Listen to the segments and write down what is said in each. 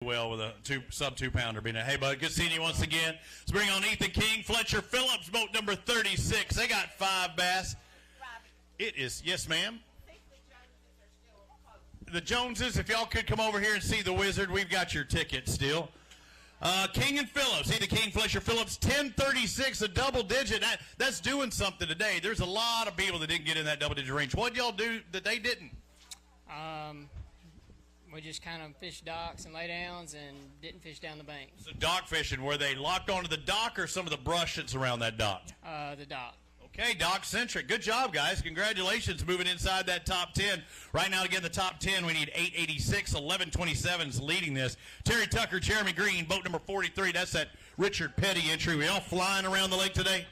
well with a sub 2 pounder being a hey bud, good seeing you once again. Let's bring on Ethan King, Fletcher Phillips, boat number 36. They got 5 bass. It is, yes ma'am. The Joneses, if y'all could come over here and see the wizard, we've got your ticket still. King and Phillips, Ethan King, Fletcher Phillips, 1036, a double digit. That's doing something today. There's a lot of people that didn't get in that double digit range. What y'all do that they didn't? We just kind of fished docks and laydowns and didn't fish down the bank. So dock fishing, were they locked onto the dock or some of the brush that's around that dock? The dock. Okay, dock centric. Good job, guys. Congratulations moving inside that top 10. Right now, to get in the top 10, we need 886. 1127 is leading this. Terry Tucker, Jeremy Green, boat number 43. That's that Richard Petty entry. We all flying around the lake today?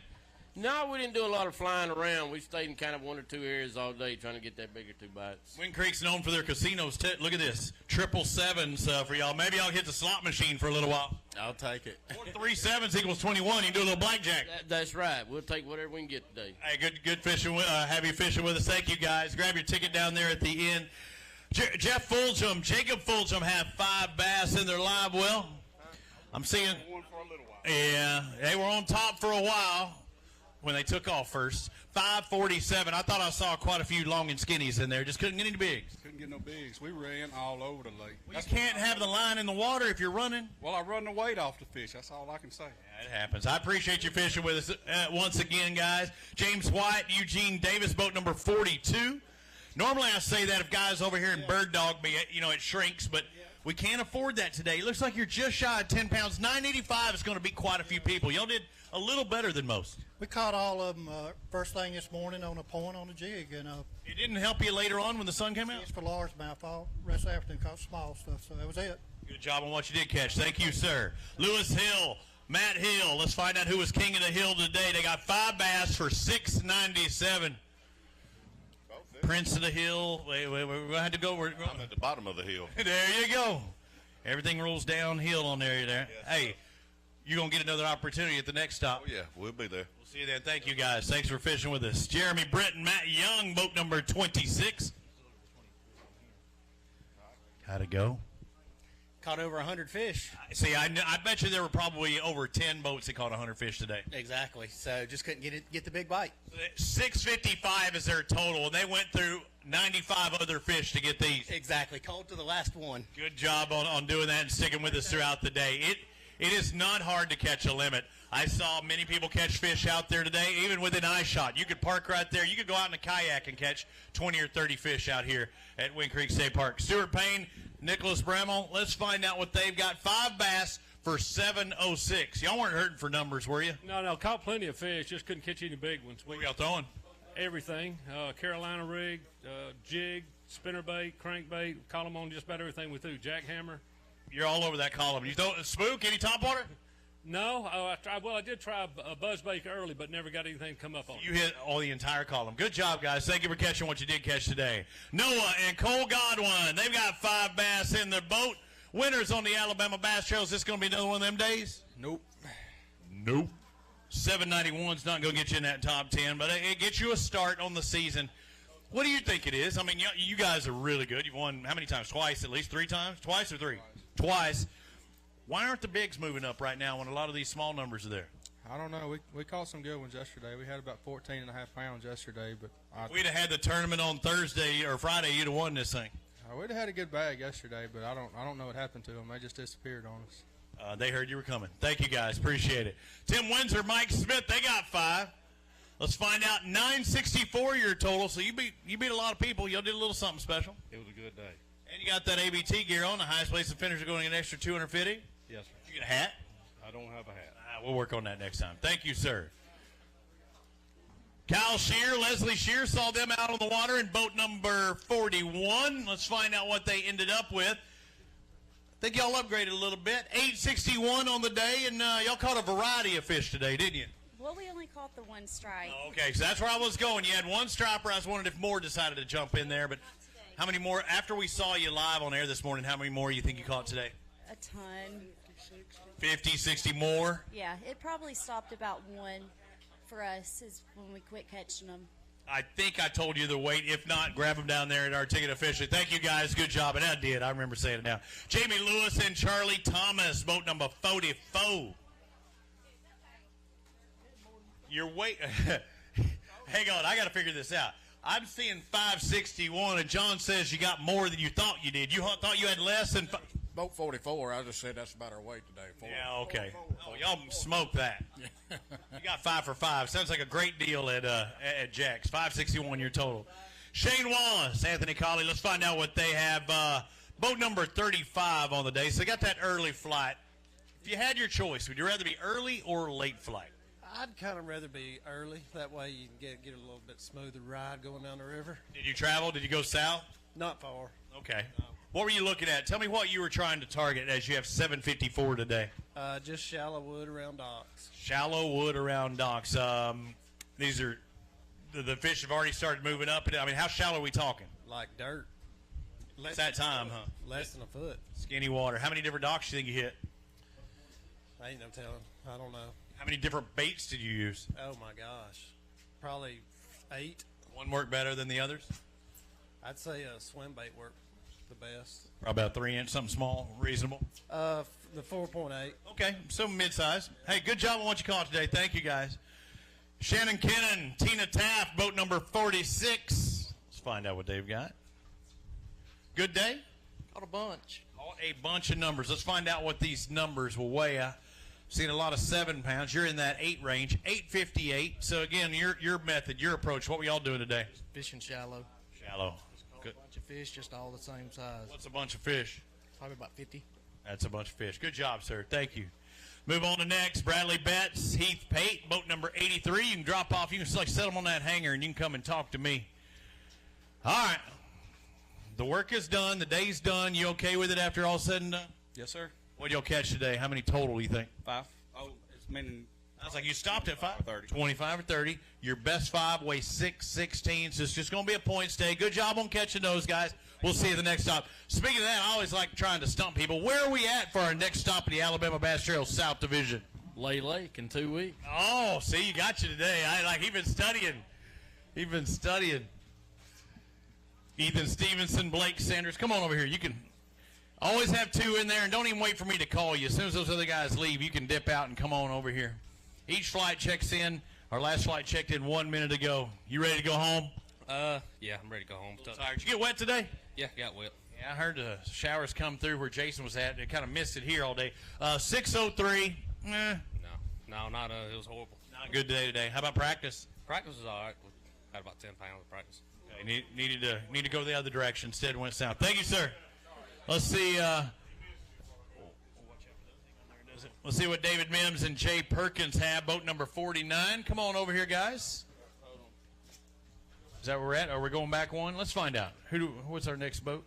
No, we didn't do a lot of flying around. We stayed in kind of 1 or 2 areas all day trying to get that bigger 2 bites. Wind Creek's known for their casinos. Look at this. 777s for y'all. Maybe y'all hit the slot machine for a little while. I'll take it. 3 sevens equals 21. You can do a little blackjack. That's right. We'll take whatever we can get today. Hey, good fishing. Have you fishing with us. Thank you, guys. Grab your ticket down there at the end. Jeff Fulgham, Jacob Fulgham have 5 bass in their live well. I'm seeing. One for a little while. Yeah, they were on top for a while when they took off first. 547. I thought I saw quite a few long and skinnies in there. Just couldn't get any bigs. Couldn't get no bigs. We ran all over the lake. Well, you can't have the line in the water if you're running. Well, I run the weight off the fish. That's all I can say. Yeah, it happens. I appreciate you fishing with us once again, guys. James White, Eugene Davis, boat number 42. Normally I say that if guys over here in Bird Dog, it shrinks, but we can't afford that today. It looks like you're just shy of 10 pounds. 985 is going to be quite a few people. Y'all did a little better than most. We caught all of them first thing this morning on a point on a jig. And it didn't help you later on when the sun came out? It's for largemouth. All rest of the afternoon caught small stuff, so that was it. Good job on what you did catch. Thank you, sir. Lewis Hill, Matt Hill. Let's find out who was king of the hill today. They got 5 bass for $6.97. Prince of the Hill. Wait, we're going to have to go. I'm at the bottom of the hill. There you go. Everything rolls downhill on there. Yes, hey, you're going to get another opportunity at the next stop. Oh, yeah, we'll be there. We'll see you then. Thank you, guys. Thanks for fishing with us. Jeremy Britton, Matt Young, boat number 26. How'd it go? Caught over 100 fish. See, I bet you there were probably over 10 boats that caught 100 fish today. Exactly. So just couldn't get the big bite. 655 is their total, and they went through 95 other fish to get these. Exactly. Caught to the last one. Good job on doing that and sticking with us throughout the day. It is not hard to catch a limit. I saw many people catch fish out there today, even within eye shot. You could park right there. You could go out in a kayak and catch 20 or 30 fish out here at Wind Creek State Park. Stuart Payne, Nicholas Bramall, let's find out what they've got. 5 bass for $7.06. Y'all weren't hurting for numbers, were you? No, caught plenty of fish, just couldn't catch any big ones. What were y'all throwing? Everything. Carolina rig, jig, spinnerbait, crankbait, caught them on just about everything we threw. Jackhammer. You're all over that column. You throw spook, any topwater? No, I did try a buzzbait early, but never got anything to come up on. You hit all the entire column. Good job, guys. Thank you for catching what you did catch today. Noah and Cole Godwin, they've got 5 bass in their boat. Winners on the Alabama Bass Trail. Is this going to be another one of them days? Nope. 791's not going to get you in that top 10, but it gets you a start on the season. What do you think it is? I mean, you guys are really good. You've won how many times? Twice, at least 3 times? Twice or 3? Twice. Why aren't the bigs moving up right now when a lot of these small numbers are there? I don't know. We caught some good ones yesterday. We had about 14 and a half pounds yesterday. But if we'd have had the tournament on Thursday or Friday, you'd have won this thing. We'd have had a good bag yesterday, but I don't know what happened to them. They just disappeared on us. They heard you were coming. Thank you, guys. Appreciate it. Tim Windsor, Mike Smith, they got 5. Let's find out. 964 your total. So you beat a lot of people. Y'all did a little something special. It was a good day. And you got that ABT gear on. The highest place of finish are going to get an extra 250. Yes, sir. You get a hat? I don't have a hat. We'll work on that next time. Thank you, sir. Kyle Shear, Leslie Shear saw them out on the water in boat number 41. Let's find out what they ended up with. I think y'all upgraded a little bit. 861 on the day, and y'all caught a variety of fish today, didn't you? Well, we only caught the 1 stripe. Oh, okay, so that's where I was going. You had 1 striper. I was wondering if more decided to jump in there, but how many more? After we saw you live on air this morning, how many more you think you caught today? A ton. 50, 60 more? Yeah, it probably stopped about 1 for us is when we quit catching them. I think I told you the weight. If not, grab them down there at our ticket officially. Thank you, guys. Good job. And I did. I remember saying it now. Jamie Lewis and Charlie Thomas, boat number 44. Your weight. Hang on. I got to figure this out. I'm seeing 561, and John says you got more than you thought you did. You thought you had less than Boat 44. I just said that's about our weight today. Yeah, okay. Oh, y'all smoked that. You got 5 for 5. Sounds like a great deal at Jack's. 561 your total. Shane Wallace, Anthony Colley. Let's find out what they have. Boat number 35 on the day. So they got that early flight. If you had your choice, would you rather be early or late flight? I'd kind of rather be early. That way you can get a little bit smoother ride going down the river. Did you travel? Did you go south? Not far. Okay. What were you looking at? Tell me what you were trying to target as you have 754 today. Just shallow wood around docks. Shallow wood around docks. These are the fish have already started moving up. I mean, how shallow are we talking? Like dirt. It's that time, huh? Less than a foot. Skinny water. How many different docks do you think you hit? I ain't no telling. I don't know. How many different baits did you use? Oh my gosh, probably 8. One worked better than the others? I'd say a swim bait worked the best. Probably about 3-inch, something small, reasonable. The 4.8. Okay, so mid-size. Hey, good job on what you caught today. Thank you, guys. Shannon Kennan, Tina Taft, boat number 46. Let's find out what they've got. Good day? Caught a bunch. Caught a bunch of numbers. Let's find out what these numbers will weigh. Seen a lot of 7 pounds. You're in that 8 range, 858. So again, your method, your approach. What were y'all doing today? Fishing shallow. Shallow. Good. A bunch of fish, just all the same size. What's a bunch of fish? Probably about 50. That's a bunch of fish. Good job, sir. Thank you. Move on to next. Bradley Betts, Heath Pate, boat number 83. You can drop off. You can set them on that hanger, and you can come and talk to me. All right. The work is done. The day's done. You okay with it after all said and done? Yes, sir. What did y'all catch today? How many total do you think? 5. Oh, it's meaning. I was like, you stopped at 5? 30. 25 or 30. Your best 5 weighs 616. So it's just going to be a point stay. Good job on catching those, guys. We'll see you the next stop. Speaking of that, I always like trying to stump people. Where are we at for our next stop in the Alabama Bass Trail South Division? Lay Lake in 2 weeks. Oh, see, you got you today. He's been studying. Ethan Stevenson, Blake Sanders. Come on over here. You can always have 2 in there, and don't even wait for me to call you. As soon as those other guys leave, you can dip out and come on over here. Each flight checks in. Our last flight checked in 1 minute ago. You ready to go home? Yeah, I'm ready to go home. Tired. Did you get wet today? Yeah, got wet. Yeah, I heard the showers come through where Jason was at. They kind of missed it here all day. 6:03. No, not it was horrible. Not a good day today. How about practice? Practice was all right. Had about 10 pounds of practice. Okay, need to go the other direction. Instead went south. Thank you, sir. Let's see. Let's see what David Mims and Jay Perkins have. Boat number 49. Come on over here, guys. Is that where we're at? Are we going back one? Let's find out. What's our next boat?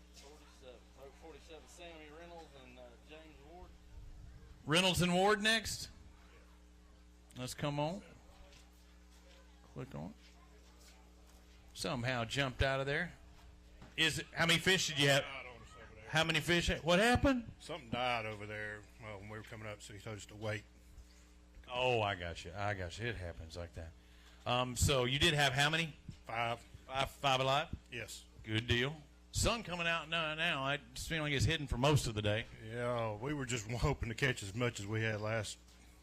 47, Sammy Reynolds and James Ward. Reynolds and Ward next. Let's come on. Click on. Somehow jumped out of there. How many fish did you have? How many fish? What happened? Something died over there when we were coming up, so he told us to wait. Oh, I got you. It happens like that. So you did have how many? 5. 5 alive? Yes. Good deal. Sun coming out now. I just feel like it's hidden for most of the day. Yeah, we were just hoping to catch as much as we had last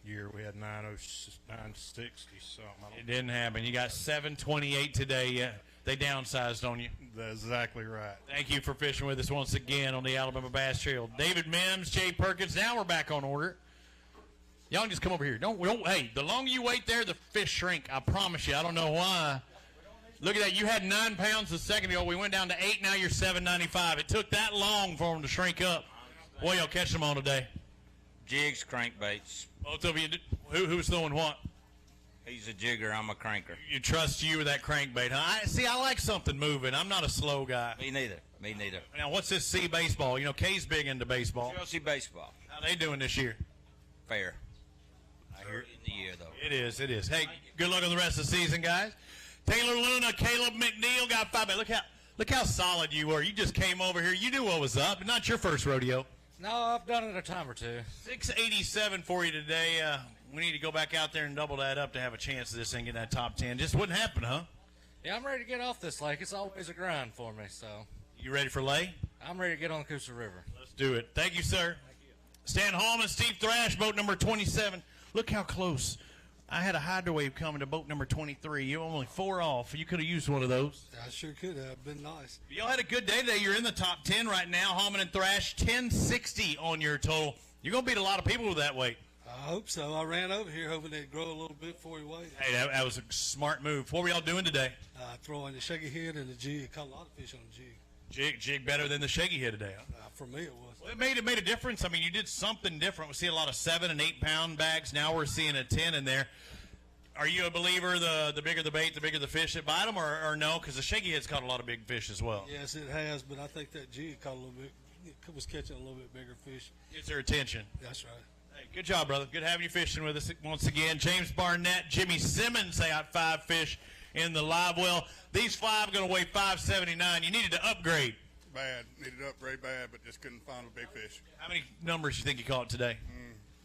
year. We had 960 something. It didn't happen. You got 728 today. They downsized on you. That's exactly right. Thank you for fishing with us once again on the Alabama Bass Trail. David Mims, Jay Perkins. Now we're back on order. Y'all can just come over here. Don't. Hey, the longer you wait there, the fish shrink. I promise you. I don't know why. Look at that. You had 9 pounds a second ago. We went down to 8. Now you're 795. It took that long for them to shrink up. Boy, y'all catch them on today. Jigs, crankbaits. Both of you. Who's throwing what? He's a jigger. I'm a cranker. You trust you with that crankbait, huh? I like something moving. I'm not a slow guy. Me neither. Now, what's this C baseball? Kay's big into baseball. Chelsea baseball. How they doing this year? Fair. I hear in the year, though. It is. Hey, good luck on the rest of the season, guys. Taylor Luna, Caleb McNeil got 5. Look how solid you were. You just came over here. You knew what was up. Not your first rodeo. No, I've done it a time or two. 687 for you today. We need to go back out there and double that up to have a chance of this thing in that top 10. Just wouldn't happen, huh? Yeah, I'm ready to get off this lake. It's always a grind for me, so. You ready for lay? I'm ready to get on the Coosa River. Let's do it. Thank you, sir. Stan Hallman, Steve Thrash, boat number 27. Look how close. I had a hydro wave coming to boat number 23. You're only 4 off. You could have used one of those. I sure could have. Been nice. Y'all had a good day today. You're in the top 10 right now. Hallman and Thrash, 1060 on your total. You're going to beat a lot of people with that weight. I hope so. I ran over here hoping they'd grow a little bit before he weighed. Hey, that was a smart move. What were y'all doing today? Throwing the shaky head and the jig. Caught a lot of fish on the jig. Jig better than the shaky head today, huh? For me, it was. Well, it made a difference. I mean, you did something different. We see a lot of 7 and 8 pound bags. Now we're seeing a 10 in there. Are you a believer the bigger the bait, the bigger the fish that bite them, or no? Because the shaky head's caught a lot of big fish as well. Yes, it has, but I think that jig caught a little bit. It was catching a little bit bigger fish. Gets their attention. That's right. Hey, good job, brother. Good having you fishing with us once again. James Barnett, Jimmy Simmons say out 5 fish in the live well. These 5 going to weigh 579. You needed to upgrade. Bad. Needed to upgrade bad, but just couldn't find a big fish. How many numbers you think you caught today?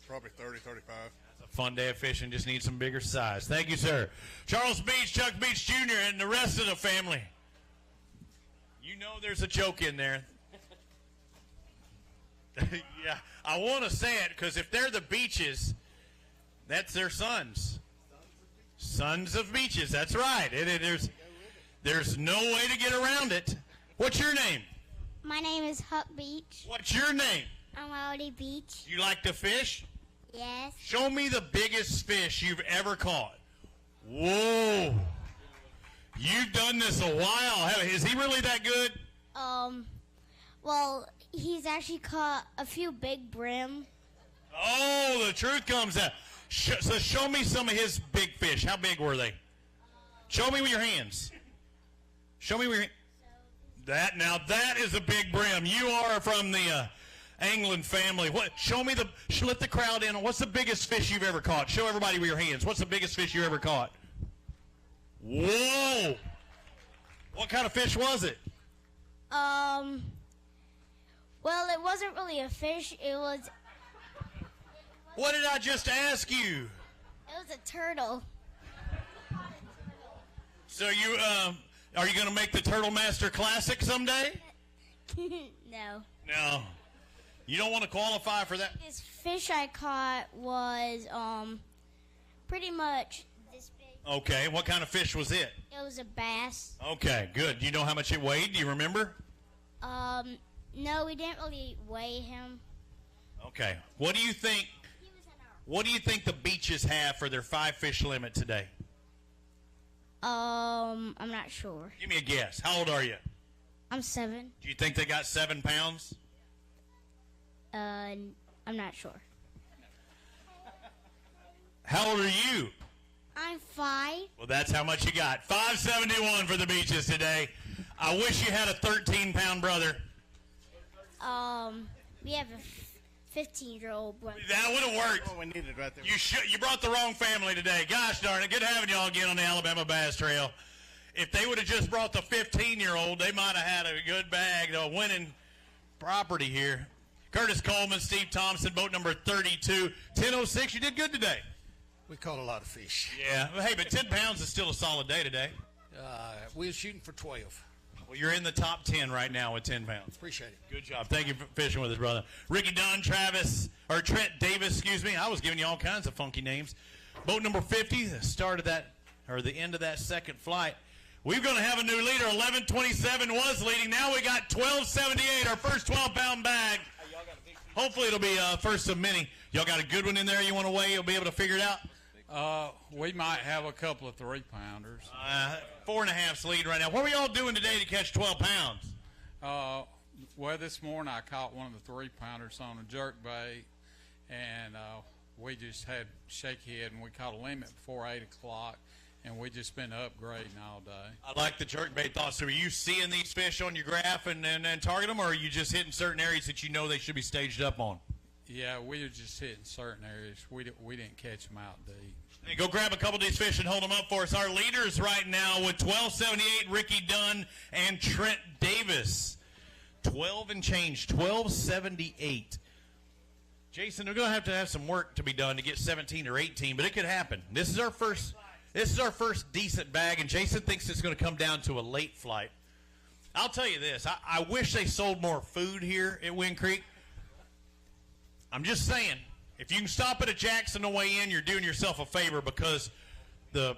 Probably 30, 35. That's a fun day of fishing. Just need some bigger size. Thank you, sir. Charles Beach, Chuck Beach Jr., and the rest of the family. You know there's a joke in there. Yeah, I want to say it because if they're the Beaches, that's their sons. Sons of Beaches. That's right. There's no way to get around it. What's your name? My name is Huck Beach. What's your name? I'm Aldi Beach. You like to fish? Yes. Show me the biggest fish you've ever caught. Whoa. You've done this a while. Is he really that good? Well, he's actually caught a few big brim. Oh, the truth comes out. So show me some of his big fish. How big were they? Show me with your hands. Show me with your that. Now that is a big brim. You are from the Anglin family. What? Show me let the crowd in. What's the biggest fish you've ever caught? Show everybody with your hands. What's the biggest fish you ever caught? Whoa! What kind of fish was it? Well, it wasn't really a fish. It was. What did I just ask you? It was a turtle. So you are you going to make the Turtle Master Classic someday? No. No. You don't want to qualify for that? This fish I caught was pretty much this big. Okay. What kind of fish was it? It was a bass. Okay, good. Do you know how much it weighed? Do you remember? No, we didn't really weigh him. Okay. What do you think? What do you think the Beaches have for their 5 fish limit today? I'm not sure. Give me a guess. How old are you? I'm 7. Do you think they got 7 pounds? I'm not sure. How old are you? I'm 5. Well, that's how much you got. 571 for the Beaches today. I wish you had a 13-pound brother. We have a 15-year-old brother. That would have worked. Oh, we needed right there. You brought the wrong family today. Gosh darn it. Good having y'all again on the Alabama Bass Trail. If they would have just brought the 15-year-old, they might have had a good bag, a winning property here. Curtis Coleman, Steve Thompson, boat number 32. 10:06. You did good today. We caught a lot of fish. Yeah. Well, hey, but 10 pounds is still a solid day today. We were shooting for 12. Well, you're in the top 10 right now with 10 pounds. Appreciate it. Good job. Thank you for fishing with us, brother. Ricky Dunn, Trent Davis, excuse me. I was giving you all kinds of funky names. Boat number 50, the start of that, or the end of that second flight. We're going to have a new leader. 1127 was leading. Now we got 1278, our first 12-pound bag. Hopefully it'll be first of many. Y'all got a good one in there you want to weigh? You'll be able to figure it out? We might have a couple of 3-pounders. 4.5's lead right now. What were y'all doing today to catch 12 pounds? Well, this morning I caught one of the 3-pounders on a jerk bait, and we just had shaky head, and we caught a limit before 8 o'clock, and we just been upgrading all day. I like the jerk bait thought. So are you seeing these fish on your graph and target them, or are you just hitting certain areas that you know they should be staged up on? Yeah, we were just hitting certain areas. We didn't catch them out deep. Hey, go grab a couple of these fish and hold them up for us. Our leaders right now with 1278, Ricky Dunn and Trent Davis. 12 and change, 1278. Jason, we're going to have some work to be done to get 17 or 18, but it could happen. This is our first This is our first decent bag, and Jason thinks it's going to come down to a late flight. I'll tell you this. I wish they sold more food here at Wind Creek. I'm just saying, if you can stop at a Jack's on the way in, you're doing yourself a favor, because the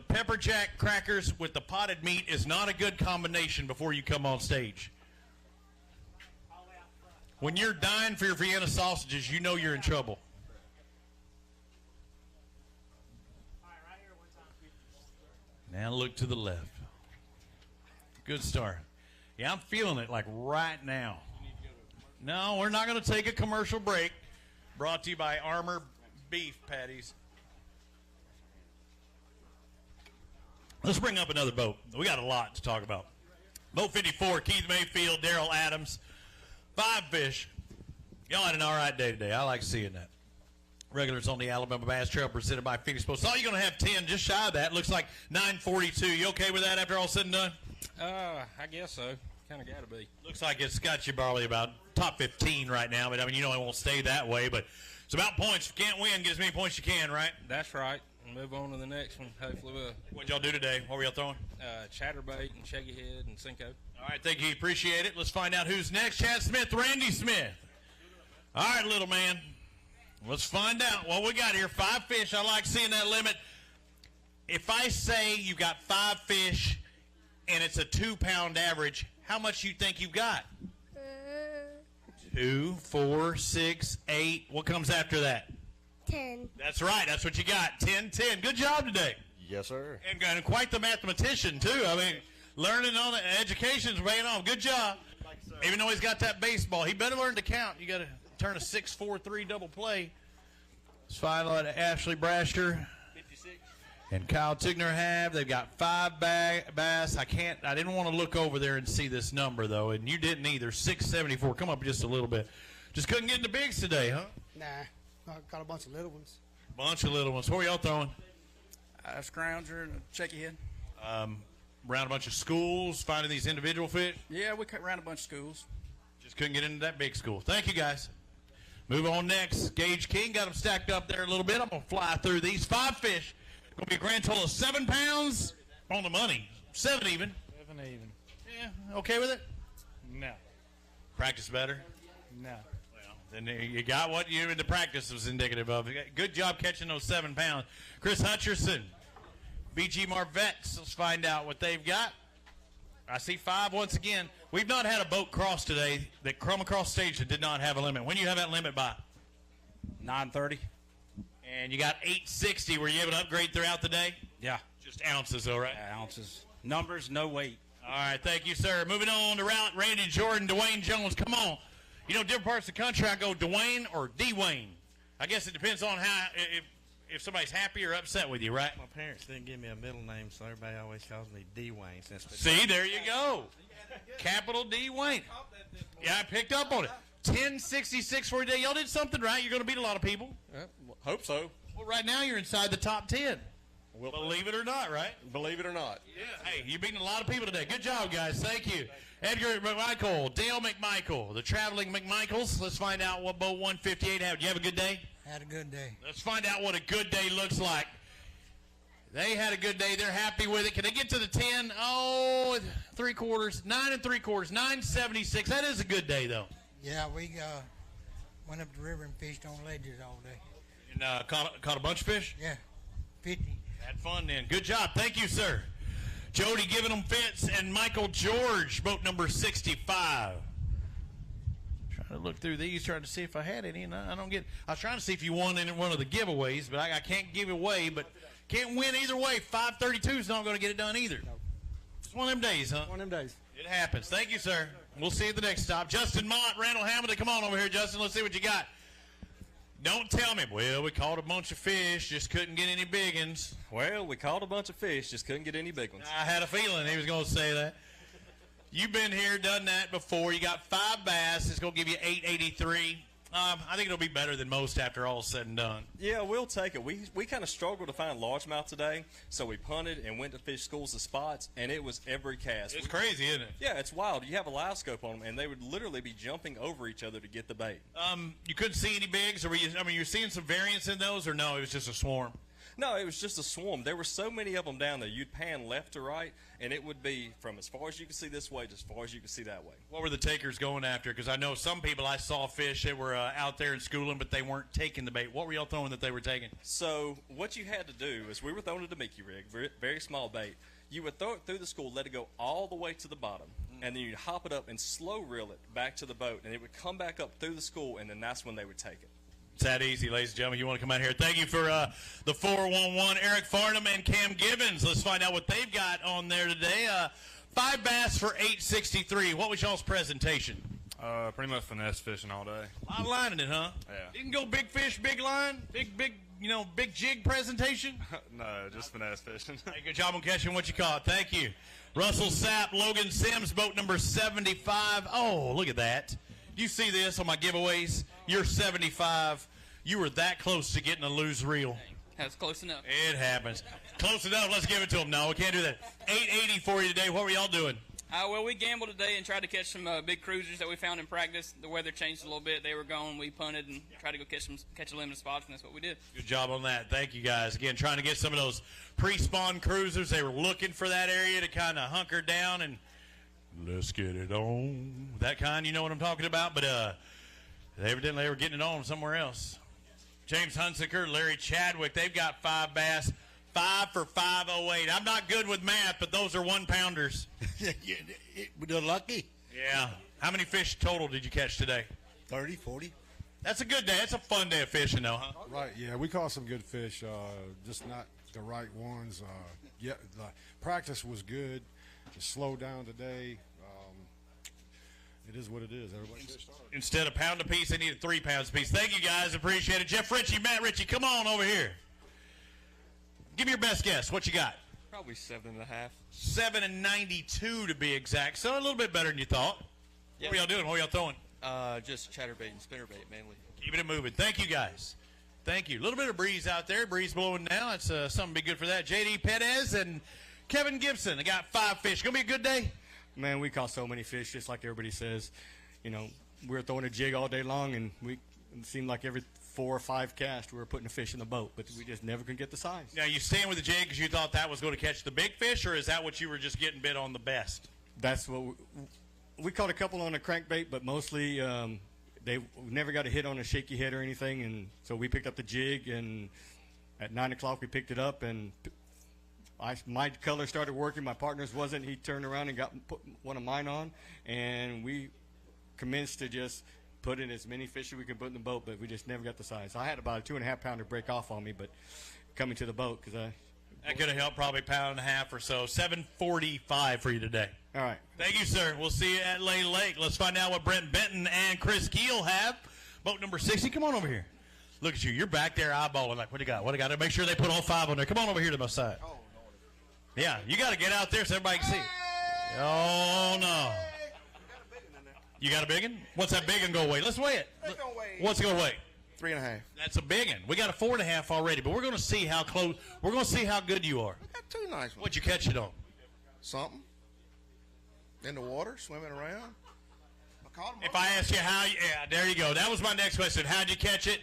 pepper jack crackers with the potted meat is not a good combination before you come on stage. When you're dying for your Vienna sausages, you know you're in trouble. Now look to the left. Good start. Yeah, I'm feeling it like right now. No, we're not going to take a commercial break. Brought to you by Armor Beef Patties. Let's bring up another boat. We got a lot to talk about. Boat 54, Keith Mayfield, Daryl Adams. 5 fish. Y'all had an all right day today. I like seeing that. Regulars on the Alabama Bass Trail presented by Phoenix Boats. So you're going to have 10, just shy of that. Looks like 942. You okay with that after all said and done? I guess so. Kind of got to be. Looks like it's got you probably about top 15 right now. But, I mean, you know it won't stay that way. But it's about points. If you can't win, get as many points as you can, right? That's right. Move on to the next one. Hopefully we'll. What'd y'all do today? What were y'all throwing? Chatterbait and shaky head and Cinco. All right, thank you. Appreciate it. Let's find out who's next. Chad Smith, Randy Smith. All right, little man. Let's find out what we got here. 5 fish. I like seeing that limit. If I say you got 5 fish and it's a 2-pound average, how much you think you got? 2, 4, 6, 8. What comes after that? 10. That's right. That's what you got. 10, 10. Good job today. Yes, sir. And quite the mathematician, too. I mean, learning on the education's paying off. Good job. Even though he's got that baseball, he better learn to count. You got to turn a 6-4-3 double play. Let's find out Ashley Brasher 56 and Kyle Tigner have. They've got 5 bass. I didn't want to look over there and see this number, though, and you didn't either. 674. Come up just a little bit. Just couldn't get in the bigs today, huh? Nah. I got a bunch of little ones. Bunch of little ones. What were y'all throwing? Scrounger and a shaky head. Around a bunch of schools, finding these individual fish? Yeah, we cut around a bunch of schools. Just couldn't get into that big school. Thank you, guys. Move on next. Gage King got them stacked up there a little bit. I'm going to fly through these 5 fish. Going to be a grand total of 7 pounds on the money. 7 even. 7 even. Yeah, okay with it? No. Practice better? No. Then you got what you in the practice was indicative of. Good job catching those 7 pounds. Chris Hutcherson, BG Marvettes. Let's find out what they've got. I see 5 once again. We've not had a boat cross today that come across stage that did not have a limit. When do you have that limit by? 9:30. And you got 860. Were you able to upgrade throughout the day? Yeah. Just ounces, though, right? Yeah, ounces. Numbers, no weight. All right, thank you, sir. Moving on to route, Randy Jordan, Dwayne Jones. Come on. You know, different parts of the country, I go Dwayne or D-Wayne. I guess it depends on how if somebody's happy or upset with you, right? My parents didn't give me a middle name, so everybody always calls me D-Wayne. See, there you go. Capital D-Wayne. Yeah, I picked up on it. 1066 for a day. Y'all did something right. You're going to beat a lot of people. Hope so. Well, right now you're inside the top 10. Believe it or not, right? Believe it or not. Yeah. Hey, you're beating a lot of people today. Good job, guys. Thank you. Edgar McMichael, Dale McMichael, the traveling McMichaels. Let's find out what boat 158 had. Did you have a good day? Had a good day. Let's find out what a good day looks like. They had a good day. They're happy with it. Can they get to the 10? Oh, 3/4, 9 3/4, 976. That is a good day, though. Yeah, we went up the river and fished on ledges all day. And caught a bunch of fish? Yeah, 50. Had fun then. Good job. Thank you, sir. Jody giving them fits, and Michael George, boat number 65. Trying to look through these, trying to see if I had any, and I don't get. I was trying to see if you won in one of the giveaways, but I can't give away. But can't win either way. 532 is not going to get it done either. No. It's one of them days, huh? One of them days. It happens. Thank you, sir. We'll see you at the next stop. Justin Mott, Randall Hamilton, come on over here, Justin. Let's see what you got. Don't tell me, well, we caught a bunch of fish, just couldn't get any big ones. Well, we caught a bunch of fish, just couldn't get any big ones. I had a feeling he was going to say that. You've been here, done that before. You got 5 bass. It's going to give you 883. I think it'll be better than most after all is said and done. Yeah, we'll take it. We kind of struggled to find largemouth today, so we punted and went to fish schools of spots, and it was every cast. It's crazy, isn't it? Yeah, it's wild. You have a live scope on them, and they would literally be jumping over each other to get the bait. You couldn't see any bigs, or you're seeing some variance in those, or no, it was just a swarm? No, it was just a swarm. There were so many of them down there. You'd pan left to right, and it would be from as far as you could see this way to as far as you could see that way. What were the takers going after? Because I know some people, I saw fish that were out there in schooling, but they weren't taking the bait. What were y'all throwing that they were taking? So what you had to do is we were throwing a Demiki rig, very, very small bait. You would throw it through the school, let it go all the way to the bottom, and then you'd hop it up and slow reel it back to the boat, and it would come back up through the school, and then that's when they would take it. It's that easy, ladies and gentlemen. You want to come out here. Thank you for the 411, Eric Farnham and Cam Gibbons. Let's find out what they've got on there today. 5 bass for $8.63. What was y'all's presentation? Pretty much finesse fishing all day. A lot of lining it, huh? Yeah. You can go big fish, big line, big jig presentation? No, just finesse fishing. Hey, good job on catching what you caught. Thank you. Russell Sapp, Logan Sims, boat number 75. Oh, look at that. You see this on my giveaways? You're 75. You were that close to getting a loose reel. That's close enough. It happens. Close enough. Let's give it to him. No, we can't do that. 880 for you today. What were y'all doing? Well, we gambled today and tried to catch some big cruisers that we found in practice. The weather changed a little bit. They were gone. We punted and tried to go catch a limited spots, and that's what we did. Good job on that. Thank you, guys. Again, trying to get some of those pre-spawn cruisers. They were looking for that area to kind of hunker down and let's get it on. That kind, you know what I'm talking about? But they were getting it on somewhere else. James Hunsaker, Larry Chadwick, they've got 5 bass. 5 for 508. I'm not good with math, but those are 1-pounders. We're lucky. Yeah. How many fish total did you catch today? 30, 40. That's a good day. That's a fun day of fishing, though, huh? Right, yeah. We caught some good fish, just not the right ones. Yeah, the practice was good. Just slowed down today. It is what it is. Everybody fished hard. Instead of pound a piece, they needed 3 pounds a piece. Thank you, guys. Appreciate it. Jeff Ritchie, Matt Ritchie, come on over here. Give me your best guess. What you got? Probably 7.5. 7.92 to be exact. So a little bit better than you thought. Yeah. What were y'all doing? What were y'all throwing? Just chatterbait and spinnerbait mainly. Keeping it moving. Thank you, guys. Thank you. A little bit of breeze out there. Breeze blowing now. It's something to be good for that. J.D. Perez and Kevin Gibson. They got 5 fish. Going to be a good day? Man, we caught so many fish, just like everybody says. You know, we were throwing a jig all day long, and it seemed like every 4 or 5 casts we were putting a fish in the boat, but we just never could get the size. Now, you staying with the jig because you thought that was going to catch the big fish, or is that what you were just getting bit on the best? That's what we caught a couple on a crankbait, but mostly they never got a hit on a shaky head or anything, and so we picked up the jig, and at 9 o'clock we picked it up, and my color started working. My partner's wasn't. He turned around and put one of mine on, and we commenced to just put in as many fish as we could put in the boat, but we just never got the size. I had about a 2.5 pounder break off on me, but coming to the boat because that could have helped probably 1.5 pounds or so. 745 for you today. All right. Thank you, sir. We'll see you at Lay Lake. Let's find out what Brent Benton and Chris Keel have. Boat number 60. Come on over here. Look at you. You're back there eyeballing like, what do you got? What do you got? Make sure they put all 5 on there. Come on over here to my side. Yeah, you got to get out there so everybody can see. Oh, no. You got a big one? What's that big one go weigh? Let's weigh it. What's it going to weigh? 3.5. That's a big one. We got a 4.5 already, but we're going to see how close. We're going to see how good you are. We got 2 nice ones. What'd you catch it on? Something. In the water, swimming around. If I ask you how, there you go. That was my next question. How'd you catch it?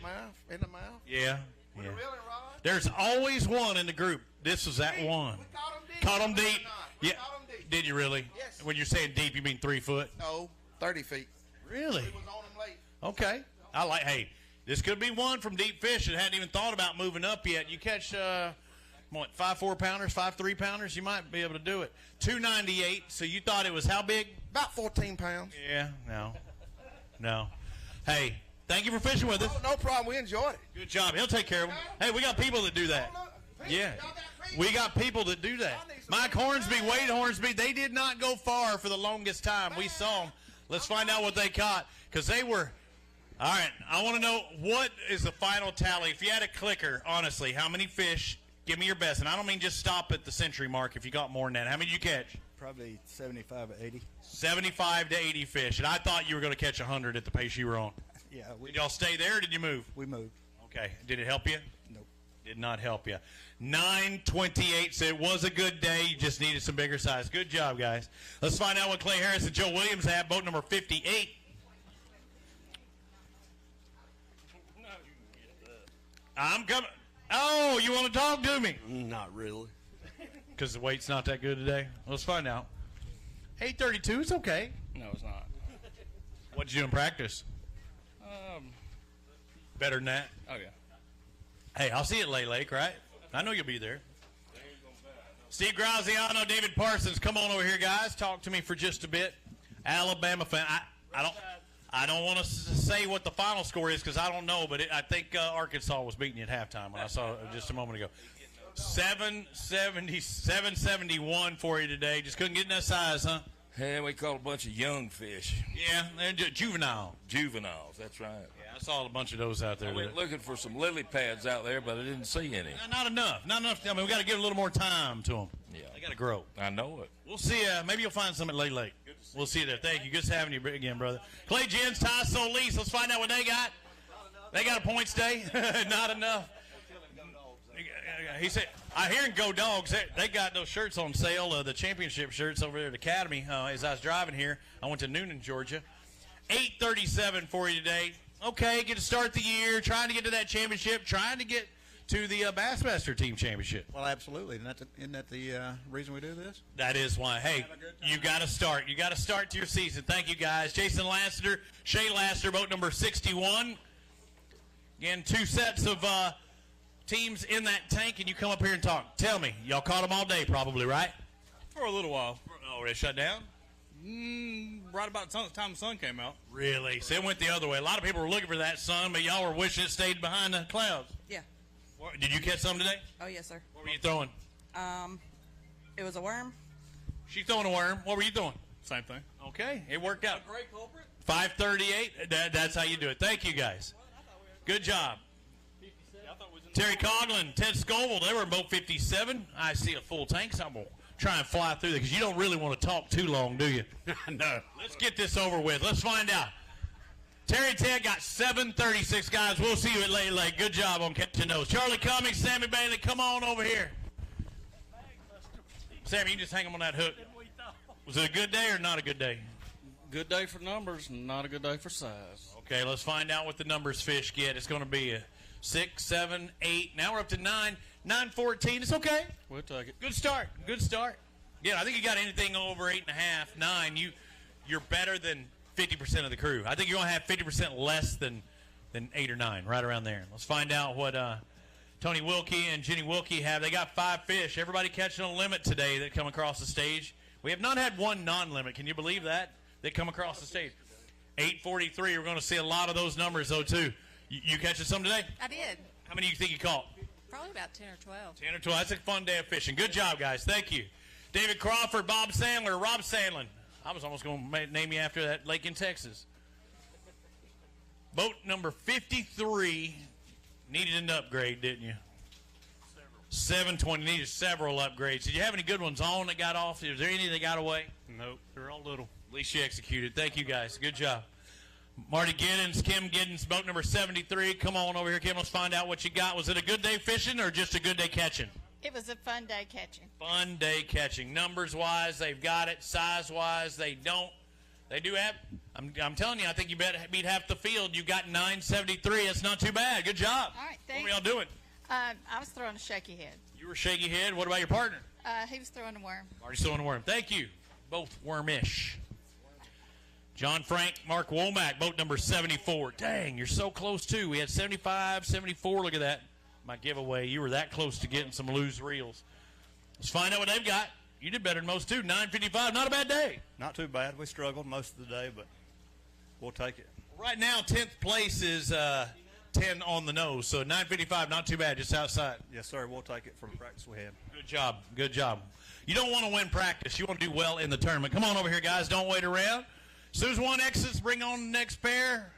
In the mouth. Yeah. There's always one in the group. This was that one. Caught them deep. Yeah. Did you really? Yes. When you're saying deep, you mean 3 foot? No, 30 feet. Really? We was on them late. Okay. Hey, this could be one from deep fish that hadn't even thought about moving up yet. You catch, 5 4-pounders, 5 3-pounders, you might be able to do it. 298. So you thought it was how big? About 14 pounds. Yeah. No. Hey, thank you for fishing with us. Oh, no problem. We enjoyed it. Good job. He'll take care of them. Hey, we got people that do that. Yeah. We got people that do that. Mike Hornsby, Wade Hornsby, they did not go far for the longest time. We saw them. Let's find out what they caught because they were. All right. I want to know what is the final tally. If you had a clicker, honestly, how many fish? Give me your best. And I don't mean just stop at the century mark if you got more than that. How many did you catch? Probably 75 or 80. 75 to 80 fish. And I thought you were going to catch 100 at the pace you were on. Yeah. Did y'all stay there or did you move? We moved. Okay. Did it help you? Nope. Did not help you. 9:28. So it was a good day. You just needed some bigger size. Good job, guys. Let's find out what Clay Harris and Joe Williams have. Boat number 58. I'm coming. Oh, you want to talk to me? Not really. Because the weight's not that good today? Let's find out. 832, it's okay. No, it's not. What'd you do in practice? Better than that? Oh, yeah. Hey, I'll see you at Lay Lake, right? I know you'll be there. Steve Graziano, David Parsons, come on over here, guys. Talk to me for just a bit. Alabama fan. I don't want to say what the final score is because I don't know, but I think Arkansas was beating you at halftime when I saw it just a moment ago. 771 for you today. Just couldn't get in that size, huh? Yeah, we caught a bunch of young fish. Yeah, they're juvenile. Juveniles, that's right. Yeah, I saw a bunch of those out there. I went looking for some lily pads out there, but I didn't see any. Not enough. Not enough. I mean, we got to give a little more time to them. Yeah. They got to grow. I know it. We'll see. Maybe you'll find some at Lay Lake. We'll see you there. Thank you. Good having you again, brother. Clay Jens, Ty Solis. Let's find out what they got. They got a points day. Not enough. He said, I hear Go Dogs. They got those shirts on sale, the championship shirts over there at Academy. As I was driving here, I went to Noonan, Georgia. 8:37 for you today. Okay, get to start the year, trying to get to that championship, trying to get to the Bassmaster Team Championship. Well, absolutely. Isn't that the reason we do this? That is why. Hey, you got to start. You got to start to your season. Thank you, guys. Jason Lassiter, Shay Lassiter, boat number 61. Again, 2 sets of teams in that tank, and you come up here and talk. Tell me, y'all caught them all day probably, right? For a little while. Oh, they shut down? Right about the time the sun came out. Really? So it went the other way. A lot of people were looking for that sun, but y'all were wishing it stayed behind the clouds. Yeah. Did you catch some today? Oh, yes, sir. What were you throwing? It was a worm. She's throwing a worm. What were you throwing? Same thing. Okay, it worked out. Great culprit. 538. That's how you do it. Thank you, guys. Good job. Terry Coughlin, Ted Scoville, they were both 57. I see a full tank, so I'm going to try and fly through there because you don't really want to talk too long, do you? No. Let's get this over with. Let's find out. Terry Ted got 736, guys. We'll see you at Lay Lake. Good job on catching those. Charlie Cummings, Sammy Bailey, come on over here. Sammy, you just hang them on that hook. Was it a good day or not a good day? Good day for numbers, not a good day for size. Okay, let's find out what the numbers fish get. It's going to be a 6, 7, 8. Now we're up to 9, 9:14. It's okay. We'll take it. Good start. Good start. Yeah, I think you got anything over 8.5, 9. You're better than 50% of the crew. I think you're going to have 50% less than 8 or 9, right around there. Let's find out what Tony Wilkie and Jenny Wilkie have. They got 5 fish. Everybody catching a limit today that come across the stage. We have not had one non-limit. Can you believe that? They come across the stage. 8:43. We're going to see a lot of those numbers, though, too. You catching some today? I did. How many do you think you caught? Probably about 10 or 12. 10 or 12. That's a fun day of fishing. Good job, guys. Thank you. David Crawford, Bob Sandler, Rob Sandlin. I was almost going to name you after that lake in Texas. Boat number 53 needed an upgrade, didn't you? 720 needed several upgrades. Did you have any good ones on that got off? Is there any that got away? Nope, they're all little. At least you executed. Thank you, guys. Good job. Marty Giddens, Kim Giddens, boat number 73. Come on over here, Kim. Let's find out what you got. Was it a good day fishing or just a good day catching? It was a fun day catching. Fun day catching. Numbers-wise, they've got it. Size-wise, they don't. They do have. I'm telling you, I think you beat half the field. You got 973. That's not too bad. Good job. All right, thanks. What were y'all doing? I was throwing a shaky head. You were shaky head. What about your partner? He was throwing a worm. Marty's throwing a worm. Thank you. Both wormish. John Frank, Mark Womack, boat number 74. Dang, you're so close, too. We had 75, 74. Look at that. My giveaway. You were that close to getting some loose reels. Let's find out what they've got. You did better than most, too. 955. Not a bad day. Not too bad. We struggled most of the day, but we'll take it. Right now, 10th place is 10 on the nose. So 955, not too bad, just outside. Yes, sir. We'll take it from practice we had. Good job. Good job. You don't want to win practice. You want to do well in the tournament. Come on over here, guys. Don't wait around. As soon as one exits, bring on the next pair.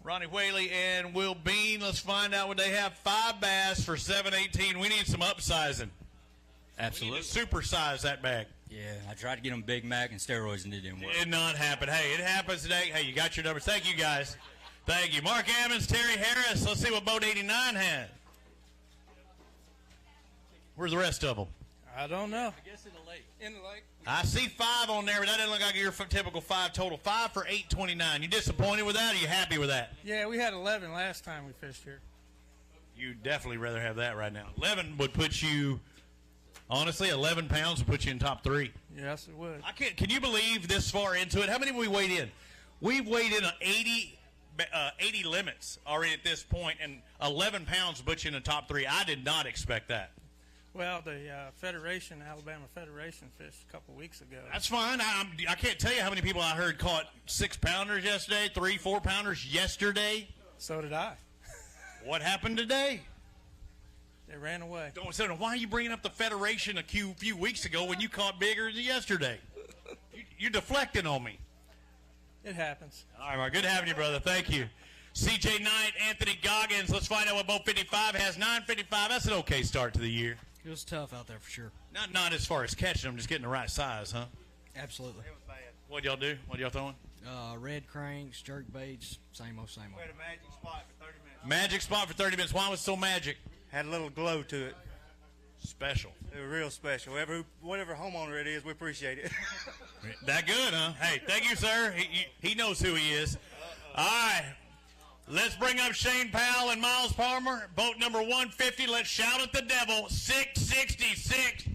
Ronnie Whaley and Will Bean. Let's find out what they have. 5 bass for 718. We need some upsizing. Absolutely. We need to supersize that bag. Yeah, I tried to get them Big Mac and steroids and it didn't work. It did not happen. Hey, it happens today. Hey, you got your numbers. Thank you, guys. Thank you. Mark Ammons, Terry Harris. Let's see what boat 89 had. Where's the rest of them? I don't know. I guess in the lake. In the lake. I see 5 on there, but that doesn't look like your typical 5 total. 5 for 829. You disappointed with that, or you happy with that? Yeah, we had 11 last time we fished here. You'd definitely rather have that right now. 11 would put you, honestly, 11 pounds would put you in top 3. Yes, it would. I can't. Can you believe this far into it? How many have we weighed in? We've weighed in 80 limits already at this point, and 11 pounds put you in the top 3. I did not expect that. Well, the Alabama Federation fished a couple weeks ago. That's fine. I can't tell you how many people I heard caught 6-pounders yesterday, 3-4-pounders yesterday. So did I. What happened today? They ran away. So why are you bringing up the Federation a few weeks ago when you caught bigger than yesterday? You're deflecting on me. It happens. All right, good having you, brother. Thank you. C.J. Knight, Anthony Goggins. Let's find out what Boat 55 has. 955. That's an okay start to the year. It was tough out there for sure. Not as far as catching them, just getting the right size, huh? Absolutely. It was bad. What'd y'all do? What y'all throwing? Red cranks, jerk baits, same old, same old. We had a magic spot for 30 minutes. Magic spot for 30 minutes. Why was it so magic? Had a little glow to it. Special. It was real special. Whatever homeowner it is, we appreciate it. That good, huh? Hey, thank you, sir. He knows who he is. All right. Let's bring up Shane Powell and Miles Palmer. Boat number 150. Let's shout at the devil. 666.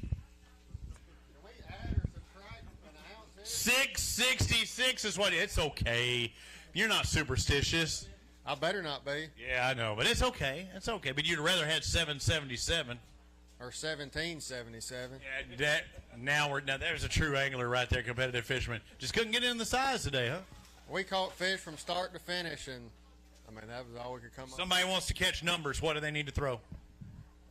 666 is what it's okay. You're not superstitious. I better not be. Yeah, I know, but it's okay. It's okay. But you'd rather had 777 or 1777. Yeah, now there's a true angler right there, competitive fisherman. Just couldn't get in the size today, huh? We caught fish from start to finish, and I mean that was all we could come up. Somebody wants to catch numbers. What do they need to throw?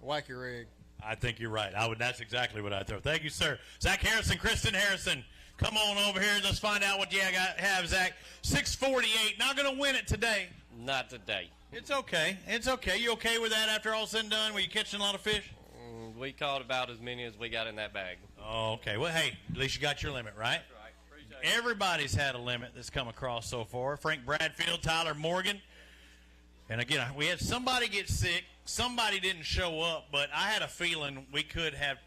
Wacky rig. I think you're right. That's exactly what I'd throw. Thank you, sir. Zach Harrison, Kristen Harrison. Come on over here. Let's find out what you have, Zach. 648. Not going to win it today. Not today. It's okay. It's okay. You okay with that after all's said and done? Were you catching a lot of fish? We caught about as many as we got in that bag. Oh, okay. Well, hey, at least you got your limit, right? That's right. Appreciate it. Everybody's had a limit that's come across so far. Frank Bradfield, Tyler Morgan. And again, we had somebody get sick. Somebody didn't show up, but I had a feeling we could have,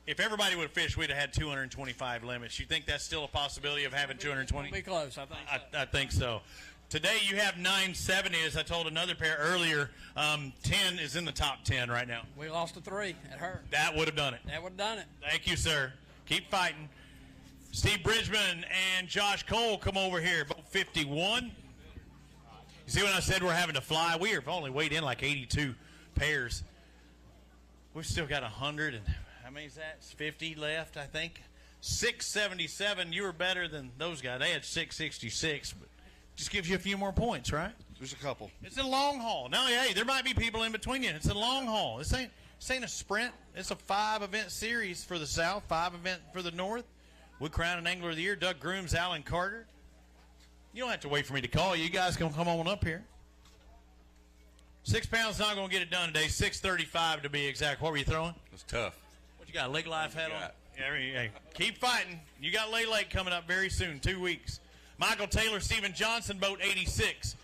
if everybody would have fished, we'd have had 225 limits. You think that's still a possibility of having 220? Be close, I think. I think so. Today you have 970, as I told another pair earlier. 10 is in the top 10 right now. We lost a 3 at her. That would have done it. That would have done it. Thank you, sir. Keep fighting. Steve Bridgman and Josh Cole come over here. Boat 51. You see when I said we're having to fly? We have only weighed in like 82 pairs. We've still got 100 and how many is that? 50 left, I think. 677. You were better than those guys. They had 666, but just gives you a few more points, right? Just a couple. It's a long haul. Now, hey, there might be people in between you. It's a long haul. This ain't a sprint. It's a 5-event series for the South, 5-event for the North. We crown an Angler of the Year, Doug Grooms, Alan Carter. You don't have to wait for me to call you. You guys can come on up here. 6 pounds not going to get it done today. 635 to be exact. What were you throwing? It's tough. What you got? Leg life hat on? Hey, keep fighting. You got Lay Lake coming up very soon, 2 weeks. Michael Taylor, Steven Johnson, boat 86.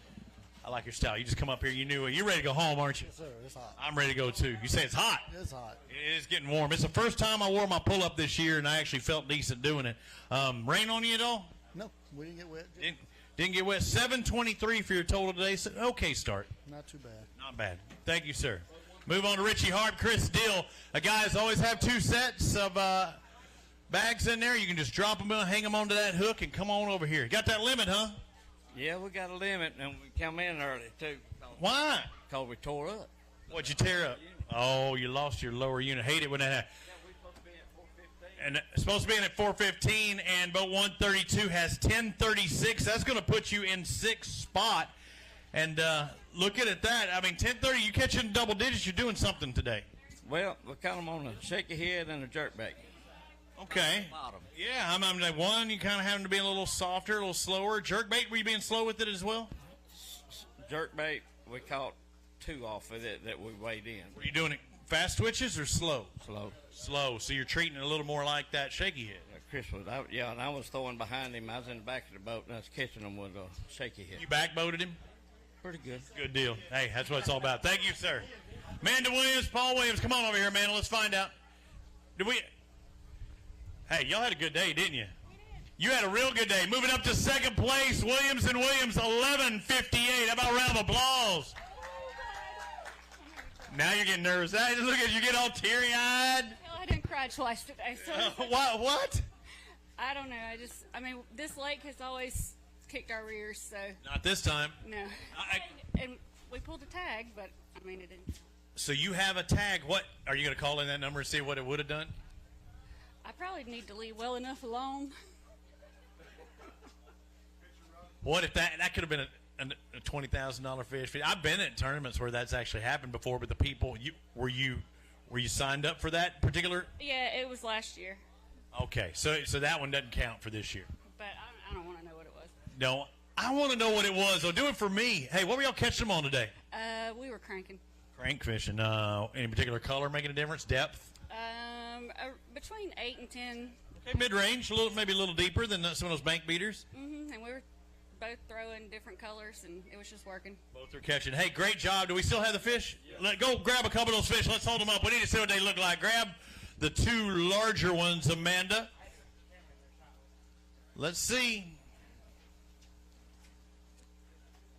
I like your style. You just come up here. You're ready to go home, aren't you? Yes, sir. It's hot. I'm ready to go, too. You say it's hot. It's hot. It is getting warm. It's the first time I wore my pull-up this year, and I actually felt decent doing it. Rain on you at all? No, we didn't get wet. Didn't get wet. 723 for your total today. So, okay start. Not too bad. Not bad. Thank you, sir. Move on to Richie Harp, Chris Dill. Guys always have 2 sets of bags in there. You can just drop them in, hang them onto that hook, and come on over here. Got that limit, huh? Yeah, we got a limit, and we come in early, too. Why? Because we tore up. What'd you tear up? Oh, you lost your lower unit. Hate it when that happens. And it's supposed to be in at 415, and boat 132 has 1036. That's going to put you in 6th spot. And looking at that, I mean, 1030, you catching double digits, you're doing something today. Well, we caught them on a shaky head and a jerkbait. Okay. Yeah, I'm like one, you kind of having to be a little softer, a little slower. Jerkbait, were you being slow with it as well? Jerkbait, we caught 2 off of it that we weighed in. Were you doing it fast twitches or slow? Slow. Slow, so you're treating it a little more like that shaky head. Chris was, and I was throwing behind him. I was in the back of the boat, and I was catching him with a shaky head. You backboated him? Pretty good. Good deal. Hey, that's what it's all about. Thank you, sir. Amanda Williams, Paul Williams, come on over here, Amanda. Let's find out. Hey, y'all had a good day, didn't you? You had a real good day. Moving up to 2nd place, Williams and Williams, 11:58. How about a round of applause? Now you're getting nervous. Hey, look at you, get all teary-eyed. Hell, I didn't cry twice today. So What? I don't know. I mean, this lake has always kicked our rears, so. Not this time. No. And we pulled a tag, but I mean, it didn't. So you have a tag. What are you going to call in that number and see what it would have done? I probably need to leave well enough alone. What if that could have been a $20,000 fish? I've been at tournaments where that's actually happened before, but the people were you signed up for that particular? Yeah, it was last year. Okay, so that one doesn't count for this year. But I don't want to know what it was. No, I want to know what it was. So do it for me. Hey, what were y'all catching them on today? We were cranking. Crank fishing. Any particular color making a difference? Depth? Between 8 and 10. Okay, mid-range, maybe a little deeper than some of those bank beaters. Mm-hmm. And we were both throwing different colors, and it was just working. Both are catching. Hey, great job. Do we still have the fish? Yeah. Go grab a couple of those fish. Let's hold them up. We need to see what they look like. Grab the two larger ones, Amanda. Let's see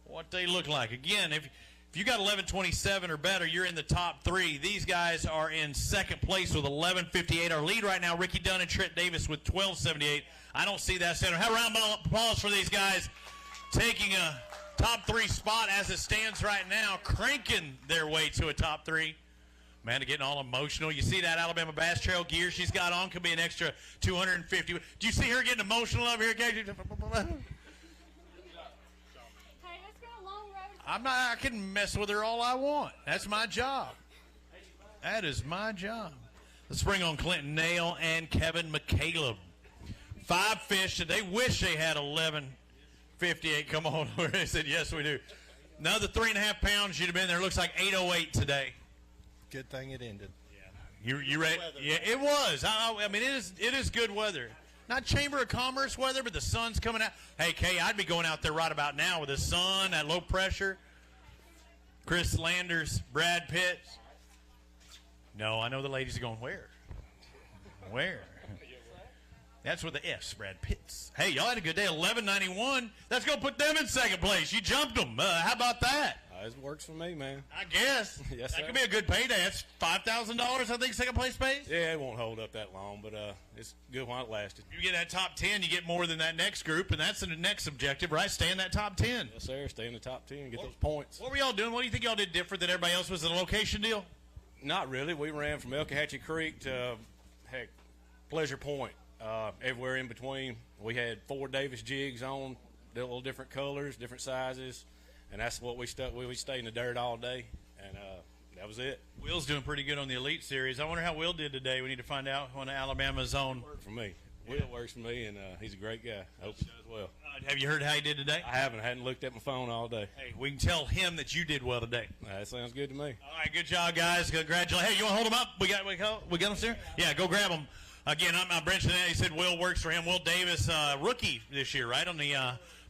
what they look like. Again, if you got 11:27 or better, you're in the top three. These guys are in second place with 11:58. Our lead right now, Ricky Dunn and Trent Davis with 12:78. I don't see that center. Have a round of applause for these guys taking a top three spot as it stands right now, cranking their way to a top three. Amanda getting all emotional. You see that Alabama Bass Trail gear she's got on could be an extra 250. Do you see her getting emotional over here, Casey? I can mess with her all I want. That's my job. That is my job. Let's bring on Clinton Nail and Kevin McCaleb. 5 fish. They wish they had 11:58. Come on. They said, yes, we do. Another 3.5 pounds. You'd have been there. Looks like 8:08 today. Good thing it ended. Yeah. You ready? Yeah, it was. I mean, it is good weather. Not Chamber of Commerce weather, but the sun's coming out. Hey, Kay, I'd be going out there right about now with the sun, that low pressure. Chris Landers, Brad Pitt. No, I know the ladies are going, where? Where? That's with the F's, Brad Pitts. Hey, y'all had a good day. 11:91. Let's go put them in second place. You jumped them. How about that? It works for me, man. I guess. Yes, that sir. could be a good payday. That's $5,000, I think, second place pays. Yeah, it won't hold up that long, but it's good while it lasted. You get that top 10, you get more than that next group, and that's the next objective, right? Stay in that top 10. Yes, sir. Stay in the top 10 and get those points. What were y'all doing? What do you think y'all did different than everybody else? Was it a location deal? Not really. We ran from Elkahatchee Creek to, Pleasure Point. Everywhere in between. We had 4 Davis jigs on, little different colors, different sizes. And that's what we stuck with. We stayed in the dirt all day, and that was it. Will's doing pretty good on the Elite Series. I wonder how Will did today. We need to find out on Alabama's own. Worked for me. Will works for me, and he's a great guy. I hope he does well. Have you heard how he did today? I haven't. I hadn't looked at my phone all day. Hey, we can tell him that you did well today. That sounds good to me. All right, good job, guys. Congratulations. Hey, you want to hold them up? We got them there? Yeah, go grab them. Again, I'm Brent Chanel. He said Will works for him. Will Davis, rookie this year, right, on the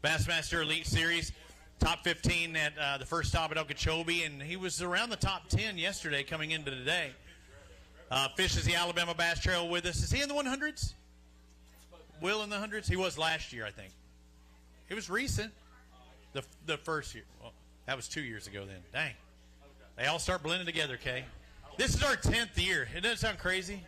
Bassmaster Elite Series. Top 15 at the first stop at Okeechobee, and he was around the top 10 yesterday coming into today. Fishes the Alabama Bass Trail with us. Is he in the 100s? Will in the 100s? He was last year, I think. It was recent. The first year. Well, that was 2 years ago then. Dang. They all start blending together, Kay. This is our 10th year. It doesn't sound crazy.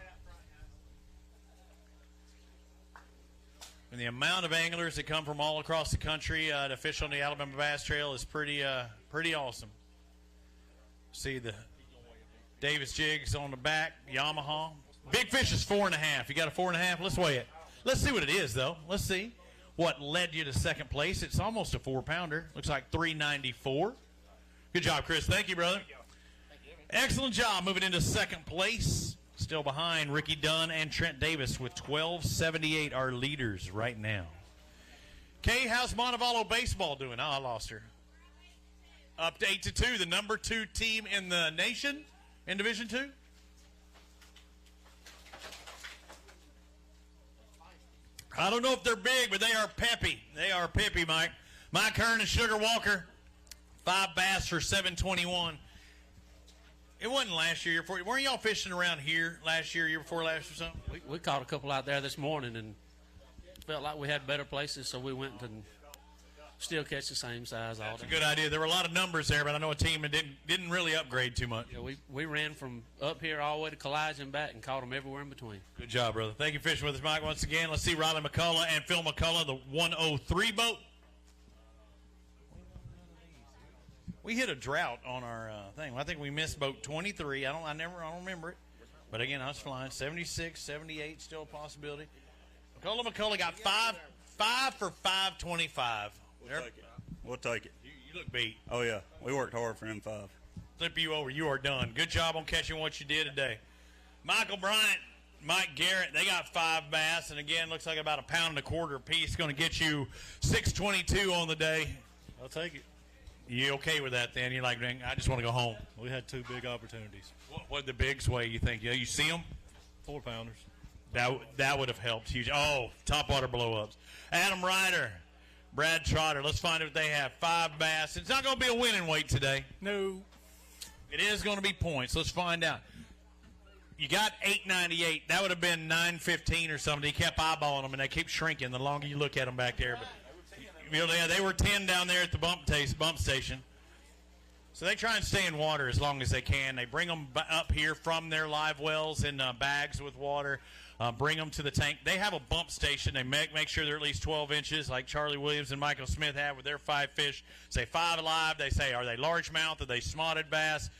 And the amount of anglers that come from all across the country to fish on the Alabama Bass Trail is pretty awesome. See the Davis jigs on the back, Yamaha. Big fish is 4.5. You got a 4.5? Let's weigh it. Let's see what it is, though. Let's see what led you to second place. It's almost a 4-pounder. Looks like 394. Good job, Chris. Thank you, brother. Excellent job moving into second place. Still behind Ricky Dunn and Trent Davis with 12:78, our leaders right now. Kay, how's Montevallo baseball doing? Oh, I lost her. Up to 8-2, the number 2 team in the nation in Division II. I don't know if they're big, but they are peppy. They are peppy, Mike. Mike Hearn and Sugar Walker, 5 bass for 721. It wasn't last year. Weren't y'all fishing around here last year before last or something? We caught a couple out there this morning and felt like we had better places, so we went and still catch the same size all That's day. a good idea. There were a lot of numbers there, but I know a team that didn't really upgrade too much. Yeah, we ran from up here all the way to Kalijah and back and caught them everywhere in between. Good job, brother. Thank you for fishing with us, Mike. Once again, let's see Riley McCullough and Phil McCullough, the 103 boat. We hit a drought on our thing. I think we missed boat 23. I don't remember it. But again, I was flying 76, 78, still a possibility. McCullough got five for 525. We'll take it. You look beat. Oh, yeah. We worked hard for them 5. Flip you over. You are done. Good job on catching what you did today. Michael Bryant, Mike Garrett, they got 5 bass. And again, looks like about 1.25 pounds apiece. Going to get you 622 on the day. I'll take it. You okay with that then? You're like, I just want to go home. We had 2 big opportunities. What the bigs weigh, you think? You see them? 4-pounders. That would have helped huge. Oh, topwater blow-ups. Adam Ryder, Brad Trotter. Let's find out if they have 5 bass. It's not going to be a winning weight today. No. It is going to be points. Let's find out. You got 898. That would have been 915 or something. He kept eyeballing them, and they keep shrinking the longer you look at them back there. But yeah, they were 10 down there at the bump station. So they try and stay in water as long as they can. They bring them up here from their live wells in bags with water, bring them to the tank. They have a bump station. They make sure they're at least 12 inches like Charlie Williams and Michael Smith have with their 5 fish. Say 5 alive. They say, are they largemouth? Are they spotted bass?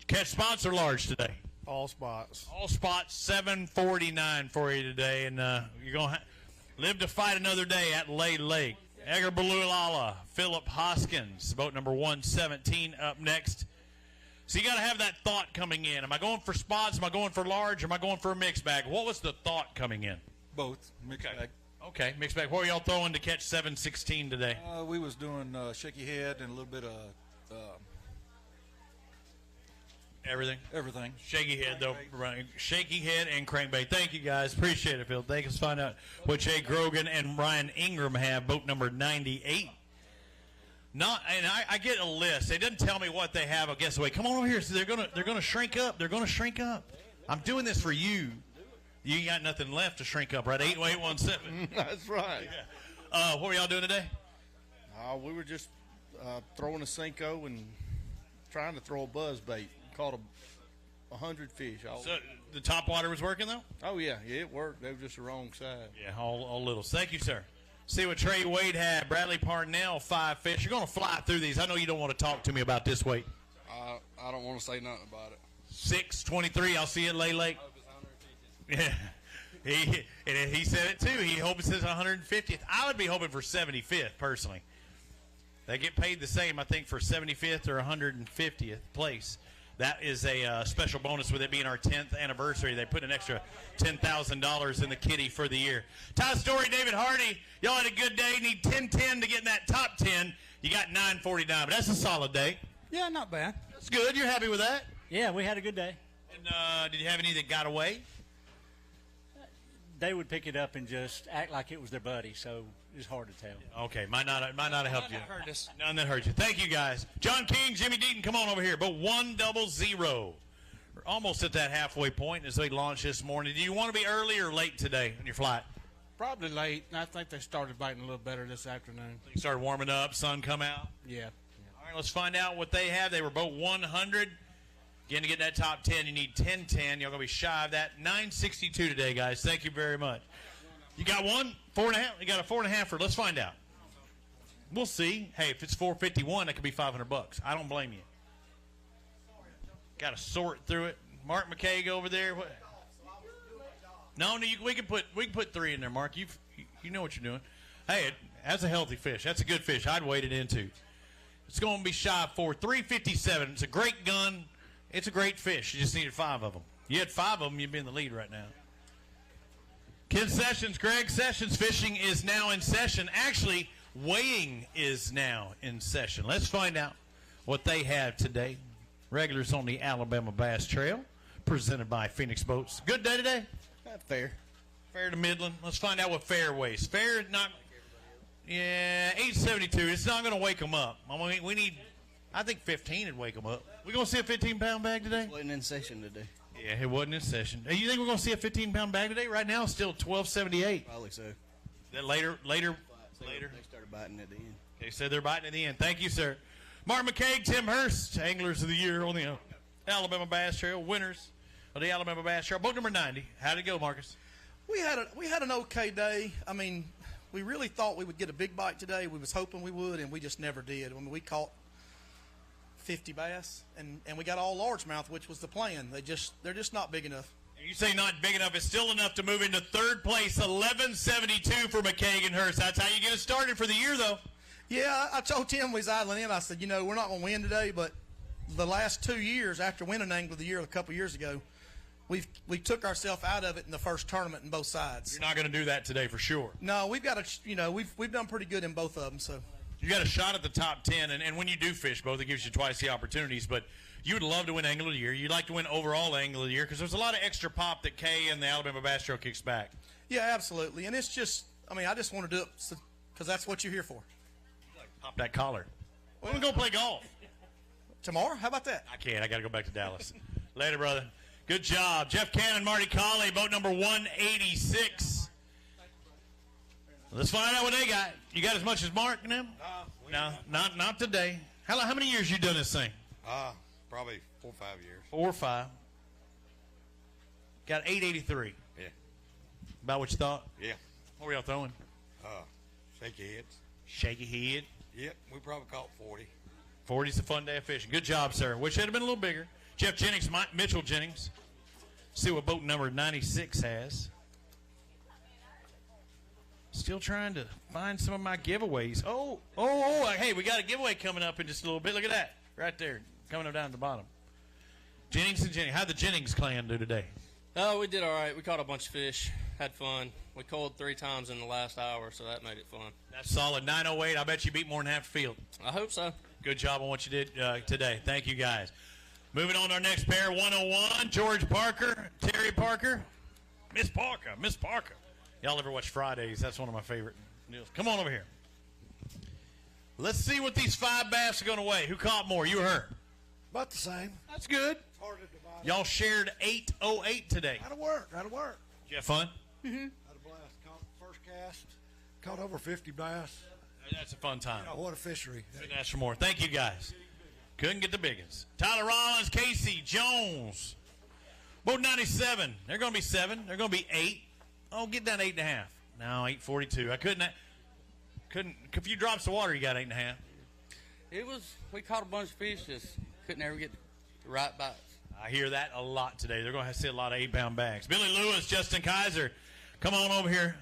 Catch spots or large today? All spots. All spots, $7.49 for you today. And you're going to live to fight another day at Lay Lake. Edgar Balulala, Philip Hoskins, boat number 117 up next. So you got to have that thought coming in. Am I going for spots? Am I going for large? Or am I going for a mixed bag? What was the thought coming in? Both. Mixed bag. Okay, mixed bag. What were y'all throwing to catch 716 today? We was doing shaky head and a little bit of Everything. Shaky head, though. Right. Shaky head and crankbait. Thank you, guys. Appreciate it, Phil. Thank us. Find out what Jay Grogan and Ryan Ingram have. Boat number 98. I get a list. They didn't tell me what they have. I guess away. Come on over here. So they're gonna shrink up. They're gonna shrink up. I'm doing this for you. You ain't got nothing left to shrink up, right? 81817. That's right. Yeah. What were y'all doing today? We were just throwing a Senko and trying to throw a buzz bait. Caught 100 fish. So the top water was working, though? Oh, yeah, it worked. They were just the wrong side. Yeah, all littles. Thank you, sir. See what Trey Wade had. Bradley Parnell, 5 fish. You're going to fly through these. I know you don't want to talk to me about this weight. I don't want to say nothing about it. 623. I'll see you at Lay Lake. Yeah. He said it, too. He hopes it's 150th. I would be hoping for 75th, personally. They get paid the same, I think, for 75th or 150th place. That is a special bonus with it being our 10th anniversary. They put an extra $10,000 in the kitty for the year. Todd Story, David Hardy, y'all had a good day. Need 10-10 to get in that top 10. You got 949, but that's a solid day. Yeah, not bad. That's good. You're happy with that? Yeah, we had a good day. And did you have any that got away? They would pick it up and just act like it was their buddy, so it's hard to tell. Okay, might not have helped you. None that hurt us. None that hurt you. Thank you, guys. John King, Jimmy Deaton, come on over here. But 100. We're almost at that halfway point as they launch this morning. Do you want to be early or late today on your flight? Probably late. I think they started biting a little better this afternoon. You started warming up, sun come out? Yeah. All right, let's find out what they have. They were both 100. Again, to get in that top 10, you need 10-10. You're going to be shy of that. 962 today, guys. Thank you very much. You got one? 4.5? You got a 4.5er. Let's find out. We'll see. Hey, if it's 451, that could be $500. I don't blame you. Got to sort through it. Mark McCaig over there. What? No, we can put 3 in there, Mark. You know what you're doing. Hey, that's a healthy fish. That's a good fish. I'd wade it into. It's going to be shy of 4. 357. It's a great gun. It's a great fish. You just needed 5 of them. You had 5 of them, you'd be in the lead right now. Ken Sessions, Greg Sessions, fishing is now in session. Actually, weighing is now in session. Let's find out what they have today. Regulars on the Alabama Bass Trail, presented by Phoenix Boats. Good day today? Fair. Fair to Midland. Let's find out what fair weighs. Fair, not, 872. It's not going to wake them up. I mean, we need, I think 15 would wake them up. We going to see a 15-pound bag today? It wasn't in session today. Yeah, it wasn't in session. You think we're going to see a 15-pound bag today? Right now, it's still 1278. Probably so. Then later later. They started biting at the end. They said they're biting at the end. Thank you, sir. Mark McCaig, Tim Hurst, Anglers of the Year on the Alabama Bass Trail, winners of the Alabama Bass Trail. Boat number 90. How'd it go, Marcus? We had an okay day. I mean, we really thought we would get a big bite today. We was hoping we would, and we just never did. I mean, we caught 50 bass, and we got all largemouth, which was the plan. They're just not big enough. You say not big enough. It's still enough to move into third place, 1172 for McCaig and Hurst. That's how you get it started for the year, though. Yeah, I told Tim we was idling in. I said, we're not going to win today, but the last 2 years after winning Angler of the Year a couple years ago, we took ourselves out of it in the first tournament in both sides. You're not going to do that today for sure. No, we've got we've done pretty good in both of them. So you got a shot at the top 10, and when you do fish both, it gives you twice the opportunities. But you would love to win Angler of the Year. You'd like to win overall Angler of the Year because there's a lot of extra pop that Kay and the Alabama Bass Trail kicks back. Yeah, absolutely. And it's just, I just want to do it because that's what you're here for. Pop that collar. We're going to go play golf. Tomorrow? How about that? I can't. I got to go back to Dallas. Later, brother. Good job. Jeff Cannon, Marty Colley, boat number 186. Let's find out what they got. You got as much as Mark and them? No, not today. How many years you done this thing? Probably 4 or 5 years. 4 or 5. Got 883. Yeah. About what you thought? Yeah. What were y'all throwing? Shaky heads. Shaky head. Yep, we probably caught 40. 40's a fun day of fishing. Good job, sir. Wish it had been a little bigger. Jeff Jennings, Mitchell Jennings. See what boat number 96 has. Still trying to find some of my giveaways. Oh, hey, we got a giveaway coming up in just a little bit. Look at that. Right there. Coming up down at the bottom. Jennings and Jennings. How'd the Jennings clan do today? Oh, we did all right. We caught a bunch of fish. Had fun. We coiled 3 times in the last hour, so that made it fun. That's solid. 908. I bet you beat more than half the field. I hope so. Good job on what you did today. Thank you, guys. Moving on to our next pair, 101, George Parker, Terry Parker, Miss Parker. Y'all ever watch Fridays? That's one of my favorite deals. Come on over here. Let's see what these 5 bass are going to weigh. Who caught more, you or her? About the same. That's good. It's hard to divide. Y'all shared 808 today. That'll work. Did you have fun? Mm-hmm. Had a blast. Caught first cast. Caught over 50 bass. That's a fun time. What a fishery. Couldn't ask for more. Thank you, guys. Couldn't get the biggest. Tyler Rollins, Casey Jones. Boat 97. They're going to be 7. They're going to be 8. Oh, get down to 8.5. No, 842. I couldn't. A few drops of water, you got 8.5. We caught a bunch of fish, just couldn't ever get the right bites. I hear that a lot today. They're going to see a lot of 8-pound bags. Billy Lewis, Justin Kaiser, come on over here.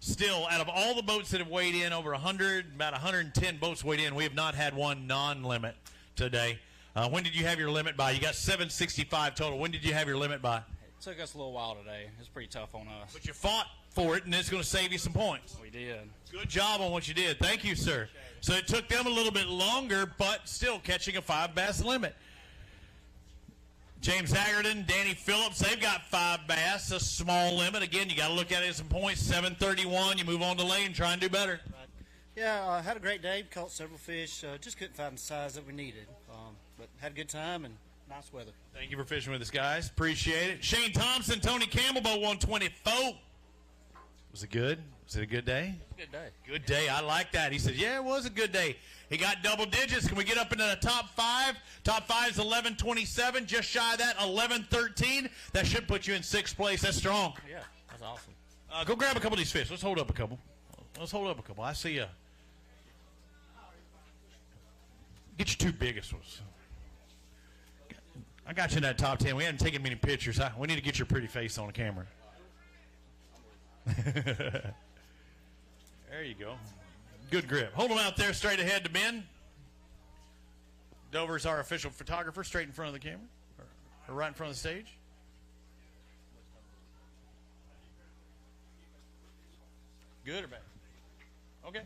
Still, out of all the boats that have weighed in, over 100, about 110 boats weighed in, we have not had one non-limit today. When did you have your limit by? You got 765 total. When did you have your limit by? It took us a little while today. It was pretty tough on us. But you fought for it, and it's going to save you some points. We did. Good job on what you did. Thank you, sir. So it took them a little bit longer, but still catching a 5 bass limit. James Haggerton, Danny Phillips, they've got 5 bass, a small limit. Again, you got to look at it as some points. 731, you move on to lane, try and do better. Yeah, had a great day. Caught several fish. Just couldn't find the size that we needed. But had a good time and nice weather. Thank you for fishing with us, guys. Appreciate it. Shane Thompson, Tony Campbell, boat 124. Was it good? Was it a good day? Good day. Good day. I like that. He said, yeah, it was a good day. He got double digits. Can we get up into the top 5? Top 5 is 1127. Just shy of that, 1113. That should put you in 6th place. That's strong. Yeah, that's awesome. Go grab a couple of these fish. Let's hold up a couple. I see you. Get your 2 biggest ones. I got you in that top 10. We haven't taken many pictures. We need to get your pretty face on the camera. There you go. Good grip. Hold them out there straight ahead to Ben. Dover's our official photographer, straight in front of the camera, or right in front of the stage. Good or bad? Okay.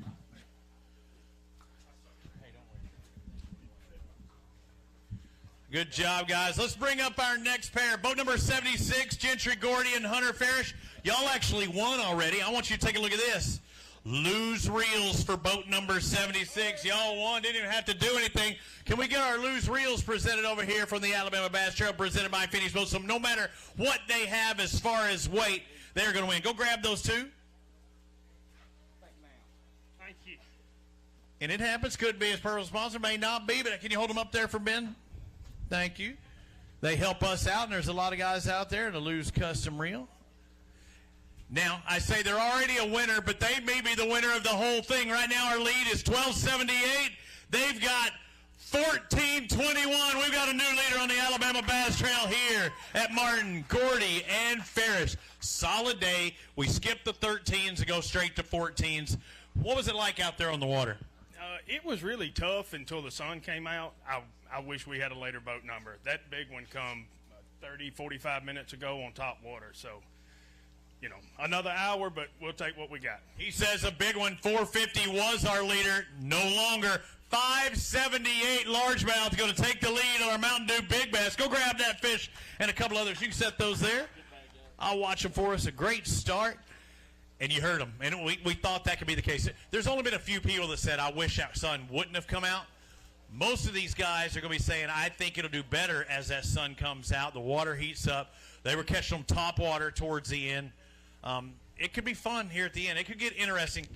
Good job, guys. Let's bring up our next pair. Boat number 76, Gentry Gordy and Hunter Farish. Y'all actually won already. I want you to take a look at this. Lose reels for boat number 76. Y'all won. Didn't even have to do anything. Can we get our lose reels presented over here from the Alabama Bass Trail, presented by Phoenix Boats? So no matter what they have as far as weight, they're going to win. Go grab those 2. Thank And it happens. Could be his personal sponsor, may not be, but can you hold them up there for Ben? Thank you. They help us out, and there's a lot of guys out there to lose custom reel. Now, I say they're already a winner, but they may be the winner of the whole thing. Right now, our lead is 1278. They've got 1421. We've got a new leader on the Alabama Bass Trail here at Martin, Gordy, and Ferris. Solid day. We skipped the 13s to go straight to 14s. What was it like out there on the water? It was really tough until the sun came out. I wish we had a later boat number. That big one come 30, 45 minutes ago on top water. So, another hour, but we'll take what we got. He says a big one, 450, was our leader. No longer. 578 largemouth going to take the lead on our Mountain Dew Big Bass. Go grab that fish and a couple others. You can set those there. I'll watch them for us. A great start. And you heard them. And we thought that could be the case. There's only been a few people that said, I wish that sun wouldn't have come out. Most of these guys are going to be saying, I think it'll do better as that sun comes out. The water heats up. They were catching them top water towards the end. It could be fun here at the end. It could get interesting.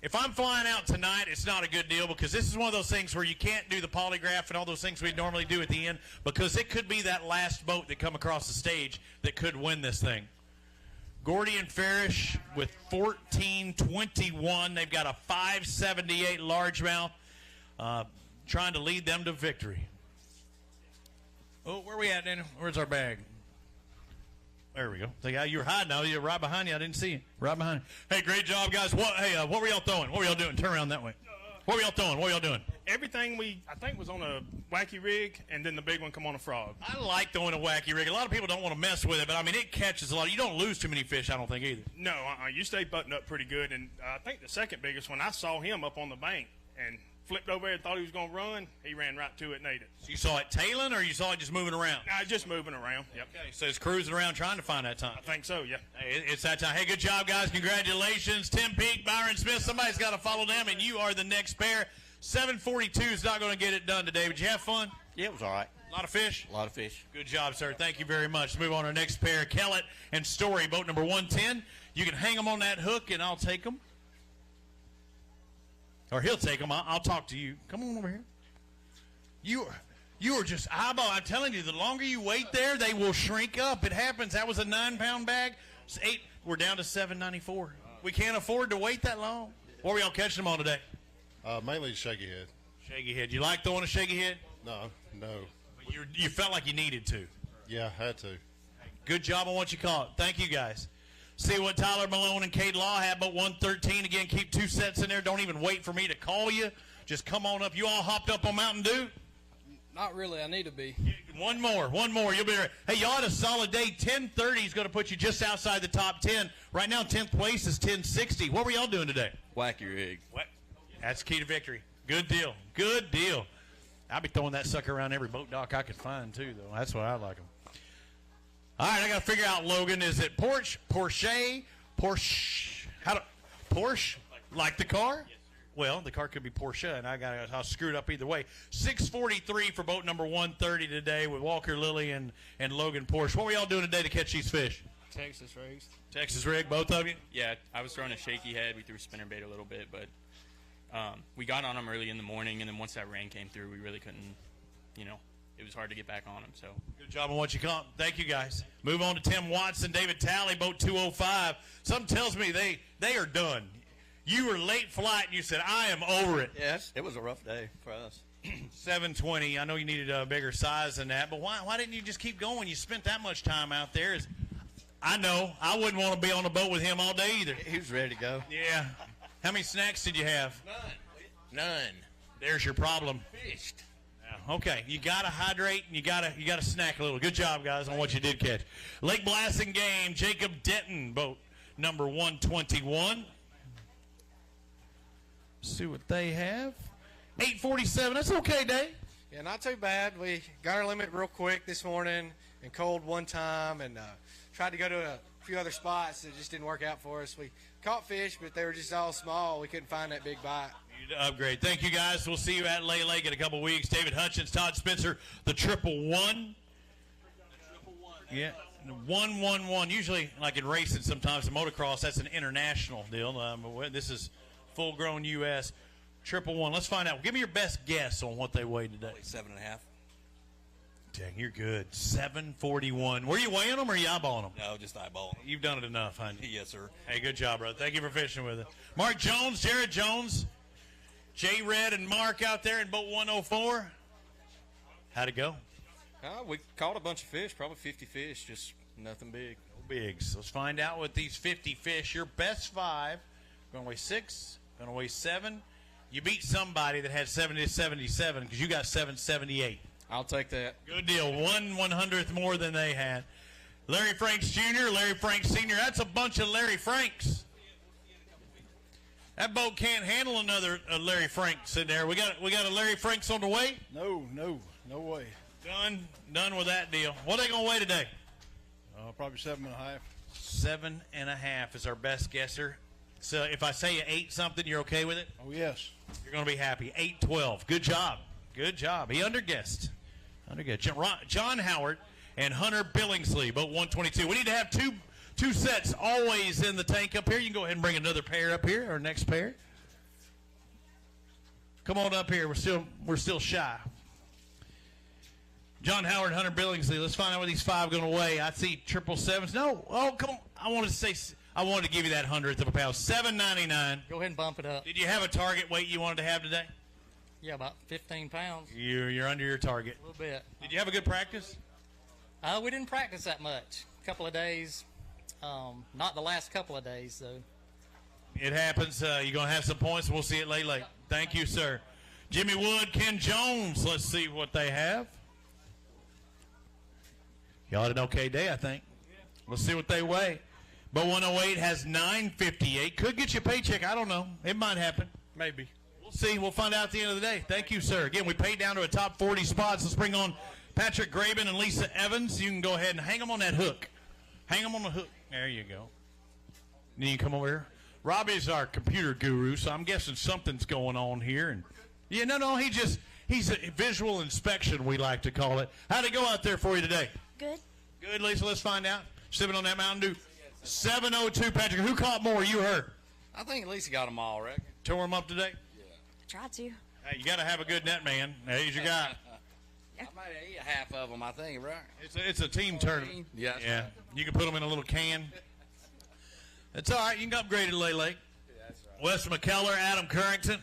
If I'm flying out tonight, it's not a good deal because this is one of those things where you can't do the polygraph and all those things we normally do at the end because it could be that last boat that come across the stage that could win this thing. Gordy and Farish with 1421. They've got a 578 largemouth trying to lead them to victory. Oh, where are we at, Daniel? Where's our bag? There we go. You were hiding now. You're right behind you. I didn't see you. Right behind you. Hey, great job, guys. What were y'all throwing? What were y'all doing? Turn around that way. What were y'all throwing? What were y'all doing? Everything I think was on a wacky rig, and then the big one come on a frog. I like throwing a wacky rig. A lot of people don't want to mess with it, but, I mean, it catches a lot. You don't lose too many fish, I don't think, either. No, you stay buttoned up pretty good, and I think the second biggest one, I saw him up on the bank and flipped over there and thought he was going to run. He ran right to it and ate it. So you saw it tailing, or you saw it just moving around? Just moving around, yep. Okay, so it's cruising around trying to find that time. I think so, yeah. Hey, it's that time. Hey, good job, guys. Congratulations. Tim Peake, Byron Smith. Somebody's got to follow them, and you are the next pair. 742 is not going to get it done today. But you have fun? Yeah, it was all right. A lot of fish? A lot of fish. Good job, sir. Thank you very much. Let's move on to our next pair. Kellett and Story, boat number 110. You can hang them on that hook, and I'll take them. Or he'll take them. I'll talk to you. Come on over here. You are just eyeball. I'm telling you, the longer you wait there, they will shrink up. It happens. That was a 9-pound bag. It's 8. We're down to 794. We can't afford to wait that long. What were y'all catching them on today? Mainly shaky head. Shaky head. You like throwing a shaky head? No. But you felt like you needed to. Yeah, had to. Good job on what you caught. Thank you, guys. See what Tyler Malone and Cade Law have, but 113. Again, keep 2 sets in there. Don't even wait for me to call you. Just come on up. You all hopped up on Mountain Dew? Not really. I need to be. One more. You'll be right. Hey, y'all had a solid day. 1030 is going to put you just outside the top 10. Right now, 10th place is 1060. What were y'all doing today? Wacky rig. What? That's key to victory. Good deal. Good deal. I'll be throwing that sucker around every boat dock I can find, too, though. That's why I like them. All right, I got to figure out, Logan, is it Porsche? Porsche? Like the car? Yes, well, the car could be Porsche, and I'll screw it up either way. 643 for boat number 130 today with Walker Lilly and Logan Porsche. What were y'all doing today to catch these fish? Texas rigs. Texas rig, both of you? Yeah, I was throwing a shaky head. We threw spinnerbait a little bit, but we got on them early in the morning, and then once that rain came through, we really couldn't, it was hard to get back on them. So good job on what you caught. Thank you, guys. Move on to Tim Watson, David Talley, boat 205. Something tells me they are done. You were late flight, and you said, I am over it. Yes, it was a rough day for us. 720. I know you needed a bigger size than that, but why didn't you just keep going? You spent that much time out there. I know. I wouldn't want to be on a boat with him all day either. He was ready to go. Yeah. How many snacks did you have? None. There's your problem. Fished. Okay, you got to hydrate and you got to snack a little. Good job, guys, on what you did catch. Lake Blasting Game, Jacob Denton, boat number 121. See what they have. 847. That's okay, Dave. Yeah, not too bad. We got our limit real quick this morning and cold one time and tried to go to a few other spots that just didn't work out for us. We caught fish, but they were just all small. We couldn't find that big bite. Upgrade. Thank you, guys. We'll see you at Lay Lake in a couple weeks. David Hutchins, Todd Spencer, the 111. Yeah, 111. Usually, like in racing, sometimes the motocross, that's an international deal. This is full-grown U.S. Triple one. Let's find out. Give me your best guess on what they weighed today. 7.5. Dang, you're good. 741. Were you weighing them or are you eyeballing them? No, just eyeballing. You've done it enough, honey. Yes, sir. Hey, good job, brother. Thank you for fishing with us. Mark Jones, Jared Jones, Jay Red, and Mark out there in boat 104. How'd it go? We caught a bunch of fish, probably 50 fish, just nothing big. No bigs. Let's find out with these 50 fish. Your best 5. Going to weigh 6. Going to weigh 7. You beat somebody that had 777 because you got 778. I'll take that. Good deal. 1/100th more than they had. Larry Franks Jr., Larry Franks Sr. That's a bunch of Larry Franks. That boat can't handle another Larry Franks in there. We got a Larry Franks on the way? No way. Done with that deal. What are they going to weigh today? Probably 7.5. 7.5 is our best guesser. So if I say you ate something, you're okay with it? Oh, yes. You're going to be happy. 812. Good job. Good job. He underguessed. John Howard and Hunter Billingsley, boat 122. We need to have two sets always in the tank up here. You can go ahead and bring another pair up here, or next pair. Come on up here. We're still shy. John Howard, Hunter Billingsley. Let's find out what these 5 going to weigh. I see 777s. No. Oh, come on. I wanted to give you that 100th of a pound. 799. Go ahead and bump it up. Did you have a target weight you wanted to have today? Yeah, about 15 pounds. You're under your target. A little bit. Did you have a good practice? We didn't practice that much. A couple of days. Not the last couple of days, though. It happens. You're going to have some points. We'll see it late. Thank you, sir. Jimmy Wood, Ken Jones. Let's see what they have. Y'all had an okay day, I think. Let's see what they weigh. But 108 has 958. Could get you a paycheck. I don't know. It might happen. Maybe. We'll see. We'll find out at the end of the day. Thank you, sir. Again, we paid down to a top 40 spots. Let's bring on Patrick Graben and Lisa Evans. You can go ahead and hang them on that hook. Hang them on the hook. There you go. Then you come over here. Robbie's our computer guru, so I'm guessing something's going on here. And yeah, no, he's a visual inspection, we like to call it. How'd it go out there for you today? Good. Good, Lisa. Let's find out. Sipping on that Mountain Dew. 702, Patrick. Who caught more? You or her? I think Lisa got them all, Rick. Tore them up today? Tried to. Hey, you got to have a good net man. He's your guy. I might eat half of them, I think, right? It's a team tournament. Yeah. Yeah. You can put them in a little can. That's all right. You can upgrade it, Lele. Wes McKellar, Adam Currington.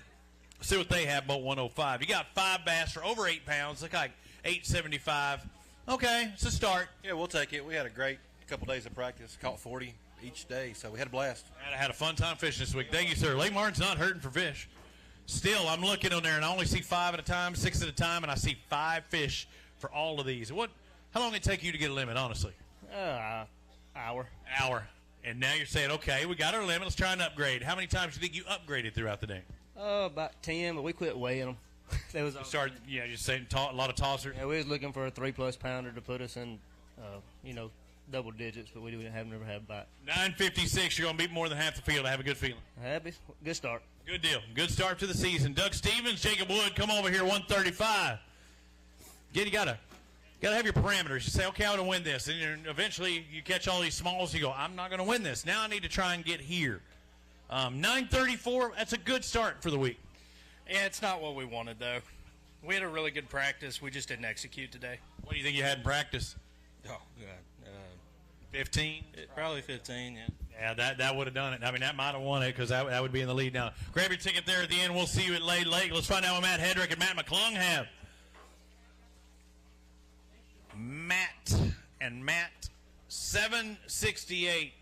See what they have, boat 105. You got 5 bass for over 8 pounds. Look like 875. Okay, it's a start. Yeah, we'll take it. We had a great couple days of practice. Caught 40 each day, so we had a blast. I had a fun time fishing this week. Thank you, sir. Lake Martin's not hurting for fish. Still, I'm looking on there, and I only see 5 at a time, 6 at a time, and I see 5 fish for all of these. How long did it take you to get a limit, honestly? Hour. And now you're saying, okay, we got our limit. Let's try and upgrade. How many times do you think you upgraded throughout the day? About 10, but we quit weighing them. You saying a lot of tossers? Yeah, we was looking for a 3+ pounder to put us in, double digits, but we never had a bite. 956. You're going to beat more than half the field. I have a good feeling. Happy. Good start. Good deal. Good start to the season. Doug Stevens, Jacob Wood, come over here, 135. Again, you gotta have your parameters. You say, okay, I want to win this, and eventually you catch all these smalls. You go, I'm not going to win this. Now I need to try and get here. 934. That's a good start for the week. Yeah, it's not what we wanted though. We had a really good practice. We just didn't execute today. What do you think you had in practice? Oh, 15? Probably 15, yeah. Yeah, that would have done it. I mean, that might have won it because that would be in the lead now. Grab your ticket there at the end. We'll see you at Lade Lake. Let's find out what Matt Hedrick and Matt McClung have. Matt, 768.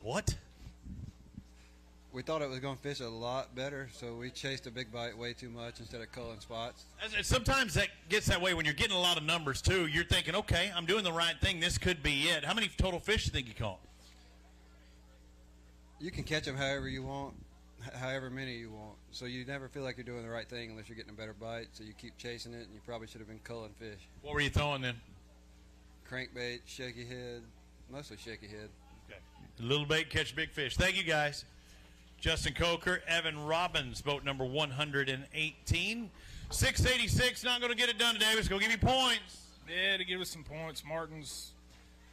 What? We thought it was going to fish a lot better, so we chased a big bite way too much instead of culling spots. Sometimes that gets that way when you're getting a lot of numbers, too. You're thinking, okay, I'm doing the right thing. This could be it. How many total fish do you think you caught? You can catch them however you want, however many you want. So you never feel like you're doing the right thing unless you're getting a better bite. So you keep chasing it, and you probably should have been culling fish. What were you throwing then? Crankbait, shaky head, mostly shaky head. Okay. Little bait, catch big fish. Thank you, guys. Justin Coker, Evan Robbins, boat number 118. 686, not going to get it done today. It's going to give you points. Yeah, to give us some points. Martin's,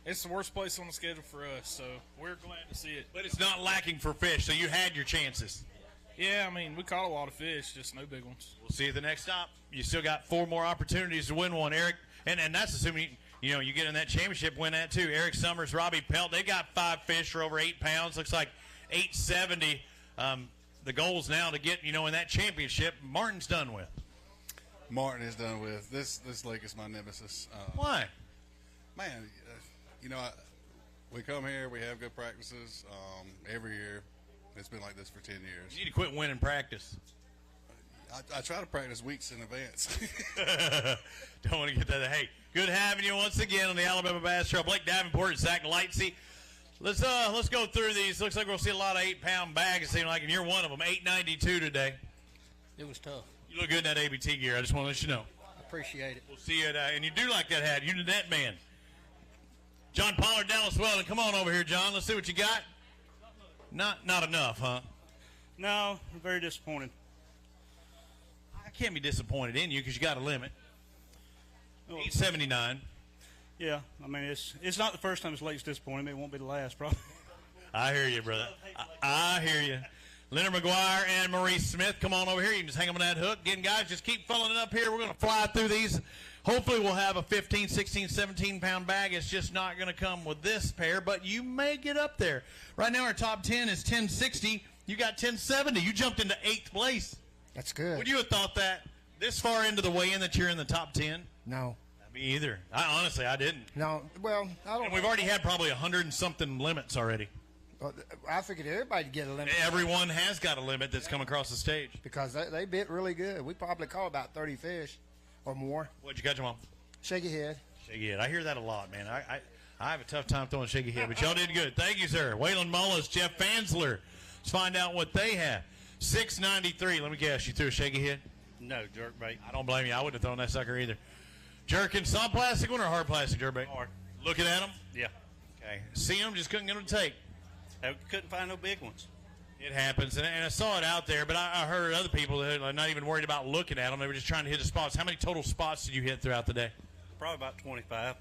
it's the worst place on the schedule for us, so we're glad to see it. But it's not lacking for fish, so you had your chances. Yeah, I mean, we caught a lot of fish, just no big ones. We'll see you at the next stop. You still got 4 more opportunities to win one, Eric. And that's assuming, you get in that championship, win that too. Eric Summers, Robbie Pelt, they got 5 fish for over 8 pounds. Looks like 870. The goal's now to get, in that championship. Martin's done with. Martin is done with. This lake is my nemesis. Why? Man, we come here, we have good practices every year. It's been like this for 10 years. You need to quit winning practice. I try to practice weeks in advance. Don't want to get that. Hey, good having you once again on the Alabama Bass Trail. Blake Davenport and Zach Lightsey. Let's go through these. Looks like we'll see a lot of 8-pound bags. It seems like, and you're one of them. 892 today. It was tough. You look good in that ABT gear. I just want to let you know. Appreciate it. We'll see you and you do like that hat. You're the net man. John Pollard, Dallas Weldon. Come on over here, John. Let's see what you got. Not enough, huh? No, I'm very disappointed. I can't be disappointed in you because you got a limit. 879. Yeah, I mean, it's not the first time this lake's disappointed me. It won't be the last, probably. I hear you, brother. I hear you. Leonard McGuire and Maurice Smith, come on over here. You can just hang them on that hook. Again, guys, just keep filling it up here. We're going to fly through these. Hopefully we'll have a 15, 16, 17-pound bag. It's just not going to come with this pair, but you may get up there. Right now our top 10 is 1060. You got 1070. You jumped into 8th place. That's good. Would you have thought that this far into the weigh-in that you're in the top 10? No. Me either. Honestly, I didn't. No. Well, I don't. And we've already had probably 100 and something limits already. Well, I figured everybody would get a limit. Everyone has got a limit that's come across the stage. Because they bit really good. We probably caught about 30 fish or more. What'd you catch them on? Shaky head. Shaky head. I hear that a lot, man. I have a tough time throwing shaky head, but y'all did good. Thank you, sir. Waylon Mullis, Jeff Fansler. Let's find out what they have. 693. Let me guess. You threw a shaky head? No, jerk bait. I don't blame you. I wouldn't have thrown that sucker either. Jerking, soft plastic one or hard plastic jerkbait? Hard. Looking at them? Yeah. Okay. See them, just couldn't get them to take. I couldn't find no big ones. It happens, and I saw it out there, but I heard other people that are not even worried about looking at them. They were just trying to hit the spots. How many total spots did you hit throughout the day? Probably about 25.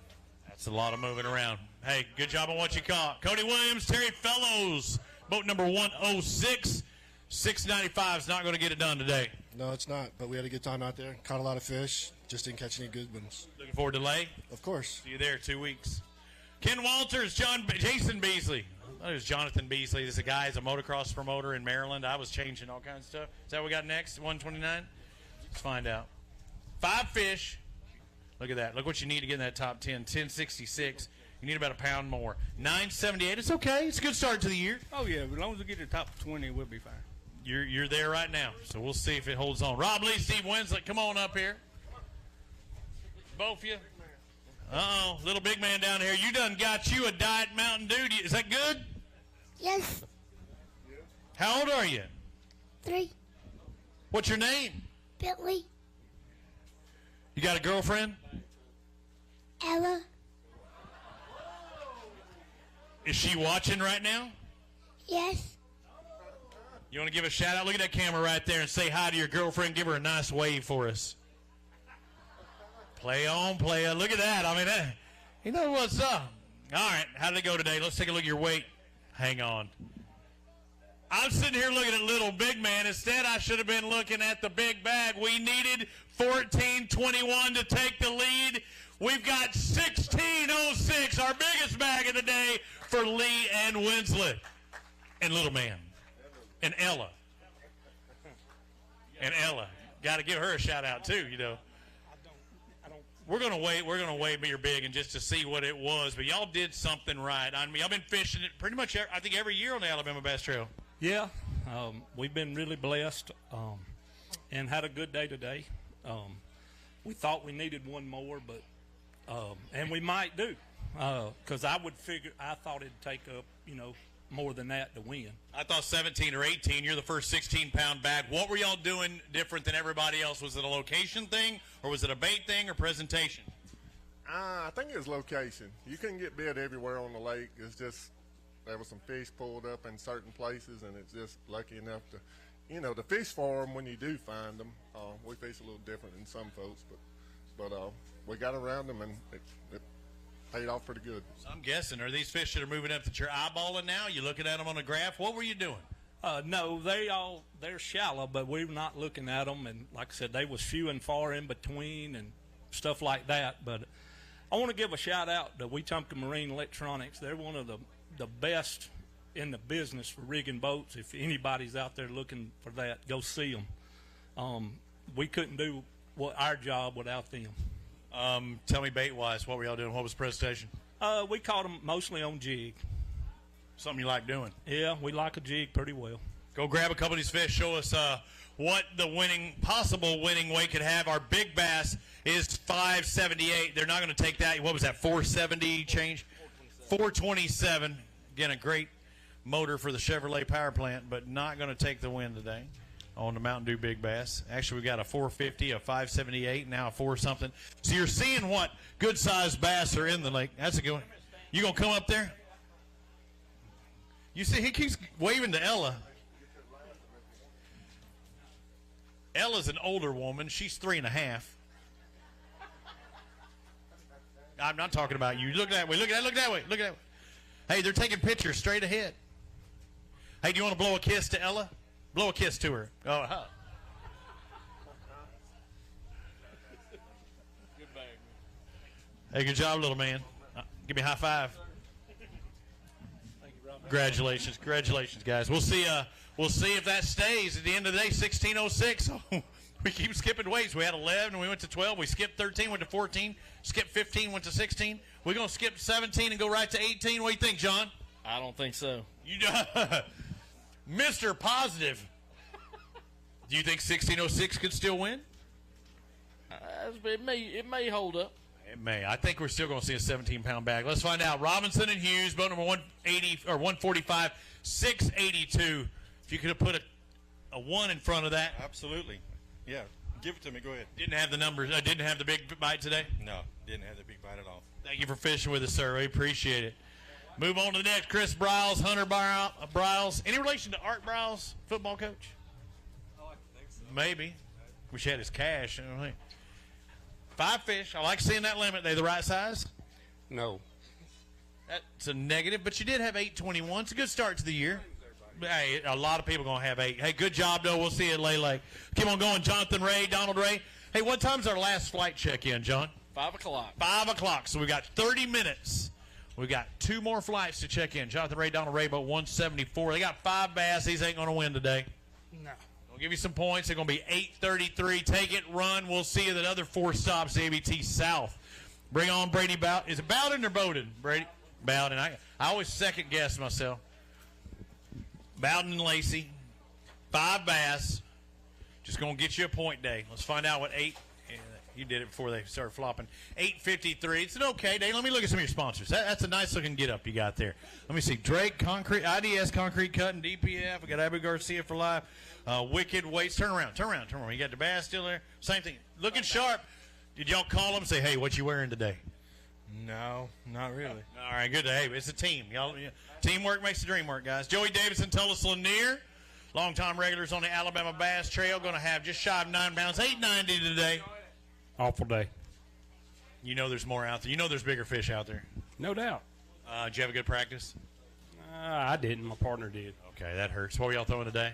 That's a lot of moving around. Hey, good job on what you caught. Cody Williams, Terry Fellows, boat number 106. 695 is not going to get it done today. No, it's not, but we had a good time out there. Caught a lot of fish. Just didn't catch any good ones. Looking forward to lay? Of course. See you there 2 weeks. Ken Walters, Jason Beasley. It was Jonathan Beasley. This is a guy, he's a motocross promoter in Maryland. I was changing all kinds of stuff. Is that what we got next? 129? Let's find out. 5 fish. Look at that. Look what you need to get in that top 10. 1066. You need about a pound more. 978. It's okay. It's a good start to the year. Oh, yeah. As long as we get to the top 20, we'll be fine. You're there right now, so we'll see if it holds on. Rob Lee, Steve Winslet, come on up here. Both of you. Uh-oh, little big man down here. You done got you a Diet Mountain Dew. Is that good? Yes. How old are you? 3. What's your name? Bentley. You got a girlfriend? Ella. Is she watching right now? Yes. You want to give a shout out? Look at that camera right there and say hi to your girlfriend. Give her a nice wave for us. Play on, play on. Look at that. I mean, you know what's up. All right, how did it go today? Let's take a look at your weight. Hang on. I'm sitting here looking at little big man. Instead, I should have been looking at the big bag. We needed 1421 to take the lead. We've got 1606, our biggest bag of the day for Lee and Winslet. And little man. And Ella. And Ella. Got to give her a shout out too, you know. We're gonna weigh your big and just to see what it was, but y'all did something right. I mean, I've been fishing it pretty much, I think, every year on the Alabama Bass Trail. Yeah, we've been really blessed and had a good day today. We thought we needed one more, but and we might do, because I thought it'd take up, more than that to win. I thought 17 or 18. You're the first 16-pound bag. What were y'all doing different than everybody else? Was it a location thing, or was it a bait thing, or presentation? I think it was location. You couldn't get bit everywhere on the lake. It's just there was some fish pulled up in certain places, and it's just lucky enough to, to fish for them when you do find them. We fish a little different than some folks, but we got around them, and it paid off pretty good. So I'm guessing, are these fish that are moving up that you're eyeballing now? You looking at them on a graph? What were you doing? No, they're shallow, but we're not looking at them. And like I said, they was few and far in between and stuff like that. But I want to give a shout out to Wetumpka Marine Electronics. They're one of the best in the business for rigging boats. If anybody's out there looking for that, go see them. We couldn't do our job without them. Tell me bait-wise, what were y'all doing? What was the presentation? We caught them mostly on jig. Something you like doing? Yeah, we like a jig pretty well. Go grab a couple of these fish. Show us what the possible winning weight could have. Our big bass is 578. They're not going to take that. What was that, 470 change? 427. Again, a great motor for the Chevrolet power plant, but not going to take the win today on the Mountain Dew Big Bass. Actually, we got a 450, a 578, now a 4-something. So you're seeing what good-sized bass are in the lake. That's a good one. You going to come up there? You see, he keeps waving to Ella. Ella's an older woman. She's 3.5. I'm not talking about you. Look that way. Look that way. Look that way. Hey, they're taking pictures straight ahead. Hey, do you want to blow a kiss to Ella? Blow a kiss to her. Oh, huh. Good bag. Hey, good job, little man. Give me a high five. Congratulations, guys. We'll see if that stays at the end of the day. 16:06. So we keep skipping weights. We had 11, and we went to 12. We skipped 13, went to 14. Skipped 15, went to 16. We're gonna skip 17 and go right to 18. What do you think, John? I don't think so. You, Mr. Positive. Do you think 16:06 could still win? It may hold up. It may. I think we're still going to see a 17-pound bag. Let's find out. Robinson and Hughes, boat number 180 or 145, 682. If you could have put a 1 in front of that. Absolutely. Yeah. Give it to me. Go ahead. Didn't have the numbers. Didn't have the big bite today? No, didn't have the big bite at all. Thank you for fishing with us, sir. We appreciate it. Move on to the next. Chris Briles, Hunter Briles. Any relation to Art Briles, football coach? Oh, I think so. Maybe. Wish he had his cash. 5 fish. I like seeing that limit. They the right size? No. That's a negative, but you did have 821. It's a good start to the year. Hey, a lot of people going to have 8. Hey, good job, though. We'll see you at Lay Lake. Keep on going. Jonathan Ray, Donald Ray. Hey, what time's our last flight check-in, John? 5 o'clock. 5 o'clock. So we got 30 minutes. We got 2 more flights to check in. Jonathan Ray, Donald Ray, boat 174. They got 5 bass. These ain't going to win today. No. I'll give you some points. They're going to be 8:33. Take it, run. We'll see you at other 4 stops, ABT South. Bring on Brady Bowden. Is it Bowden or Bowden? Brady Bowden. I always second guess myself. Bowden and Lacey. 5 bass. Just going to get you a point day. Let's find out what 8. You did it before they started flopping. 8:53. It's an okay day. Let me look at some of your sponsors. That's a nice looking get up you got there. Let me see. Drake Concrete, IDS Concrete Cutting, DPF. We got Abu Garcia for life. Wicked Weights. Turn around. You got the bass still there. Same thing. Looking sharp. Did y'all call them and say, hey, what you wearing today? No, not really. All right, good. Hey, it's a team. Y'all, teamwork makes the dream work, guys. Joey Davidson, Tullis Lanier. Longtime regulars on the Alabama Bass Trail. Going to have just shy of 9 pounds. 890 today. Awful day. You know there's more out there. You know there's bigger fish out there. No doubt. Did you have a good practice? I didn't. My partner did. Okay, that hurts. What were y'all throwing today?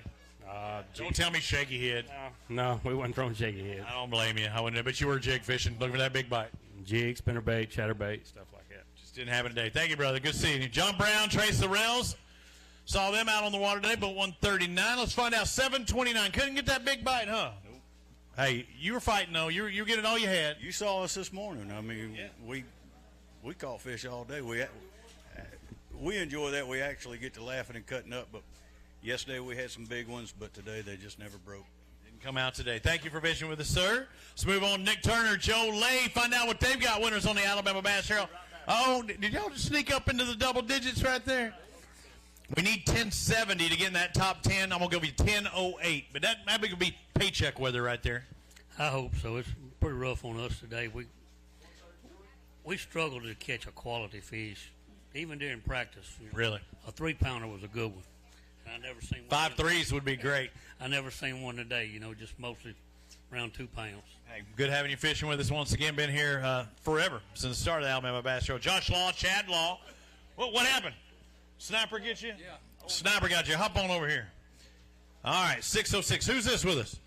Don't tell me shaky head. No, we wasn't throwing shaky head. I don't blame you. I wouldn't. But you were jig fishing, looking for that big bite. Jig, spinnerbait, chatterbait, stuff like that. Just didn't have it today. Thank you, brother. Good seeing you. John Brown, Trace Sorrells. Saw them out on the water today, but 139. Let's find out. 729. Couldn't get that big bite, huh? Nope. Hey, you were fighting though. You were getting all you had. You saw us this morning. I mean, we caught fish all day. We enjoy that. We actually get to laughing and cutting up. But yesterday we had some big ones, but today they just never broke. Didn't come out today. Thank you for fishing with us, sir. Let's move on. Nick Turner, Joe Lay. Find out what they've got winners on the Alabama Bass Trail. Oh, did y'all just sneak up into the double digits right there? We need 1070 to get in that top 10. I'm going to give you 1008. But that could be paycheck weather right there. I hope so. It's pretty rough on us today. We struggled to catch a quality fish, even during practice. Really? A 3-pounder was a good one. And I never seen one. 5 threes would be great. I never seen one today, just mostly around 2 pounds. Hey, good having you fishing with us once again. Been here forever, since the start of the Alabama Bass Trail. Josh Law, Chad Law. What happened? Sniper get you? Yeah. Sniper got you. Hop on over here. All right, 606. Who's this with us?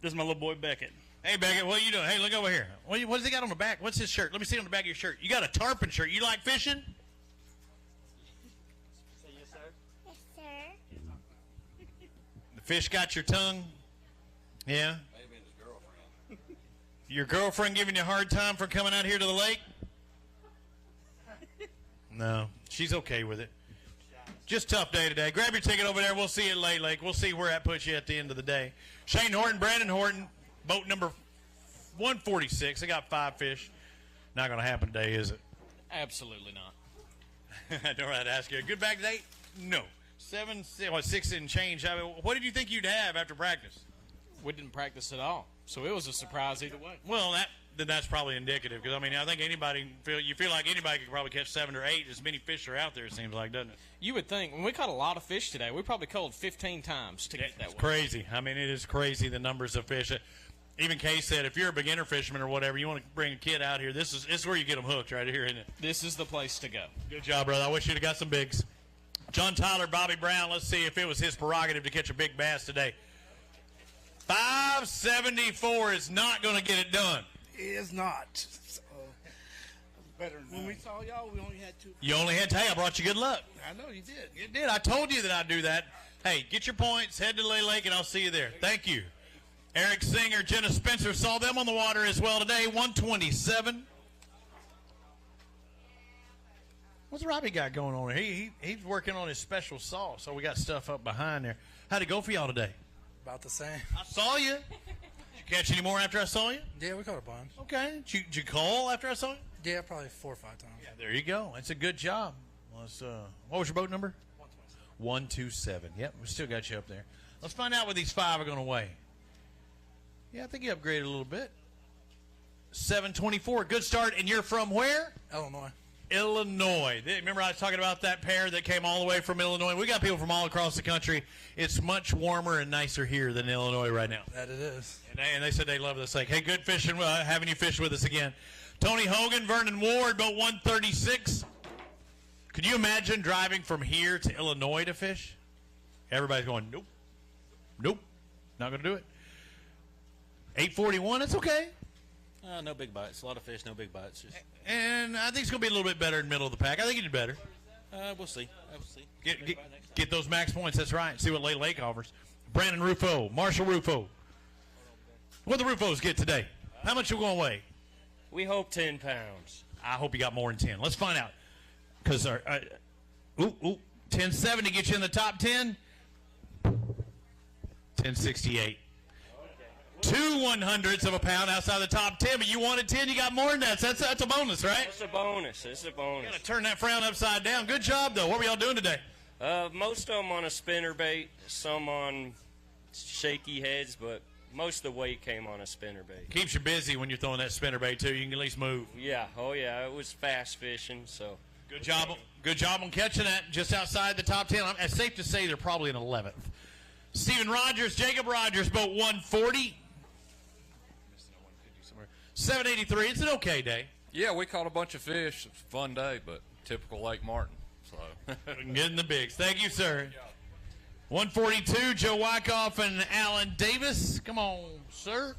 This is my little boy Beckett. Hey, Beckett, what are you doing? Hey, look over here. What does he got on the back? What's his shirt? Let me see on the back of your shirt. You got a tarpon shirt. You like fishing? Yes, sir. The fish got your tongue? Yeah? Maybe his girlfriend. Your girlfriend giving you a hard time for coming out here to the lake? No, she's okay with it. Just tough day today. Grab your ticket over there. We'll see you at Lay Lake. We'll see where that puts you at the end of the day. Shane Horton, Brandon Horton, boat number 146. They got 5 fish. Not going to happen today, is it? Absolutely not. I don't have to ask you. A good back today? No. 6 and change. I mean, what did you think you'd have after practice? We didn't practice at all, so it was a surprise either way. Well, that's probably indicative because, I mean, I think you feel like anybody could probably catch 7 or 8. As many fish are out there, it seems like, doesn't it? You would think. When we caught a lot of fish today, we probably caught 15 times to get that It's one. crazy. I mean, it is crazy, the numbers of fish. Even Kay said, if you're a beginner fisherman or whatever, you want to bring a kid out here, this is where you get them hooked right here, isn't it? This is the place to go. Good job, brother. I wish you'd have got some bigs. John Tyler, Bobby Brown, let's see if it was his prerogative to catch a big bass today. 574 is not going to get it done. It is not. So, better when we saw y'all, we only had 2. You only had to. Hey, I brought you good luck. I know you did. You did. I told you that I'd do that. Hey, get your points, head to Lay Lake, and I'll see you there. Thank you. Eric Singer, Jenna Spencer saw them on the water as well today. 127. What's Robbie got going on here? He's working on his special sauce, so we got stuff up behind there. How'd it go for y'all today? About the same. I saw you. Did you catch any more after I saw you? Yeah, we caught a bunch. Okay. Did you call after I saw you? Yeah, probably 4 or 5 times. Yeah, there you go. That's a good job. Let's, what was your boat number? 127. Yep, we still got you up there. Let's find out what these 5 are going to weigh. Yeah, I think you upgraded a little bit. 724. Good start. And you're from where? Illinois. Illinois. Remember I was talking about that pair that came all the way from Illinois? We got people from all across the country. It's much warmer and nicer here than Illinois right now. That it is. And they said they love this lake. Hey, good fishing, having you fish with us again. Tony Hogan, Vernon Ward, boat 136. Could you imagine driving from here to Illinois to fish? Everybody's going, nope. Nope. Not going to do it. 841, it's okay. No big bites. A lot of fish, no big bites. Just... And I think it's going to be a little bit better in the middle of the pack. I think you did better. We'll see. We'll see. Get those max points. That's right. See what Lay Lake offers. Brandon Rufo, Marshall Rufo. What the Rufos get today? How much are we going to weigh? We hope 10 pounds. I hope you got more than 10. Let's find out. Because 1070 gets you in the top 10. 1068. 2 100ths of a pound outside the top 10, but you wanted 10, you got more than that. So that's a bonus, right? It's a bonus. It's a bonus. You got to turn that frown upside down. Good job, though. What were y'all doing today? Most of them on a spinnerbait, some on shaky heads, but most of the weight came on a spinnerbait. Keeps you busy when you're throwing that spinnerbait, too. You can at least move. Yeah. Oh, yeah. It was fast fishing, so. Good job. Good job on catching that just outside the top 10. It's safe to say they're probably an 11th. Stephen Rogers, Jacob Rogers, boat 140. 783. It's an okay day. Yeah, we caught a bunch of fish. It's a fun day, but typical Lake Martin. So getting the bigs. Thank you, sir. 142, Joe Wyckoff and Alan Davis. Come on, sir.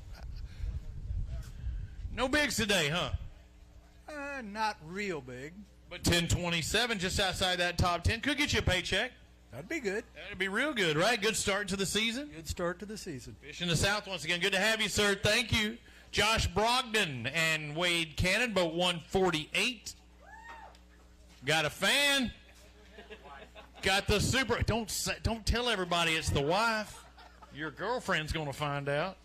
No bigs today, huh? Not real big. But 1027, just outside that top 10, could get you a paycheck. That'd be good. That'd be real good, right? Good start to the season. Good start to the season. Fish in the South once again. Good to have you, sir. Thank you. Josh Brogdon and Wade Cannon, boat 148. Got a fan. Got the super. Don't tell everybody it's the wife. Your girlfriend's going to find out.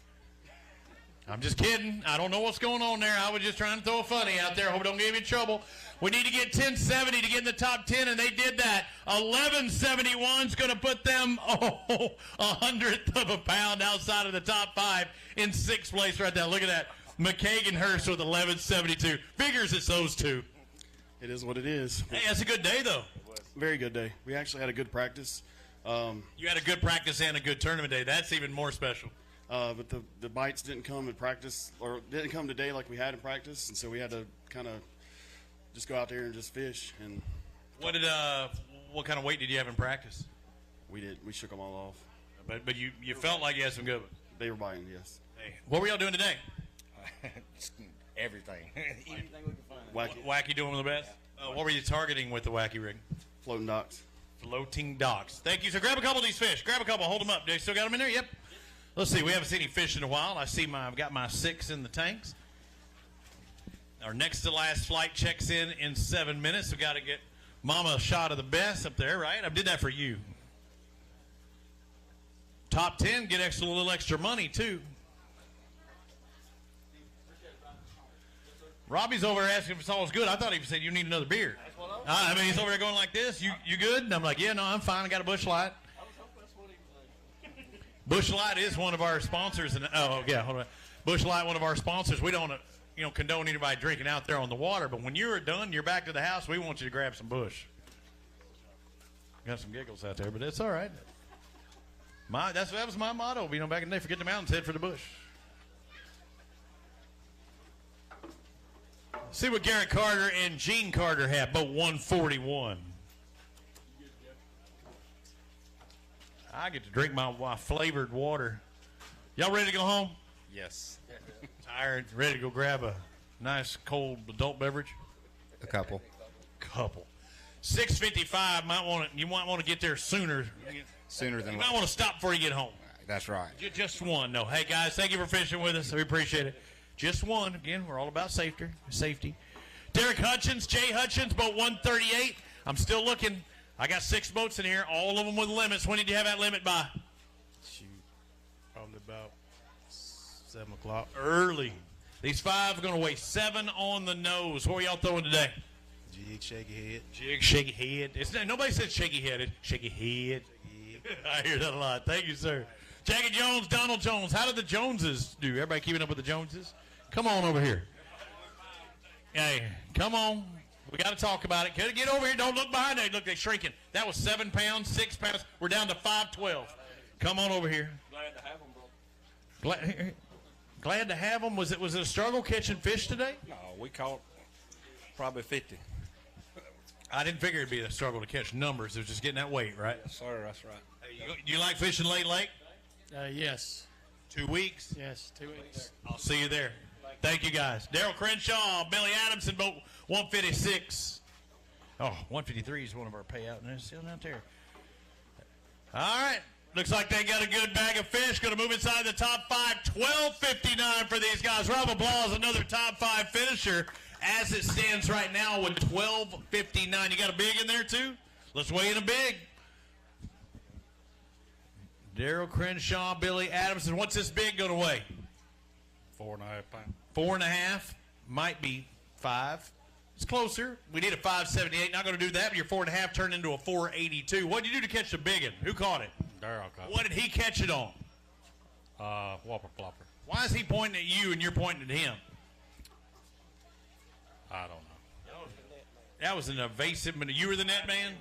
I'm just kidding. I don't know what's going on there. I was just trying to throw a funny out there. Hope it don't give you trouble. We need to get 1070 to get in the top 10, and they did that. 1171's going to put them, a 100th of a pound outside of the top 5 in 6th place right there. Look at that. McKagan Hurst with 1172. Figures it's those two. It is what it is. Hey, that's a good day, though. Very good day. We actually had a good practice. You had a good practice and a good tournament day. That's even more special. But the bites didn't come in practice, or didn't come today like we had in practice, and so we had to kind of just go out there and just fish. And what kind of weight did you have in practice? We shook them all off. But you felt like you had some good ones. They were biting, yes. Hey, what were y'all doing today? Everything. Anything we can find. Wacky doing the best? What were you targeting with the wacky rig? Floating docks. Floating docks. Thank you. So grab a couple of these fish. Grab a couple. Hold them up. They still got them in there? Yep. Let's see. We haven't seen any fish in a while. I've got my 6 in the tanks. Our next to last flight checks in 7 minutes. We got to get Mama a shot of the best up there, right? I did that for you. Top 10 get a little extra money too. Robbie's over there asking if it's always good. I thought he said you need another beer. I mean, he's over there going like this. You good? And I'm like, yeah, no, I'm fine. I got a Busch Light. Busch Light is one of our sponsors. And hold on. Busch Light, one of our sponsors. We don't, condone anybody drinking out there on the water. But when you're done, you're back to the house. We want you to grab some Busch. Got some giggles out there, but it's all right. That was my motto. Back in the day, forget the mountains, head for the bush. See what Garrett Carter and Gene Carter have, both 141. I get to drink my flavored water. Y'all ready to go home? Yes. Tired, ready to go grab a nice cold adult beverage? A couple. 6:55. You might want to get there sooner. Sooner than you might want to stop before you get home. That's right. Just one. No. Hey, guys, thank you for fishing with us. We appreciate it. Just one. Again, we're all about safety. Derek Hutchins, Jay Hutchins, boat 138. I'm still looking. I got 6 boats in here, all of them with limits. When did you have that limit by? Shoot, probably about 7 o'clock. Early. These 5 are going to weigh 7 on the nose. What are y'all throwing today? Jig, shaky head. Jig, shaky head. Nobody said shaky-headed. Shaky head. I hear that a lot. Thank you, sir. Jackie Jones, Donald Jones. How did the Joneses do? Everybody keeping up with the Joneses? Come on over here. Hey, come on. We got to talk about it. Get over here. Don't look behind there. Look, they're shrinking. That was 7 pounds, 6 pounds. We're down to 512. Come on over here. Glad to have them, bro. Glad to have them. Was it a struggle catching fish today? No, we caught probably 50. I didn't figure it'd be a struggle to catch numbers. It was just getting that weight, right? Yes, sir. That's right. Hey, you like fishing Lake Lake? Yes. 2 weeks? Yes, 2 weeks. I'll see you there. Thank you, guys. Daryl Crenshaw, Billy Adamson, boat 156. Oh, 153 is one of our payout, and it's still out there. All right. Looks like they got a good bag of fish. Going to move inside the top 5. 12:59 for these guys. Rob applause, another top 5 finisher as it stands right now with 12:59. You got a big in there, too? Let's weigh in a big. Daryl Crenshaw, Billy Adamson. What's this big going to weigh? 4.5 pounds. 4.5. Might be 5. It's closer. We need a 578. Not going to do that, but your 4.5 turned into a 482. What did you do to catch the big one? Who caught it? Daryl caught it. What did he catch it on? Whopper plopper. Why is he pointing at you and you're pointing at him? I don't know. That was an evasive. You were the net man?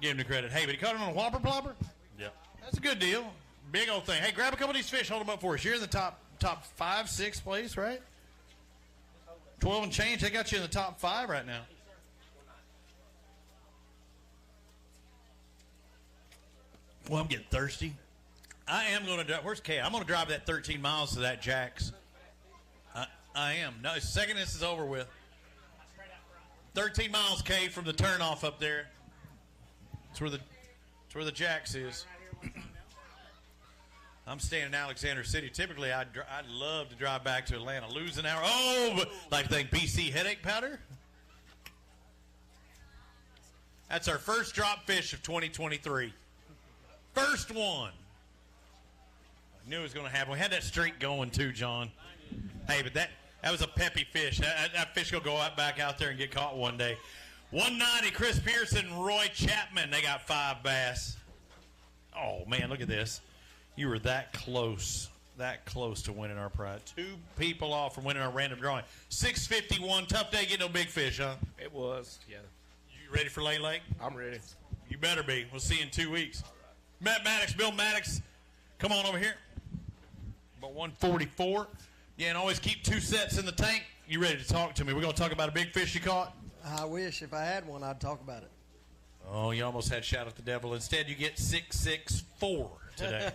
Give him the credit. Hey, but he caught it on a whopper plopper? Yeah. That's a good deal. Big old thing. Hey, grab a couple of these fish. Hold them up for us. You're in the top 5, 6 place, right? 12 and change. They got you in the top 5 right now. Well, I'm getting thirsty. I am going to drive. Where's Kay? I'm going to drive that 13 miles to that Jack's. I am. No, the second this is over with. 13 miles, Kay, from the turnoff up there. It's where the Jack's is. I'm staying in Alexander City. Typically, I'd love to drive back to Atlanta. Lose an hour. Oh, like the BC headache powder? That's our first drop fish of 2023. First one. I knew it was going to happen. We had that streak going too, John. Hey, but that was a peppy fish. That fish will go back out there and get caught one day. 190, Chris Pearson, Roy Chapman. They got 5 bass. Oh, man, look at this. You were that close to winning our prize. 2 people off from winning our random drawing. 651, tough day getting no big fish, huh? It was, yeah. You ready for Lake Lake? I'm ready. You better be. We'll see you in 2 weeks. Matt Maddox, Bill Maddox, come on over here. About 144. Yeah, and always keep 2 sets in the tank. You ready to talk to me? We're going to talk about a big fish you caught? I wish if I had one, I'd talk about it. Oh, you almost had Shout at the Devil. Instead, you get 664. today.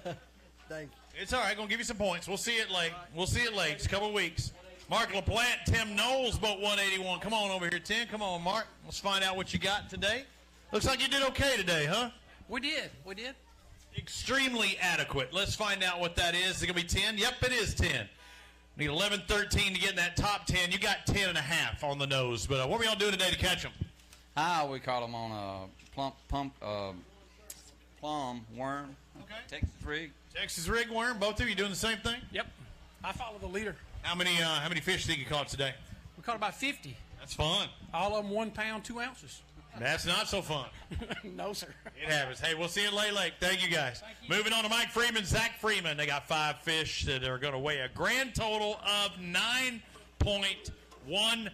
Thank It's all right. Gonna give you some points. We'll see it late. We'll see it late. It's a couple of weeks. Mark LaPlante, Tim Knowles, boat 181. Come on over here, Tim. Come on, Mark. Let's find out what you got today. Looks like you did okay today, huh? We did. We did. Extremely adequate. Let's find out what that is. Is it going to be 10? Yep, it is 10. Need 11, 13 to get in that top 10. You got 10 and a half on the nose. But what were y'all doing today to catch them? We caught them on a plum worm. Okay. Texas rig. Texas rig worm. Both of you doing the same thing? Yep. I follow the leader. How many fish think you caught today? We caught about 50. That's fun. All of them 1 pound, 2 ounces. That's not so fun. No, sir. It happens. Hey, we'll see you at Lay Lake. Thank you, guys. Moving on to Mike Freeman, Zach Freeman. They got 5 fish that are going to weigh a grand total of 9.15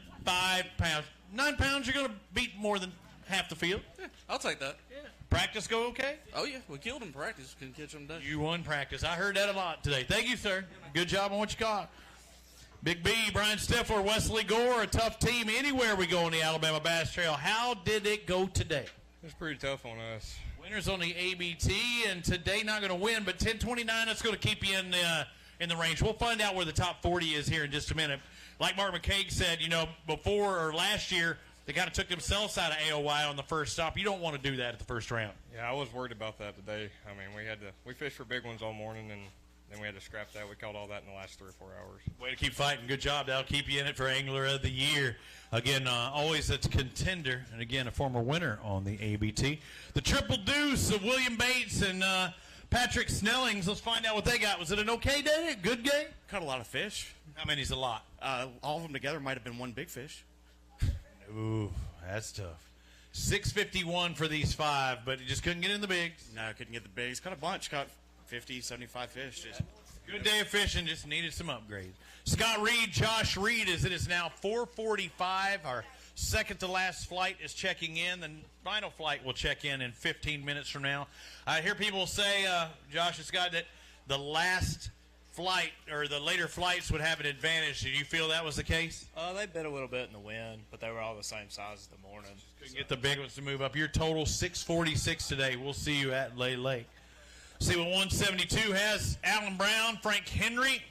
pounds. 9 pounds, you're going to beat more than half the field. Yeah, I'll take that. Yeah. Practice go okay? Oh, yeah. We killed him in practice. Couldn't catch him today. You won practice. I heard that a lot today. Thank you, sir. Good job on what you caught. Big B, Brian Stifler, Wesley Gore, a tough team anywhere we go on the Alabama Bass Trail. How did it go today? It's pretty tough on us. Winners on the ABT, and today not going to win, but 10-29, that's going to keep you in the range. We'll find out where the top 40 is here in just a minute. Like Mark McCaig said, before or last year, they kind of took themselves out of AOY on the first stop. You don't want to do that at the first round. Yeah, I was worried about that today. I mean, we fished for big ones all morning, and then we had to scrap that. We caught all that in the last 3 or 4 hours. Way to keep fighting. Good job. That'll keep you in it for Angler of the Year. Again, always a contender, and again, a former winner on the ABT. The Triple Deuce of William Bates and Patrick Snellings. Let's find out what they got. Was it an okay day? A good game? Caught a lot of fish. How many's a lot? All of them together might have been one big fish. Ooh, that's tough. 651 for these 5, but you just couldn't get in the bigs. No, couldn't get the bigs. Caught a bunch. Caught 50, 75 fish. Just good day of fishing. Just needed some upgrades. Scott Reed, Josh Reed, as it is now 4:45. Our second to last flight is checking in. The final flight will check in 15 minutes from now. I hear people say, Josh and Scott, that the last flight or the later flights would have an advantage. Did you feel that was the case? They bit a little bit in the wind, but they were all the same size as the morning. Couldn't get the big ones to move up. Your total 646 today. We'll see you at Lay Lake. See what 172 has. Alan Brown, Frank Henry.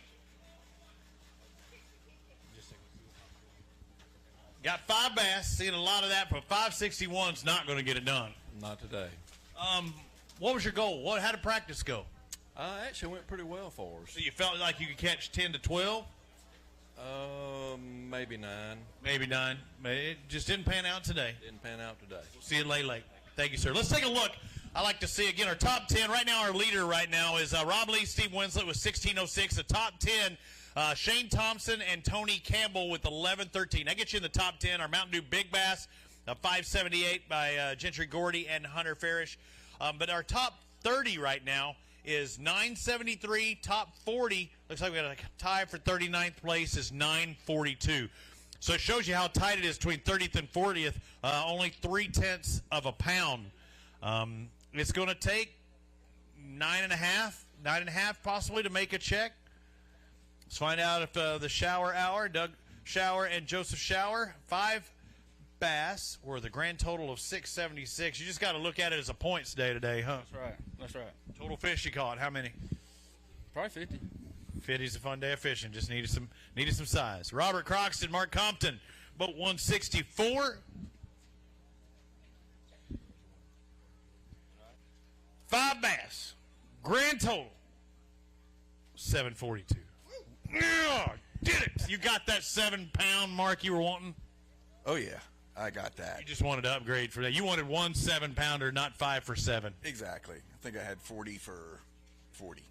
Got 5 bass. Seeing a lot of that, but 561's not going to get it done. Not today. What was your goal? How did practice go? Actually went pretty well for us. So you felt like you could catch 10 to 12? Maybe 9. Maybe 9. It just didn't pan out today. Didn't pan out today. See you at Lay Lake. Thank you, sir. Let's take a look. I like to see, again, our top 10. Right now, our leader right now is Rob Lee, Steve Winslet with 1606. The top 10, Shane Thompson and Tony Campbell with 1113. That gets you in the top 10. Our Mountain Dew Big Bass, 578 by Gentry Gordy and Hunter Farish. But our top 30 right now is 973. Top 40, looks like we got a tie for 39th place, is 942. So it shows you how tight it is between 30th and 40th. Only 0.3 of a pound. It's going to take 9.5 possibly to make a check. Let's find out if the Shower Hour, Doug Shower and Joseph Shower, 5 bass, or the grand total of 676. You just got to look at it as a points day today, huh? That's right. Total fish you caught, how many? Probably 50. 50's a fun day of fishing. Just needed some size. Robert Croxton, Mark Compton, boat 164. 5 bass, grand total 742. Yeah, did it! You got that 7-pound mark you were wanting? Oh yeah, I got that. You just wanted to upgrade for that. You wanted 1 7-pounder, not 5 for 7. Exactly. I think I had 40 for 40.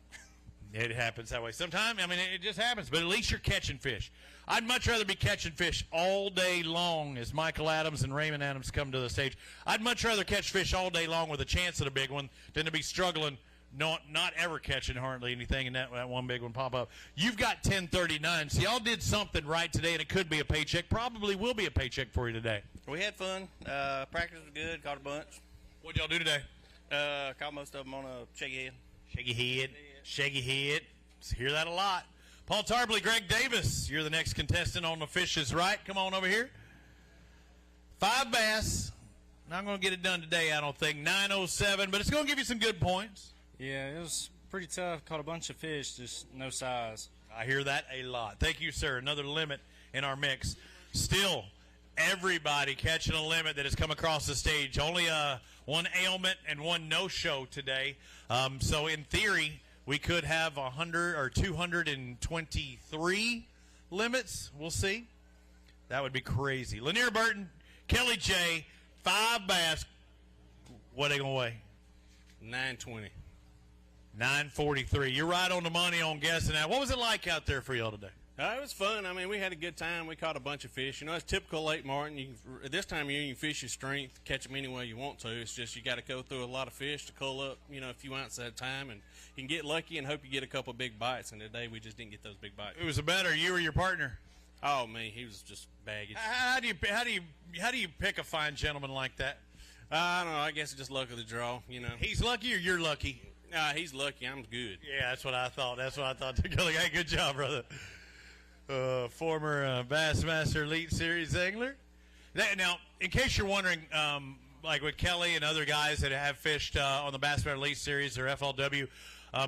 It happens that way. Sometimes, I mean, it just happens, but at least you're catching fish. I'd much rather be catching fish all day long as Michael Adams and Raymond Adams come to the stage. I'd much rather catch fish all day long with a chance at a big one than to be struggling, not ever catching hardly anything, and that one big one pop up. You've got 1039. So y'all did something right today, and it could be a paycheck. Probably will be a paycheck for you today. We had fun. Practice was good. Caught a bunch. What'd y'all do today? Caught most of them on a shaky head. Shaggy head. Hear that a lot. Paul Tarpley, Greg Davis, you're the next contestant on The Fish is Right. Come on over here. 5 bass. Not going to get it done today, I don't think. 907, but it's going to give you some good points. Yeah, it was pretty tough. Caught a bunch of fish, just no size. I hear that a lot. Thank you, sir. Another limit in our mix. Still, everybody catching a limit that has come across the stage. Only one ailment and one no-show today. So in theory, we could have 100 or 223 limits. We'll see. That would be crazy. Lanier Burton, Kelly J, 5 bass. What are they going to weigh? 920. 943. You're right on the money on guessing that. What was it like out there for y'all today? It was fun. I mean, we had a good time. We caught a bunch of fish. You know, it's typical Lake Martin. At this time of year, you can fish your strength, catch them any way you want to. It's just you got to go through a lot of fish to cull up, you know, a few ounces at a time. And you can get lucky and hope you get a couple big bites. And today we just didn't get those big bites. Who was the better, you or your partner? Oh, me. He was just baggage. How do you pick a fine gentleman like that? I don't know. I guess it's just luck of the draw, you know. He's lucky or you're lucky? He's lucky. I'm good. Yeah, that's what I thought. Hey, good job, brother. Former Bassmaster Elite Series angler. Now, in case you're wondering, like with Kelly and other guys that have fished on the Bassmaster Elite Series or FLW,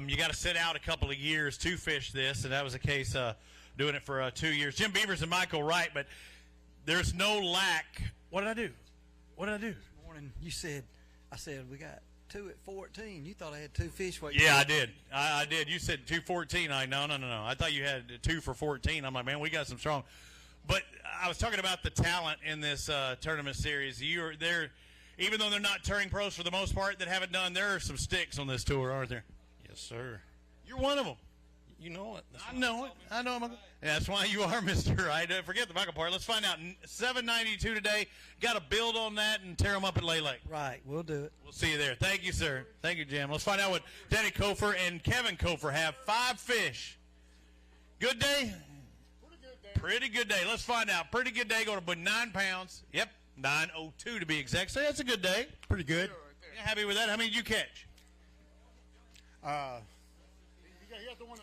you got to sit out a couple of years to fish this, and that was the case doing it for 2 years. Jim Beavers and Michael Wright, but there's no lack. What did I do? This morning, I said we got 2 at 14. You thought I had 2 fish weight. Yeah, I did. I did. You said 214. No. I thought you had 2 for 14. I'm like, man, we got some strong. But I was talking about the talent in this tournament series. You're there, even though they're not touring pros for the most part that haven't done. There are some sticks on this tour, aren't there? Yes, sir. You're one of them. You know it. I know it. Yeah, that's why you are Mr. Right. Forget the Michael part. Let's find out. 792 today. Got to build on that and tear them up at Lay Lake. Right. We'll do it. We'll see you there. Thank you, sir. Thank you, Jim. Let's find out what Danny Kofer and Kevin Kofer have. 5 fish. Good day? Pretty good day. Let's find out. Pretty good day. Going to put 9 pounds. Yep. 902 to be exact. So that's a good day. Pretty good. You happy with that? How many did you catch?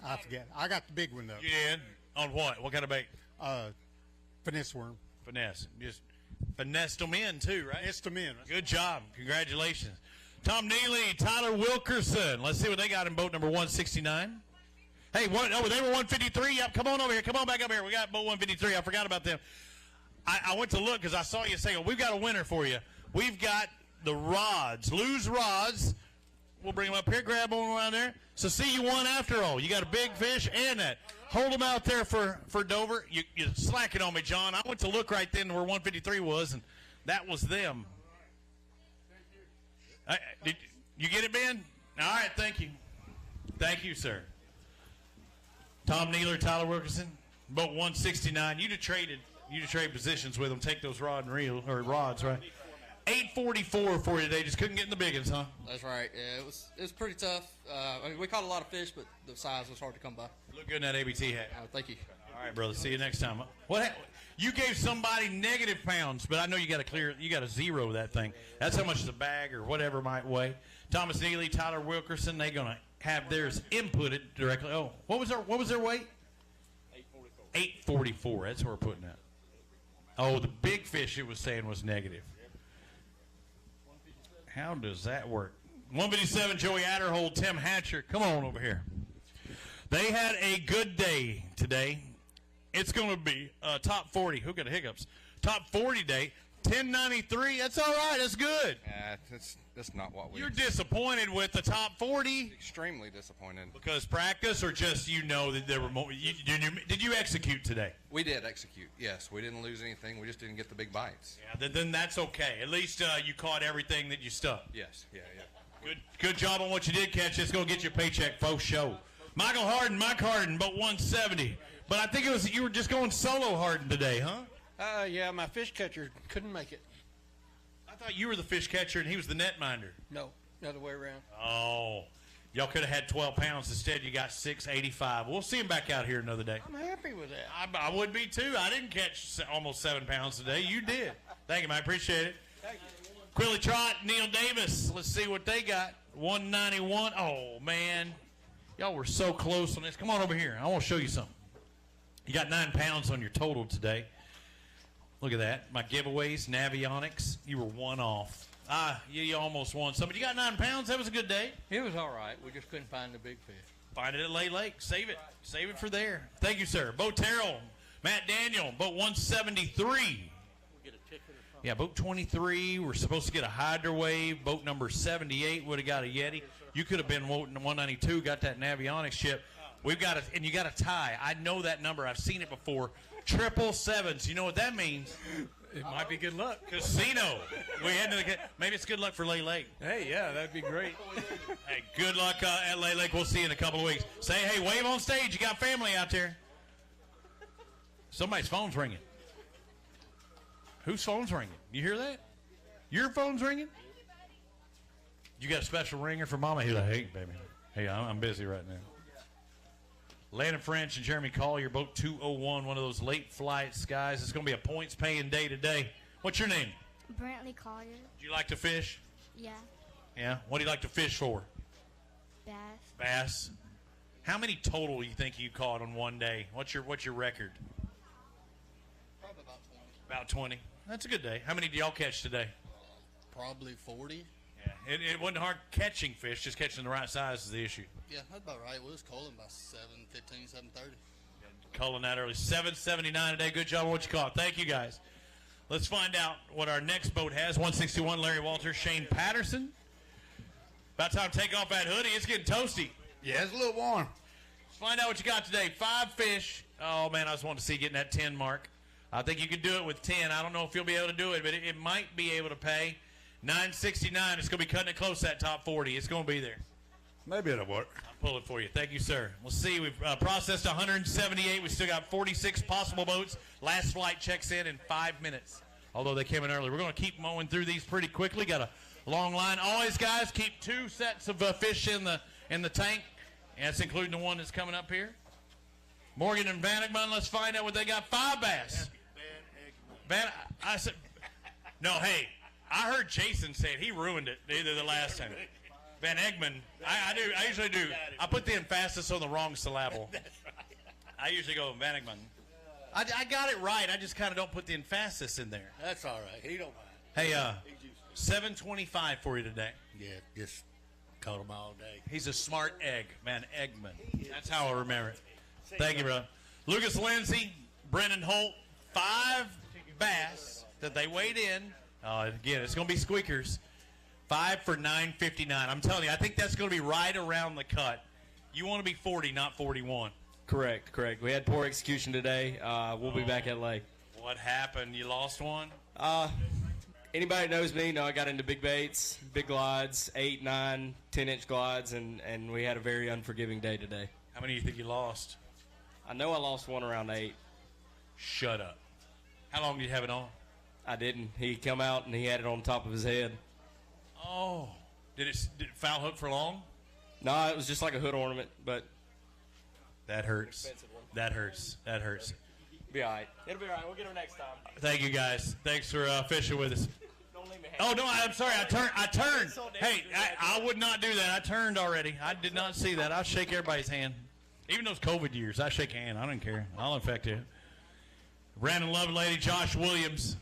I forget. I got the big one though. You did? On what? What kind of bait? Finesse worm. Finesse. Just finessed them in too, right? Finessed them in. Good job. Congratulations. Tom Neely, Tyler Wilkerson. Let's see what they got in boat number 169. Hey, they were 153. Yep, come on over here. Come on back up here. We got boat 153. I forgot about them. I went to look because I saw you say, we've got a winner for you. We've got the rods. Lou's rods. We'll bring them up here. Grab one around there. So see, you won after all. You got a big fish and that. Hold them out there for Dover. You're slacking on me, John. I went to look right then where 153 was, and that was them. Did you get it, Ben? All right, thank you. Thank you, sir. Tom Neeler, Tyler Wilkerson, boat 169. You'd have traded positions with them. Take those rods, right? 844 for you today. Just couldn't get in the big ones, huh? That's right. Yeah, it was pretty tough. I mean, we caught a lot of fish, but the size was hard to come by. Look good in that ABT hat. Thank you. All right, brother. See you next time. You gave somebody negative pounds, but I know you got to zero that thing. That's how much the bag or whatever might weigh. Thomas Neely, Tyler Wilkerson, they're gonna have theirs inputted directly. Oh, what was their weight? 844. That's what we're putting out. Oh, the big fish it was saying was negative. How does that work? 157, Joey Adderhold, Tim Hatcher. Come on over here. They had a good day today. It's going to be top 40. Who got the hiccups? Top 40 day. 1093. That's all right. That's good. That's not what we. You're disappointed with the top 40? Extremely disappointed. Because practice, or just that there were more? Did you execute today? We did execute. Yes, we didn't lose anything. We just didn't get the big bites. Yeah, then that's okay. At least you caught everything that you stuck. Yes. Yeah. Good job on what you did catch. It's going to get you a paycheck, folks. Show. Mike Harden, boat 170. But I think you were just going solo Harden today, huh? Yeah, my fish catcher couldn't make it. I thought you were the fish catcher and he was the net minder. No, the other way around. Oh, y'all could have had 12 pounds. Instead, you got 685. We'll see him back out here another day. I'm happy with that. I would be, too. I didn't catch almost 7 pounds today. You did. Thank you, man. I appreciate it. Thank you. Quilly Trot, Neil Davis. Let's see what they got. 191. Oh, man. Y'all were so close on this. Come on over here. I want to show you something. You got 9 pounds on your total today. Look at that. My giveaways, Navionics, you were 1 off. You almost won some, but you got 9 pounds. That was a good day. It was all right. We just couldn't find the big fish. Find it at Lay Lake. Save it. Save it for there. Thank you, sir. Bo Terrell, Matt Daniel, boat 173. Yeah, boat 23. We're supposed to get a Hydra Wave. Boat number 78 would have got a Yeti. You could have been 192, got that Navionics ship. We've got a, and you got a tie. I know that number. I've seen it before. 777s. You know what that means? It might be good luck. Casino. We head to the, maybe it's good luck for Lay Lake. Hey, yeah, that'd be great. Hey, good luck at Lay Lake. We'll see you in a couple of weeks. Say, hey, wave on stage. You got family out there. Somebody's phone's ringing. Whose phone's ringing? You hear that? Your phone's ringing? You got a special ringer for Mama? He's like, hey, baby. Hey, I'm busy right now. Landon French and Jeremy Collier, boat 201, one of those late flights, guys. It's going to be a points-paying day today. What's your name? Brantley Collier. Do you like to fish? Yeah. Yeah? What do you like to fish for? Bass. Bass. How many total do you think you caught on one day? What's your record? Probably about 20. About 20. That's a good day. How many did y'all catch today? Probably 40. Yeah. It wasn't hard catching fish, just catching the right size is the issue. Yeah, that's about right. We was calling by 7:15, 7:30. Calling that early. 779 today. Good job on what you caught. Thank you, guys. Let's find out what our next boat has. 161, Larry Walters, Shane Patterson. About time to take off that hoodie. It's getting toasty. Yeah, it's a little warm. Let's find out what you got today. 5 fish. Oh, man, I just want to see getting that 10 mark. I think you can do it with 10. I don't know if you'll be able to do it, but it might be able to pay. 969. It's going to be cutting it close, that top 40. It's going to be there. Maybe it'll work. I'll pull it for you. Thank you, sir. We'll see. We've processed 178. We still got 46 possible boats. Last flight checks in 5 minutes, although they came in early. We're going to keep mowing through these pretty quickly. Got a long line. Always, guys, keep 2 sets of fish in the tank. And that's including the one that's coming up here. Morgan and Bannickman, let's find out what they got. 5 bass. I said, no, hey, I heard Jason say it. He ruined it either the last time. Van Egmond, I do. I usually do. I put the emphasis on the wrong syllable. That's right. I usually go Van Egmond. I got it right. I just kind of don't put the emphasis in there. That's all right. He don't mind. Hey, 725 for you today. Yeah, just caught him all day. He's a smart egg, Van Egmond. That's how I remember it. Thank you, brother. Lucas Lindsay, Brendan Holt, 5 bass that they weighed in. Again, it's going to be squeakers. 5 for $9.59. I'm telling you, I think that's going to be right around the cut. You want to be 40, not 41. Correct. We had poor execution today. We'll be back at Lake. What happened? You lost one? Anybody that knows me know I got into big baits, big glides, 8, 9, 10-inch glides, and we had a very unforgiving day today. How many do you think you lost? I know I lost one around 8. Shut up. How long did you have it on? I didn't. He come out and he had it on top of his head. Oh. Did it foul hook for long? No, it was just like a hood ornament, but that hurts. That hurts. Be all right. It'll be all right. We'll get her next time. Thank you, guys. Thanks for fishing with us. Don't leave me Oh, no, I'm sorry. I turned. Hey, I would not do that. I turned already. I did not see that. I'll shake everybody's hand. Even those COVID years, I shake a hand. I don't care. I'll infect you. Brandon Lovelady, Josh Williams,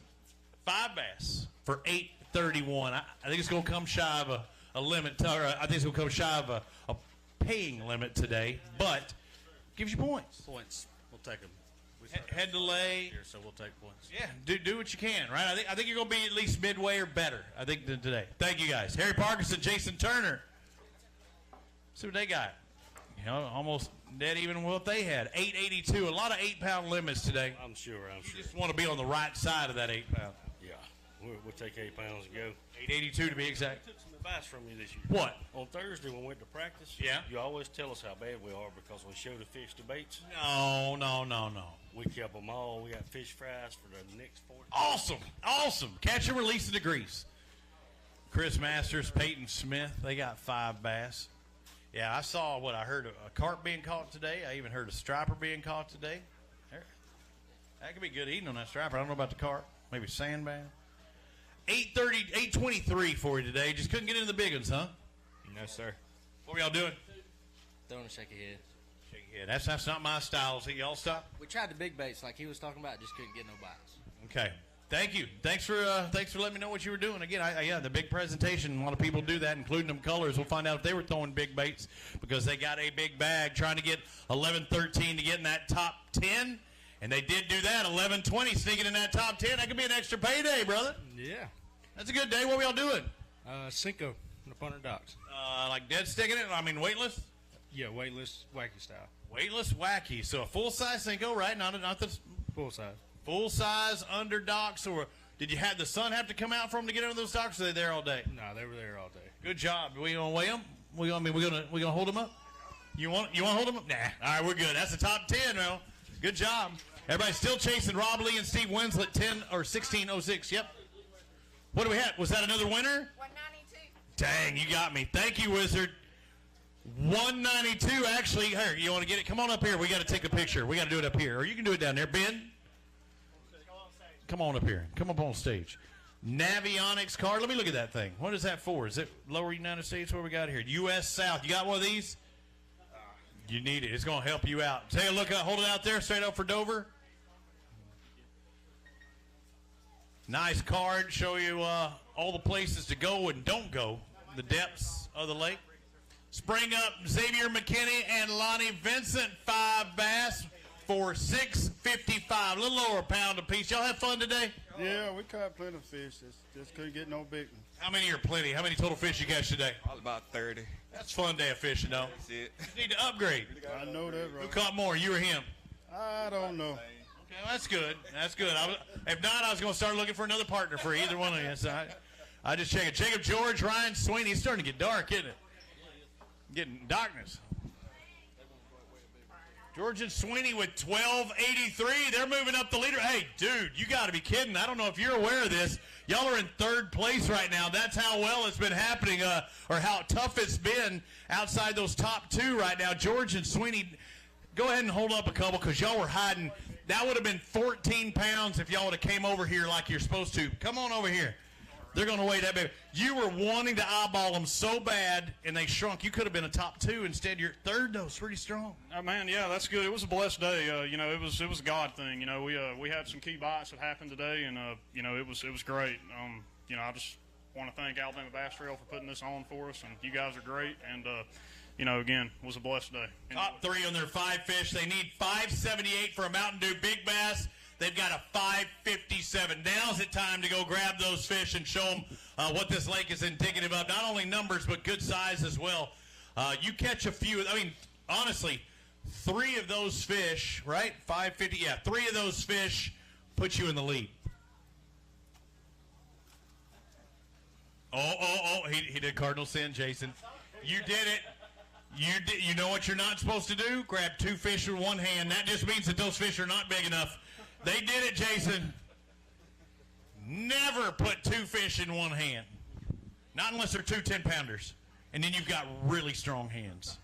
5 bass for $8.31. I think it's going to come shy of a limit. I think it's going to come shy of a paying limit today, but gives you points. Points. We'll take them. Head delay. Here, so we'll take points. Yeah, do what you can, right? I think you're going to be at least midway or better, I think, than today. Thank you, guys. Harry Parkinson, Jason Turner. See what they got. You know, almost dead even with what they had. 882. A lot of 8-pound limits today. I'm sure. You just want to be on the right side of that 8-pound. Yeah. We'll take 8 pounds and go. 882 to be exact. I took some advice from you this year. What? On Thursday when we went to practice, you always tell us how bad we are because we show the fish the baits. No. We kept them all. We got fish fries for the next 40. Awesome. Catch and release the degrees. Chris Masters, Peyton Smith, they got 5 bass. Yeah, I saw I heard a carp being caught today. I even heard a striper being caught today. That could be good eating on that striper. I don't know about the carp. Maybe sandbag. 823 for you today. Just couldn't get into the big ones, huh? No, sir. What were y'all doing? Throwing a shaky head. Shaky head. That's not my style. So y'all stop? We tried the big baits like he was talking about, just couldn't get no bites. Okay. Thank you. Thanks for letting me know what you were doing. Again, yeah, the big presentation. A lot of people do that, including them colors. We'll find out if they were throwing big baits because they got a big bag trying to get 11-13 to get in that top 10. And they did do that, 11-20 sneaking in that top 10. That could be an extra payday, brother. Yeah. That's a good day. What we all doing? Cinco, the punter docks. Like dead sticking it? I mean, weightless? Yeah, weightless, wacky style. Weightless, wacky. So a full-size Cinco, right? Not the full size. Full-size under docks, or did you have the sun have to come out for them to get under those docks? Or are they there all day? No, they were there all day. Good job. We gonna weigh them? We gonna hold them up? You want to hold them up? Nah. All right, we're good. That's the top 10, now. Good job. Everybody's still chasing Rob Lee and Steve Winslet 10 or 16:06. Yep. What do we have? Was that another winner? 192. Dang, you got me. Thank you, Wizard. 192. Actually, here, you want to get it? Come on up here. We got to take a picture. We got to do it up here, or you can do it down there. Ben. Come on up here. Come up on stage. Navionics card. Let me look at that thing. What is that for? Is it Lower United States? What we got here? U.S. South. You got one of these? You need it. It's going to help you out. Take a look. Hold it out there. Straight up for Dover. Nice card. Show you all the places to go and don't go. The depths of the lake. Spring up Xavier McKinney and Lonnie Vincent. 5 bass for $6.55. A little lower a pound a piece. Y'all have fun today? Yeah, we caught plenty of fish. Just couldn't get no big ones. How many are plenty? How many total fish you catch today? Probably about 30. That's a fun day of fishing, though. That's it. You need to upgrade. I know that, Who right? caught more, you or him? I don't know. Okay, well, that's good. That's good. If not, I was going to start looking for another partner for either one of you. So I just check it. Jacob George, Ryan Sweeney. It's starting to get dark, isn't it? Getting darkness. George and Sweeney with 12.83. They're moving up the leader. Hey, dude, you got to be kidding. I don't know if you're aware of this. Y'all are in 3rd place right now. That's how well it's been happening, or how tough it's been outside those top 2 right now. George and Sweeney, go ahead and hold up a couple because y'all were hiding. That would have been 14 pounds if y'all would have came over here like you're supposed to. Come on over here. They're going to weigh that baby. You were wanting to eyeball them so bad, and they shrunk. You could have been a top 2. Instead, you're 3rd, though. It's pretty strong. Man, yeah, that's good. It was a blessed day. It was a God thing. We had some key bites that happened today, and it was great. I just want to thank Alabama Bass Trail for putting this on for us, and you guys are great. And again, it was a blessed day. Top 3 on their 5 fish. They need 578 for a Mountain Dew Big Bass. They've got a 557. Now's it time to go grab those fish and show them what this lake is indicative of. Not only numbers, but good size as well. You catch a few. I mean, honestly, 3 of those fish, right? 550. Yeah, 3 of those fish put you in the lead. Oh, he did cardinal sin, Jason. You did it. You know what you're not supposed to do? Grab 2 fish with one hand. That just means that those fish are not big enough. They did it, Jason. Never put 2 fish in one hand. Not unless they're 2 10-pounders. And then you've got really strong hands.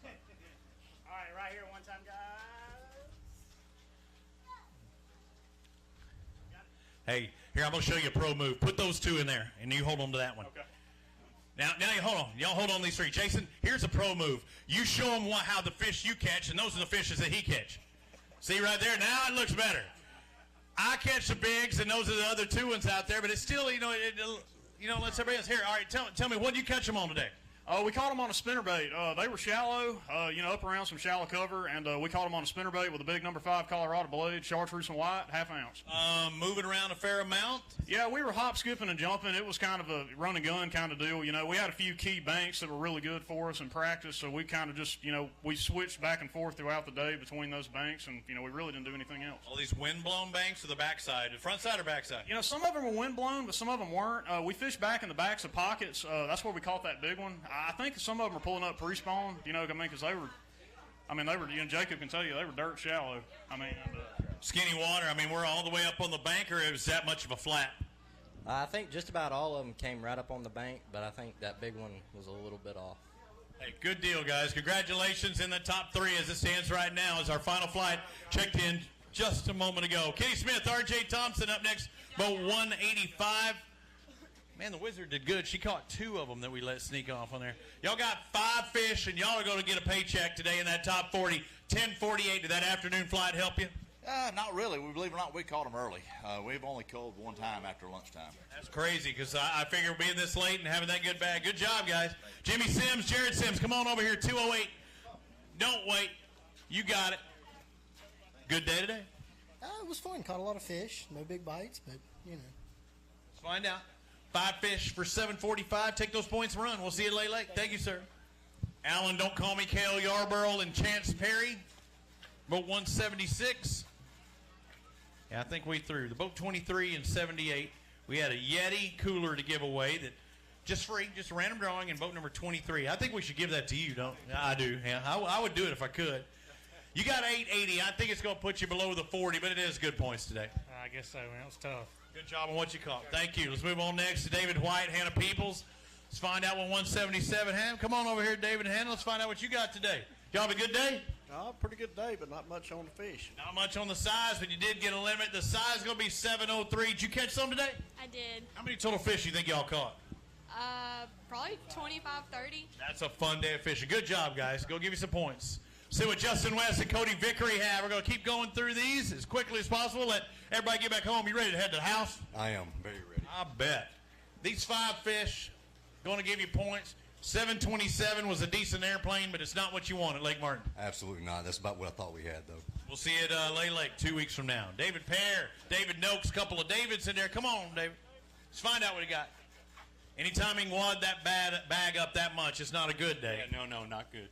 All right, right here one time, guys. Hey, here, I'm going to show you a pro move. Put those 2 in there, and you hold on to that one. Okay. Now you hold on. Y'all hold on these 3. Jason, here's a pro move. You show them how the fish you catch, and those are the fishes that he catch. See right there? Now it looks better. I catch the bigs, and those are the other 2 ones out there, but it's still, let's everybody else. Here, all right, tell me, what did you catch them on today? We caught them on a spinnerbait. They were shallow, up around some shallow cover, and we caught them on a spinnerbait with a big number 5 Colorado blade, chartreuse and white, ½ ounce. Moving around a fair amount? Yeah, we were hop, skipping, and jumping. It was kind of a run and gun kind of deal. We had a few key banks that were really good for us in practice, so we kind of just, we switched back and forth throughout the day between those banks, and, we really didn't do anything else. All these wind-blown banks or the backside, the front side or backside? Some of them were wind-blown, but some of them weren't. We fished back in the backs of pockets. That's where we caught that big one. I think some of them were pulling up pre-spawn, because they were, Jacob can tell you, they were dirt shallow. Skinny water. We're all the way up on the bank, or it was that much of a flat? I think just about all of them came right up on the bank, but I think that big one was a little bit off. Hey, good deal, guys. Congratulations in the top 3 as it stands right now as our final flight checked in just a moment ago. Kenny Smith, R.J. Thompson up next, boat 185. Man, the Wizard did good. She caught 2 of them that we let sneak off on there. Y'all got 5 fish, and y'all are going to get a paycheck today in that top 40. 10:48. Did that afternoon flight help you? Not really. Believe it or not, we caught them early. We've only called one time after lunchtime. That's crazy because I figure being this late and having that good bag. Good job, guys. Jimmy Sims, Jared Sims, come on over here. 208. Don't wait. You got it. Good day today. It was fun. Caught a lot of fish. No big bites, but, you know. Let's find out. 5 fish for 745. Take those points and run. We'll see you late. Thank you, sir. Alan, Don't Call Me Cale Yarborough and Chance Perry. Boat 176. Yeah, I think we threw. The boat 23 and 78. We had a Yeti cooler to give away that just free, just a random drawing, and boat number 23. I think we should give that to you, don't? I do. Yeah, I would do it if I could. You got 880. I think it's going to put you below the 40, but it is good points today. I guess so, man. It was tough. Good job on what you caught. Thank you. Let's move on next to David White, Hannah Peoples. Let's find out what 177 had. Come on over here, David and Hannah. Let's find out what you got today. Y'all have a good day? Pretty good day, but not much on the fish. Not much on the size, but you did get a limit. The size is going to be 703. Did you catch some today? I did. How many total fish you think y'all caught? Probably 25, 30. That's a fun day of fishing. Good job, guys. Go give you some points. See what Justin West and Cody Vickery have. We're going to keep going through these as quickly as possible. Let everybody get back home. You ready to head to the house? I am very ready. I bet. These 5 fish going to give you points. 727 was a decent airplane, but it's not what you want at Lake Martin. Absolutely not. That's about what I thought we had, though. We'll see you at Lay Lake 2 weeks from now. David Pear, David Noakes, a couple of Davids in there. Come on, David. Let's find out what he got. Anytime he can wad that bag up that much, it's not a good day. Yeah, no, not good.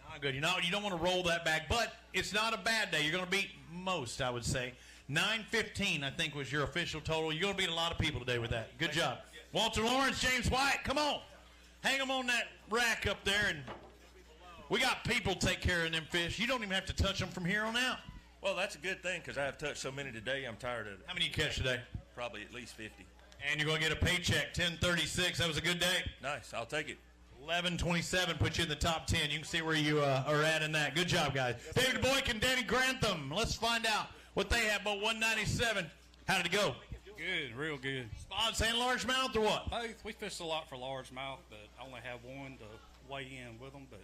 Not good. You don't want to roll that bag, but it's not a bad day. You're going to beat most, I would say. 915, I think, was your official total. You're going to beat a lot of people today with that. Good job. Walter Lawrence, James White, come on. Hang them on that rack up there, and we got people to take care of them fish. You don't even have to touch them from here on out. Well, that's a good thing because I have touched so many today. I'm tired of it. How many you catch today? Probably at least 50. And you're going to get a paycheck, 1036. That was a good day. Nice. I'll take it. 1127 puts you in the top 10. You can see where you are at in that. Good job, guys. David Boyk and Danny Grantham. Let's find out what they have. Boat 197. How did it go? Good, real good. Spots and largemouth or what? Both. We fished a lot for largemouth, but I only have one to weigh in with them, but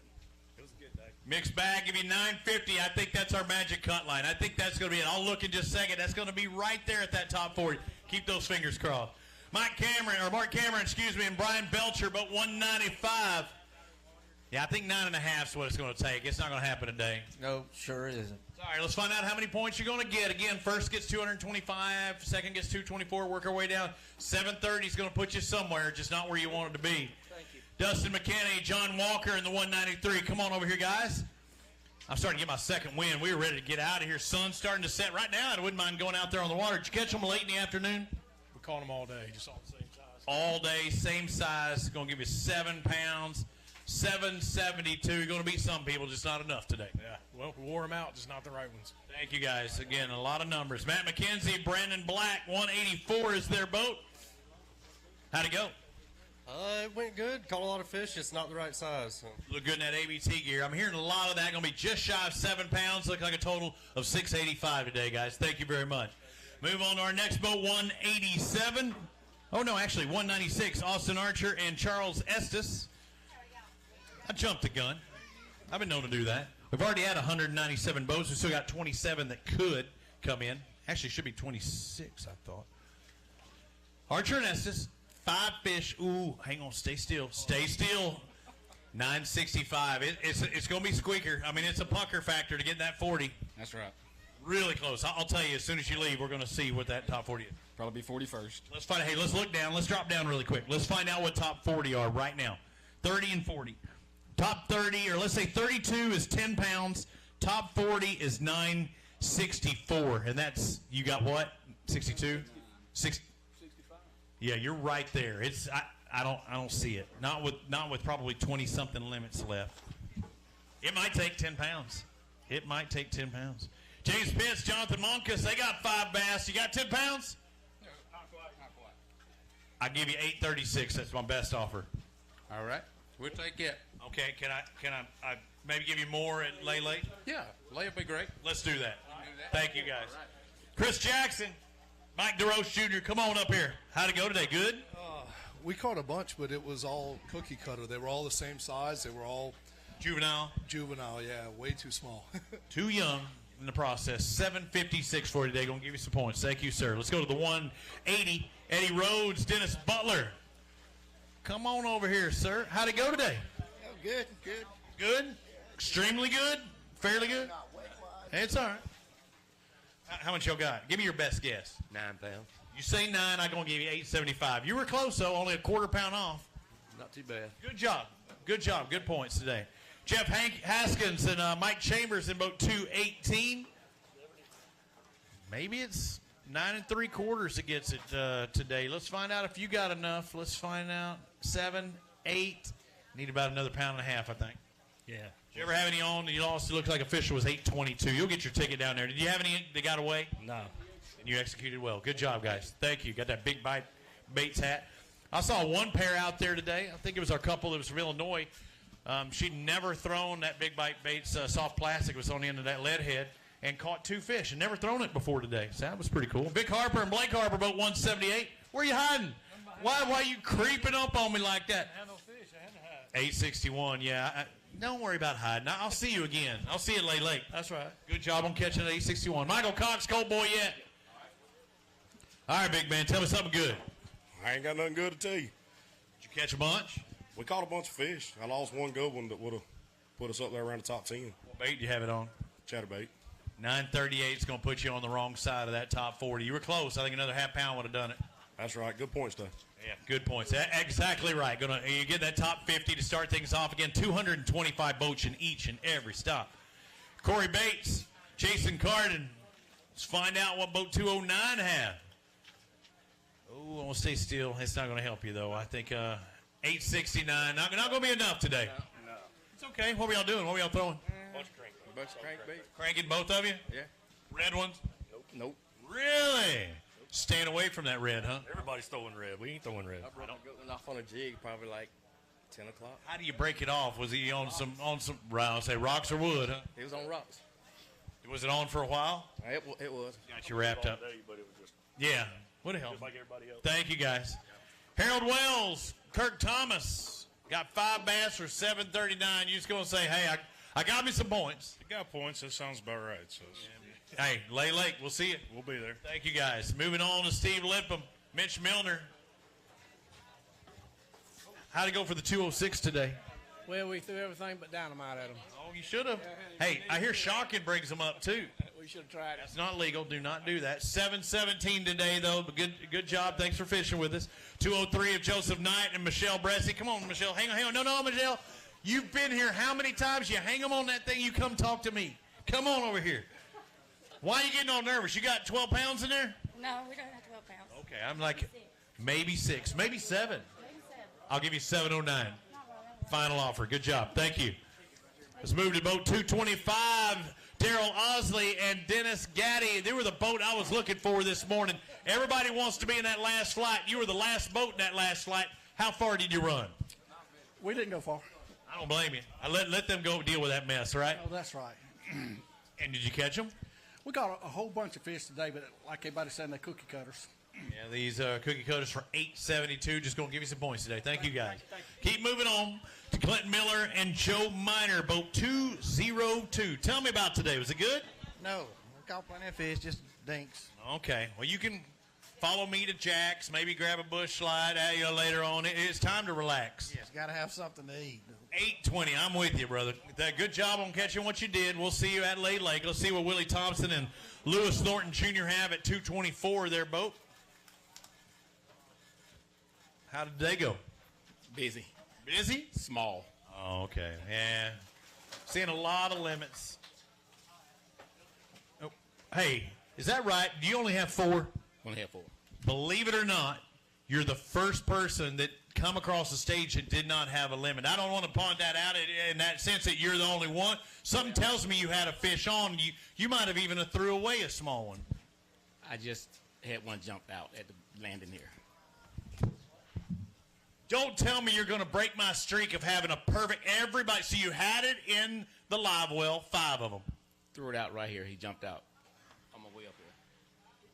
it was a good day. Mixed bag, give you 950. I think that's our magic cut line. I think that's going to be it. I'll look in just a second. That's going to be right there at that top 40. Keep those fingers crossed. Mark Cameron, and Brian Belcher, but 195. Yeah, I think 9.5 is what it's going to take. It's not going to happen today. No, sure isn't. All right, let's find out how many points you're going to get. Again, first gets 225, second gets 224. Work our way down. 730 is going to put you somewhere, just not where you want it to be. Thank you. Dustin McKinney, John Walker in the 193. Come on over here, guys. I'm starting to get my second wind. We were ready to get out of here. Sun's starting to set right now. I wouldn't mind going out there on the water. Did you catch them late in the afternoon? We caught them all day, just all the same size. All day, same size. Going to give you 7 pounds. 772. You're going to beat some people, just not enough today. Yeah, well, we wore them out, just not the right ones. Thank you, guys. Again, a lot of numbers. Matt McKenzie, Brandon Black, 184 is their boat. How'd it go? It went good. Caught a lot of fish. It's not the right size. So. Look good in that ABT gear. I'm hearing a lot of that. Going to be just shy of 7 pounds. Look like a total of 685 today, guys. Thank you very much. Move on to our next boat, 187. Oh, no, actually, 196. Austin Archer and Charles Estes. I jumped the gun. I've been known to do that. We've already had 197 boats. We still got 27 that could come in. Actually, it should be 26, I thought. Archer and Estes, 5 fish. Ooh, hang on. Stay still. Stay still. 965. It's going to be squeaker. I mean, it's a pucker factor to get that 40. That's right. Really close. I'll tell you, as soon as you leave, we're going to see what that top 40 is. Probably be 41st. Let's find out. Hey, let's look down. Let's drop down really quick. Let's find out what top 40 are right now. 30 and 40. Top 30, or let's say 32 is 10 pounds. Top 40 is 964. And that's, you got what? 62? 65. Yeah, you're right there. It's I don't see it. Not with probably 20 something limits left. It might take 10 pounds. It might take 10 pounds. James Pitts, Jonathan Monkus, they got 5 bass. You got 10 pounds? No, not quite. I give you 836. That's my best offer. All right. We'll take it. Okay, can I maybe give you more at Lay Lake? Yeah, Lay will be great. Let's do that. Thank you, guys. Right. Chris Jackson, Mike DeRoche Jr., come on up here. How'd it go today? Good? We caught a bunch, but it was all cookie cutter. They were all the same size. They were all juvenile. Juvenile, yeah, way too small. Too young. in the process. 756 for you today. Going to give you some points. Thank you, sir. Let's go to the 180. Eddie Rhodes, Dennis Butler. Come on over here, sir. How'd it go today? Oh, good, good. Good? Extremely good? Fairly good? Hey, it's all right. How much y'all got? Give me your best guess. 9 pounds. You say 9, I'm going to give you 875. You were close, though. Only a quarter pound off. Not too bad. Good job. Good job. Good points today. Jeff Haskins and Mike Chambers in boat 218. Maybe it's 9 3/4 that gets it today. Let's find out if you got enough. Let's find out. 7, 8. Need about another pound and a half, I think. Yeah. Did you ever have any on? You lost. It looked like official was 822. You'll get your ticket down there. Did you have any that got away? No. And you executed well. Good job, guys. Thank you. Got that big bite Bates hat. I saw one pair out there today. I think it was our couple that was from Illinois. She'd never thrown that big bite Bates soft plastic was on the end of that lead head and caught 2 fish and never thrown it before today. So that was pretty cool. Vic Harper and Blake Harper, boat 178. Where are you hiding? Why you creeping up on me like that? I had no fish. I had to hide. 861, yeah. Don't worry about hiding. I'll see you again. I'll see you at Lay Lake. That's right. Good job on catching at 861. Michael Cox, Cold Boy yet? All right, big man. Tell me something good. I ain't got nothing good to tell you. Did you catch a bunch? We caught a bunch of fish. I lost one good one that would have put us up there around the top 10. What bait do you have it on? Chatterbait. 938 is going to put you on the wrong side of that top 40. You were close. I think another half pound would have done it. That's right. Good points, though. Yeah, good points. Exactly right. You get that top 50 to start things off again. 225 boats in each and every stop. Corey Bates, Jason Carden. Let's find out what boat 209 had. Oh, I want to stay still. It's not going to help you, though. I think 869. Not going to be enough today. No. It's okay. What were y'all doing? What were y'all throwing? Bunch of crankbait. Cranking both of you? Yeah. Red ones? Nope. Really? Staying away from that red, huh? Everybody's throwing red. We ain't throwing red. I broke a good one off on a jig probably like 10 o'clock. How do you break it off? Was he on some I'll say rocks or wood, huh? It was on rocks. Was it on for a while? It was. Got you wrapped up. But it was just, Yeah. What a help. just like everybody else. Thank you, guys. Harold Wells, Kirk Thomas, got 5 bass for 739. You just going to say, hey, I got me some points. You got points. That sounds about right. So. Hey, Lay Lake, we'll see you. We'll be there. Thank you, guys. Moving on to Steve Lipham, Mitch Milner. How'd it go for the 206 today? Well, we threw everything but dynamite at them. Oh, you should have. Hey, I hear Shocking brings them up, too. We should have tried it. That's not legal. Do not do that. 717 today, though. But good job. Thanks for fishing with us. 203 of Joseph Knight and Michelle Bressy. Come on, Michelle. Hang on. No, Michelle. You've been here how many times? You hang them on that thing, you come talk to me. Come on over here. Why are you getting all nervous? You got 12 pounds in there? No, we don't have 12 pounds. Okay, I'm like maybe 6, maybe 7. I'll give you 709. Final offer. Good job. Thank you. Let's move to boat 225. Daryl Osley and Dennis Gaddy. They were the boat I was looking for this morning. Everybody wants to be in that last flight. You were the last boat in that last flight. How far did you run? We didn't go far. I don't blame you. I let them go deal with that mess, right? Oh, that's right. And did you catch them? We got a whole bunch of fish today, but like everybody said, they're cookie cutters. Yeah, these cookie cutters for 872. Just going to give you some points today. Thank you, guys. Keep moving on to Clinton Miller and Joe Miner, boat 202. Tell me about today. Was it good? No. We caught plenty of fish, just dinks. Okay. Well, you can follow me to Jack's, maybe grab a bush slide later on. It's time to relax. Yes, got to have something to eat. 820. I'm with you, brother. Good job on catching what you did. We'll see you at Lay Lake. Let's see what Willie Thompson and Lewis Thornton Jr. have at 224 their boat. How did they go? Busy. Busy? Small. Oh, okay. Yeah. Seeing a lot of limits. Oh, hey, is that right? Do you only have 4? Only have 4. Believe it or not, you're the first person that come across the stage that did not have a limit. I don't want to point that out in that sense that you're the only one. Something tells me you had a fish on. You might have even threw away a small one. I just had one jumped out at the landing here. Don't tell me you're going to break my streak of having a perfect everybody. So you had it in the live well, 5 of them. Threw it out right here. He jumped out on my way up here.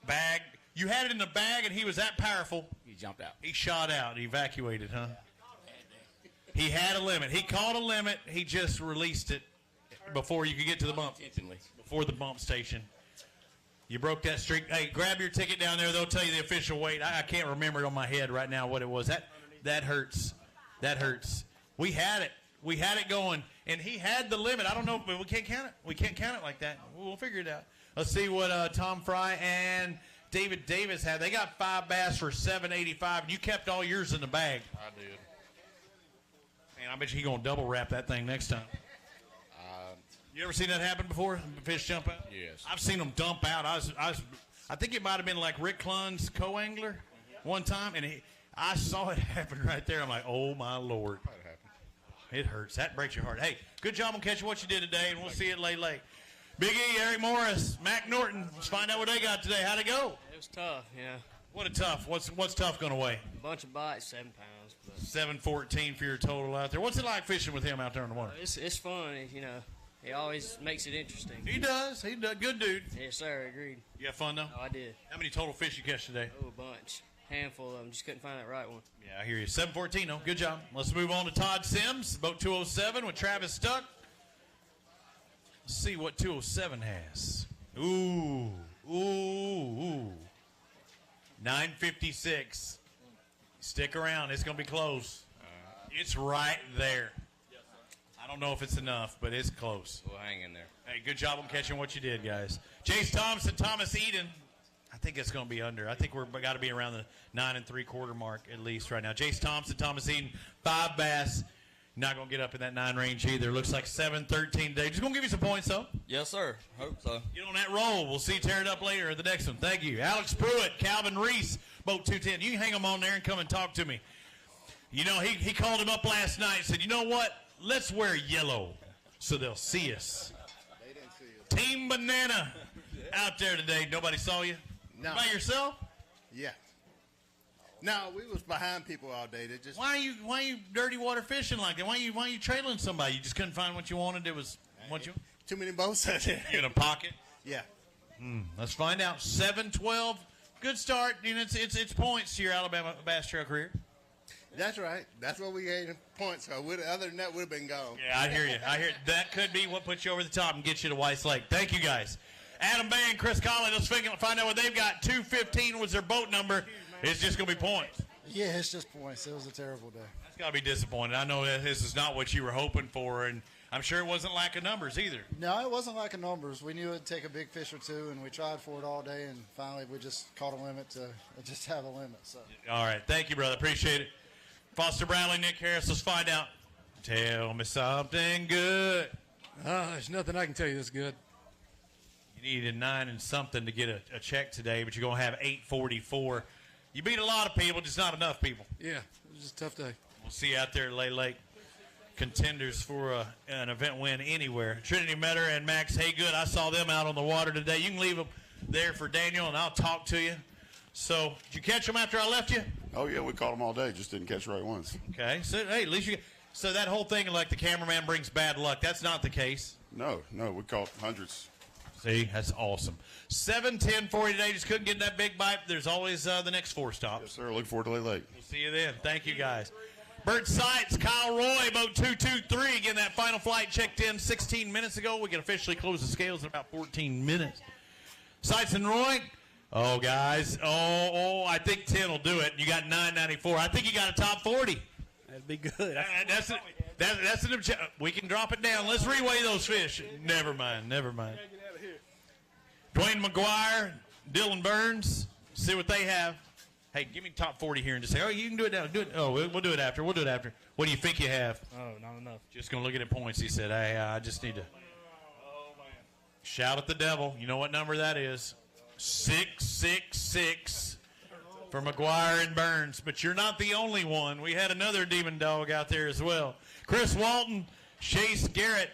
Bag. You had it in the bag, and he was that powerful. He jumped out. He shot out. He evacuated, huh? He had a limit. He caught a limit. He just released it before you could get to the bump. Intentionally. Before the bump station. You broke that streak. Hey, grab your ticket down there. They'll tell you the official weight. I can't remember it on my head right now what it was. That hurts. That hurts. We had it. We had it going, and he had the limit. I don't know, but we can't count it. We can't count it like that. We'll figure it out. Let's see what Tom Fry and David Davis had. They got 5 bass for $7.85. You kept all yours in the bag. I did. Man, I bet you're going to double wrap that thing next time. You ever seen that happen before? Fish jump out? Yes. I've seen them dump out. I think it might have been like Rick Klun's co-angler one time, and I saw it happen right there. I'm like, oh, my Lord. It hurts. That breaks your heart. Hey, good job on catching what you did today, and we'll see you at Lay Lake. Big E, Eric Morris, Mac Norton. Let's find out what they got today. How'd it go? It was tough, What a tough. What's tough going to weigh? A bunch of bites, 7 pounds. But 714 for your total out there. What's it like fishing with him out there in the water? It's fun, He always makes it interesting. He does. He does. Good dude. Yes, sir. Agreed. You have fun, though? Oh, I did. How many total fish you catch today? Oh, a bunch. Handful of them. Just couldn't find that right one. Yeah, I hear you. 714, though. Good job. Let's move on to Todd Sims, boat 207 with Travis Stuck. Let's see what 207 has. Ooh. 956. Stick around. It's going to be close. It's right there. I don't know if it's enough, but it's close. We'll hang in there. Hey, good job on catching what you did, guys. Chase Thompson, Thomas Eden. I think it's going to be under. I think we're got to be around the 9 3/4 mark at least right now. Chase Thompson, Thomas Eden, 5 bass. Not going to get up in that 9 range either. Looks like 7-13 today. Just going to give you some points, though. Yes, sir. Hope so. Get on that roll. We'll see you tear it up later at the next one. Thank you. Alex Pruitt, Calvin Reese, boat 210. You can hang them on there and come and talk to me. You know, he called him up last night and said, you know what? Let's wear yellow so they'll see us. They didn't see us. Team Banana out there today. Nobody saw you? No. By yourself? Yeah. No, we was behind people all day. They just Why are you dirty water fishing like that? Why are you trailing somebody? You just couldn't find what you wanted. It was what you too many boats out there. You in a pocket? Yeah. Let's find out. 7-12. Good start. You know, it's points to your Alabama Bass Trail career. That's right. That's what we gave points. So other than that, would have been gone. Yeah, I hear you. That could be what puts you over the top and gets you to White's Lake. Thank you, guys. Adam Bay and Chris Colley, let's find out what they've got. 215 was their boat number. It's just going to be points. Yeah, it's just points. It was a terrible day. That's got to be disappointing. I know that this is not what you were hoping for, and I'm sure it wasn't lack of numbers either. No, it wasn't lack of numbers. We knew it would take a big fish or two, and we tried for it all day, and finally we just caught a limit to just have a limit. So. All right. Thank you, brother. Appreciate it. Foster Bradley, Nick Harris, let's find out. Tell me something good. There's nothing I can tell you that's good. You needed 9 and something to get a check today, but you're going to have 844. You beat a lot of people, just not enough people. Yeah, it was just a tough day. We'll see you out there at Lay Lake. Contenders for an event win anywhere. Trinity Metter and Max Haygood, I saw them out on the water today. You can leave them there for Daniel, and I'll talk to you. So, did you catch them after I left you? Oh, yeah, we caught them all day. Just didn't catch right once. Okay. So, hey, at least you – so that whole thing like the cameraman brings bad luck, that's not the case. No, we caught hundreds. See, that's awesome. 7-10 for you today. Just couldn't get that big bite. There's always the next 4 stops. Yes, sir. Look forward to Lay Lake. We'll see you then. Thank you, guys. Bert Seitz, Kyle Roy, boat 223. Again, that final flight checked in 16 minutes ago. We can officially close the scales in about 14 minutes. Seitz and Roy. Oh, guys. Oh, I think 10 will do it. You got 994. I think you got a top 40. That'd be good. That's an objective. We can drop it down. Let's reweigh those fish. Never mind. Dwayne McGuire, Dylan Burns. See what they have. Hey, give me top 40 here and just say, oh, you can do it now. Do it. Oh, we'll do it after. What do you think you have? Oh, not enough. Just going to look at the points. He said, hey, I just need to shout at the devil. You know what number that is? 666 for McGuire and Burns. But you're not the only one. We had another demon dog out there as well. Chris Walton, Chase Garrett.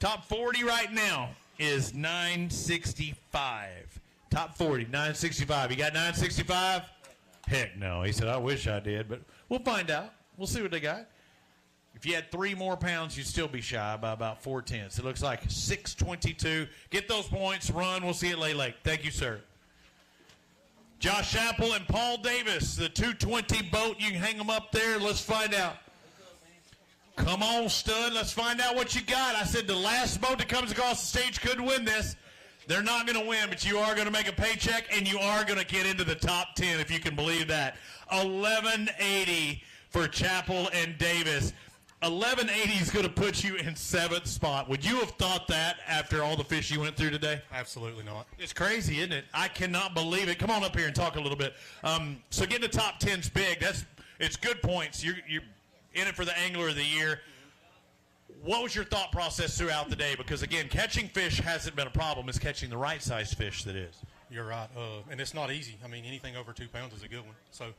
Top 40 right now is 965. Top 40, 965. You got 965? Heck no. He said, I wish I did, but we'll find out. We'll see what they got. If you had 3 more pounds, you'd still be shy by about 4/10. It looks like 622. Get those points, run. We'll see you at Lay Lake. Thank you, sir. Josh Apple and Paul Davis, the 220 boat. You can hang them up there. Let's find out. Come on, stud. Let's find out what you got. I said the last boat that comes across the stage could win this. They're not going to win, but you are going to make a paycheck, and you are going to get into the top 10, if you can believe that. $11.80 for Chappell and Davis. $11.80 is going to put you in 7th spot. Would you have thought that after all the fish you went through today? Absolutely not. It's crazy, isn't it? I cannot believe it. Come on up here and talk a little bit. So getting the top 10's big. It's good points. You're in it for the Angler of the Year. What was your thought process throughout the day? Because, again, catching fish hasn't been a problem. It's catching the right-sized fish that is. You're right. And it's not easy. I mean, anything over 2 pounds is a good one. So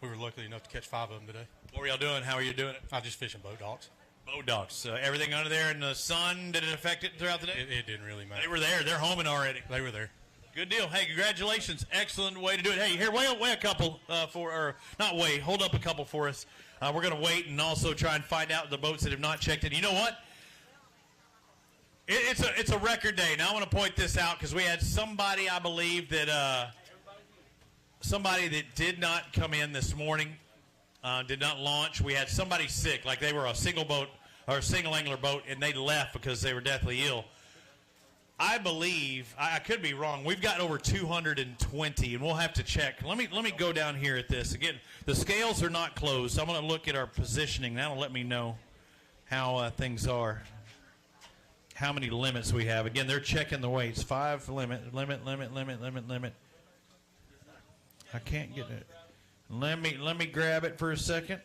we were lucky enough to catch 5 of them today. What were y'all doing? How are you doing it? I just fishing boat docks. Boat docks. Everything under there in the sun, did it affect it throughout the day? It didn't really matter. They were there. They're homing already. They were there. Good deal. Hey, congratulations. Excellent way to do it. Hey, here, weigh a couple hold up a couple for us. We're going to wait and also try and find out the boats that have not checked in. You know what? It's a record day. Now I want to point this out because we had somebody, I believe, that did not come in this morning, did not launch. We had somebody sick, like they were a single boat or a single angler boat, and they left because they were deathly ill. I believe, I could be wrong, we've got over 220, and we'll have to check. Let me go down here at this. Again, the scales are not closed, so I'm going to look at our positioning. That'll let me know how things are, how many limits we have. Again, they're checking the weights. 5 limit. I can't get it. Let me grab it for a second.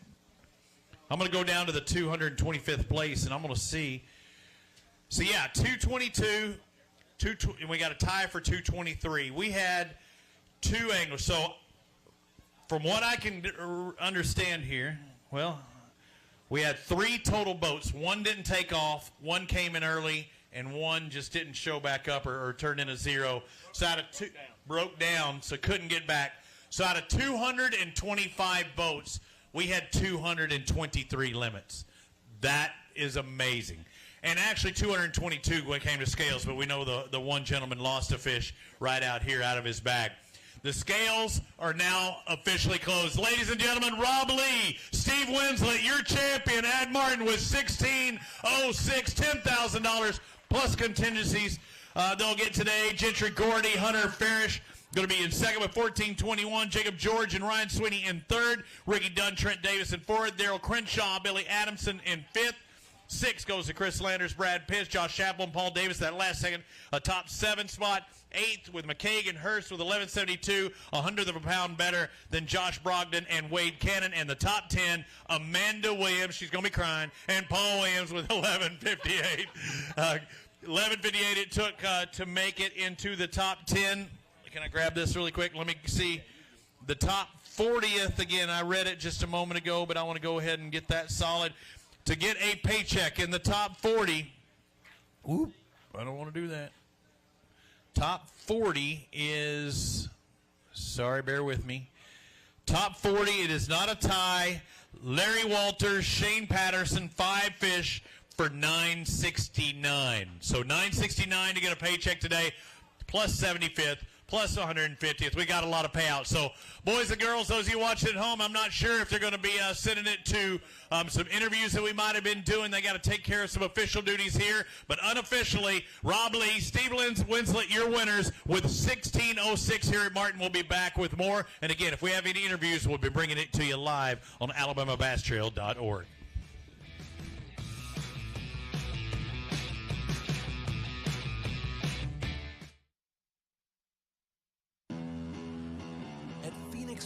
I'm going to go down to the 225th place, and I'm going to see. So, yeah, 222. And we got a tie for 223. We had 2 anglers. So, from what I can understand here, well, we had 3 total boats. 1 didn't take off, 1 came in early, and 1 just didn't show back up or turned in a 0. So, out of 2, broke down, so couldn't get back. So, out of 225 boats, we had 223 limits. That is amazing. And actually 222 when it came to scales, but we know the one gentleman lost a fish right out here out of his bag. The scales are now officially closed. Ladies and gentlemen, Rob Lee, Steve Winslet, your champion, Ad Martin with $16.06, $10,000 plus contingencies. They'll get today. Gentry Gordy, Hunter Farish going to be in second with $14.21. Jacob George and Ryan Sweeney in third. Ricky Dunn, Trent Davis in fourth. Daryl Crenshaw, Billy Adamson in fifth. 6 goes to Chris Landers, Brad Pitts, Josh Chappell, and Paul Davis. That last second, a top 7 spot. 8th with McKagan Hurst with 11.72, 100th of a pound better than Josh Brogdon and Wade Cannon. And the top 10, Amanda Williams, she's going to be crying, and Paul Williams with 11.58. 11.58 it took to make it into the top 10. Can I grab this really quick? Let me see. The top 40th, again, I read it just a moment ago, but I want to go ahead and get that solid. To get a paycheck in the top 40, oop, I don't want to do that. Top 40 is, sorry, bear with me. Top 40, it is not a tie. Larry Walters, Shane Patterson, 5 fish for $9.69. So $9.69 to get a paycheck today, plus 75th. Plus 150th. We got a lot of payouts. So, boys and girls, those of you watching at home, I'm not sure if they're going to be sending it to some interviews that we might have been doing. They got to take care of some official duties here. But unofficially, Rob Lee, Steve Winslet, your winners with 16.06 here at Martin. We'll be back with more. And again, if we have any interviews, we'll be bringing it to you live on AlabamaBassTrail.org.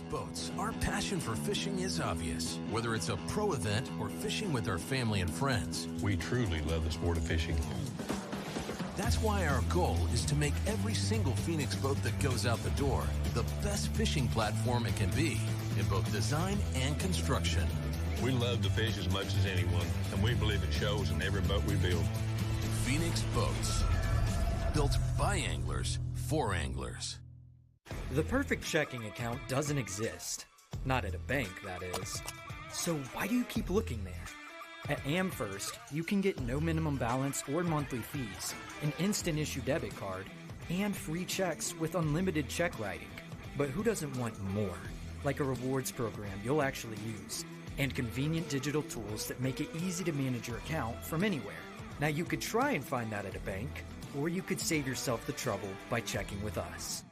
Boats, our passion for fishing is obvious. Whether it's a pro event or fishing with our family and friends, we truly love the sport of fishing. That's why our goal is to make every single Phoenix boat that goes out the door the best fishing platform it can be in both design and construction. We love to fish as much as anyone, and we believe it shows in every boat we build. Phoenix Boats, built by anglers for anglers. The perfect checking account doesn't exist. Not at a bank, that is. So why do you keep looking there? At AmFirst, you can get no minimum balance or monthly fees, an instant issue debit card, and free checks with unlimited check writing. But who doesn't want more? Like a rewards program you'll actually use, and convenient digital tools that make it easy to manage your account from anywhere. Now, you could try and find that at a bank, or you could save yourself the trouble by checking with us.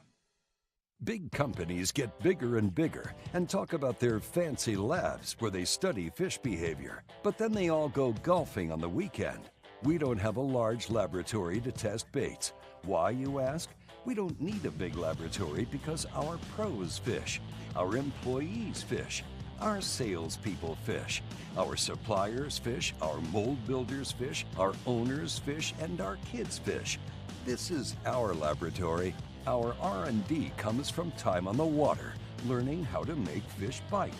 Big companies get bigger and bigger and talk about their fancy labs where they study fish behavior, but then they all go golfing on the weekend. We don't have a large laboratory to test baits. Why, you ask? We don't need a big laboratory because our pros fish, our employees fish, our salespeople fish, our suppliers fish, our mold builders fish, our owners fish, and our kids fish. This is our laboratory. Our R&D comes from time on the water, learning how to make fish bite.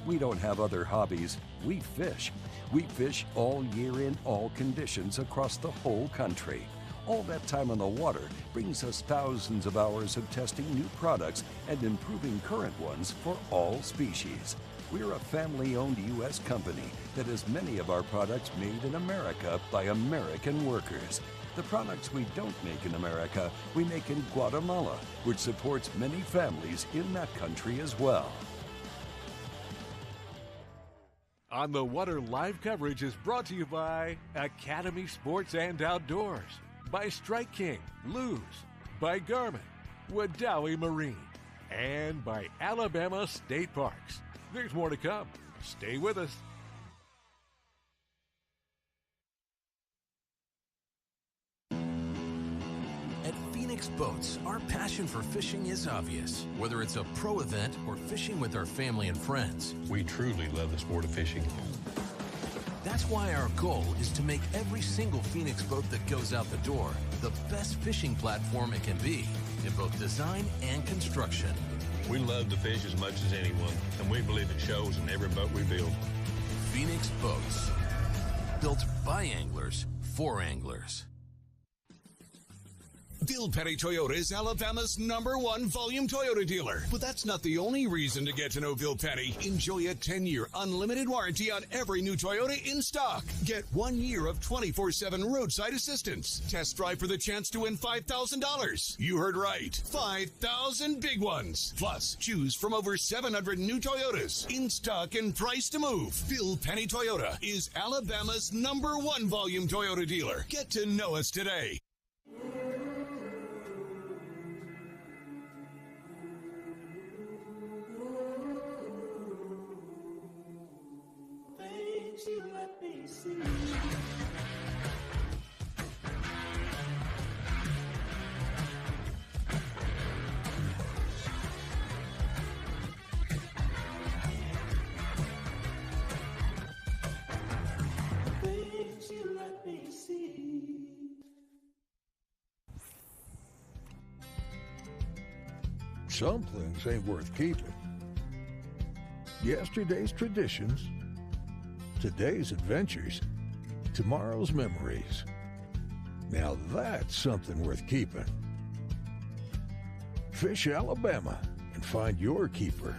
We don't have other hobbies. We fish. We fish all year in all conditions across the whole country. All that time on the water brings us thousands of hours of testing new products and improving current ones for all species. We're a family-owned U.S. company that has many of our products made in America by American workers. The products we don't make in America, we make in Guatemala, which supports many families in that country as well. On the Water live coverage is brought to you by Academy Sports and Outdoors, by Strike King, Luz, by Garmin, Wadawi Marine, and by Alabama State Parks. There's more to come. Stay with us. At Phoenix Boats, our passion for fishing is obvious. Whether it's a pro event or fishing with our family and friends, we truly love the sport of fishing. That's why our goal is to make every single Phoenix boat that goes out the door the best fishing platform it can be in both design and construction. We love to fish as much as anyone, and we believe it shows in every boat we build. Phoenix Boats, built by anglers for anglers. Bill Petty Toyota is Alabama's #1 volume Toyota dealer. But that's not the only reason to get to know Bill Petty. Enjoy a 10-year unlimited warranty on every new Toyota in stock. Get 1 year of 24/7 roadside assistance. Test drive for the chance to win $5,000. You heard right. 5,000 big ones. Plus, choose from over 700 new Toyotas in stock and price to move. Bill Petty Toyota is Alabama's #1 volume Toyota dealer. Get to know us today. You let me see. Things you let me see. Some things ain't worth keeping. Yesterday's traditions, today's adventures, tomorrow's memories. Now that's something worth keeping. Fish Alabama and find your keeper.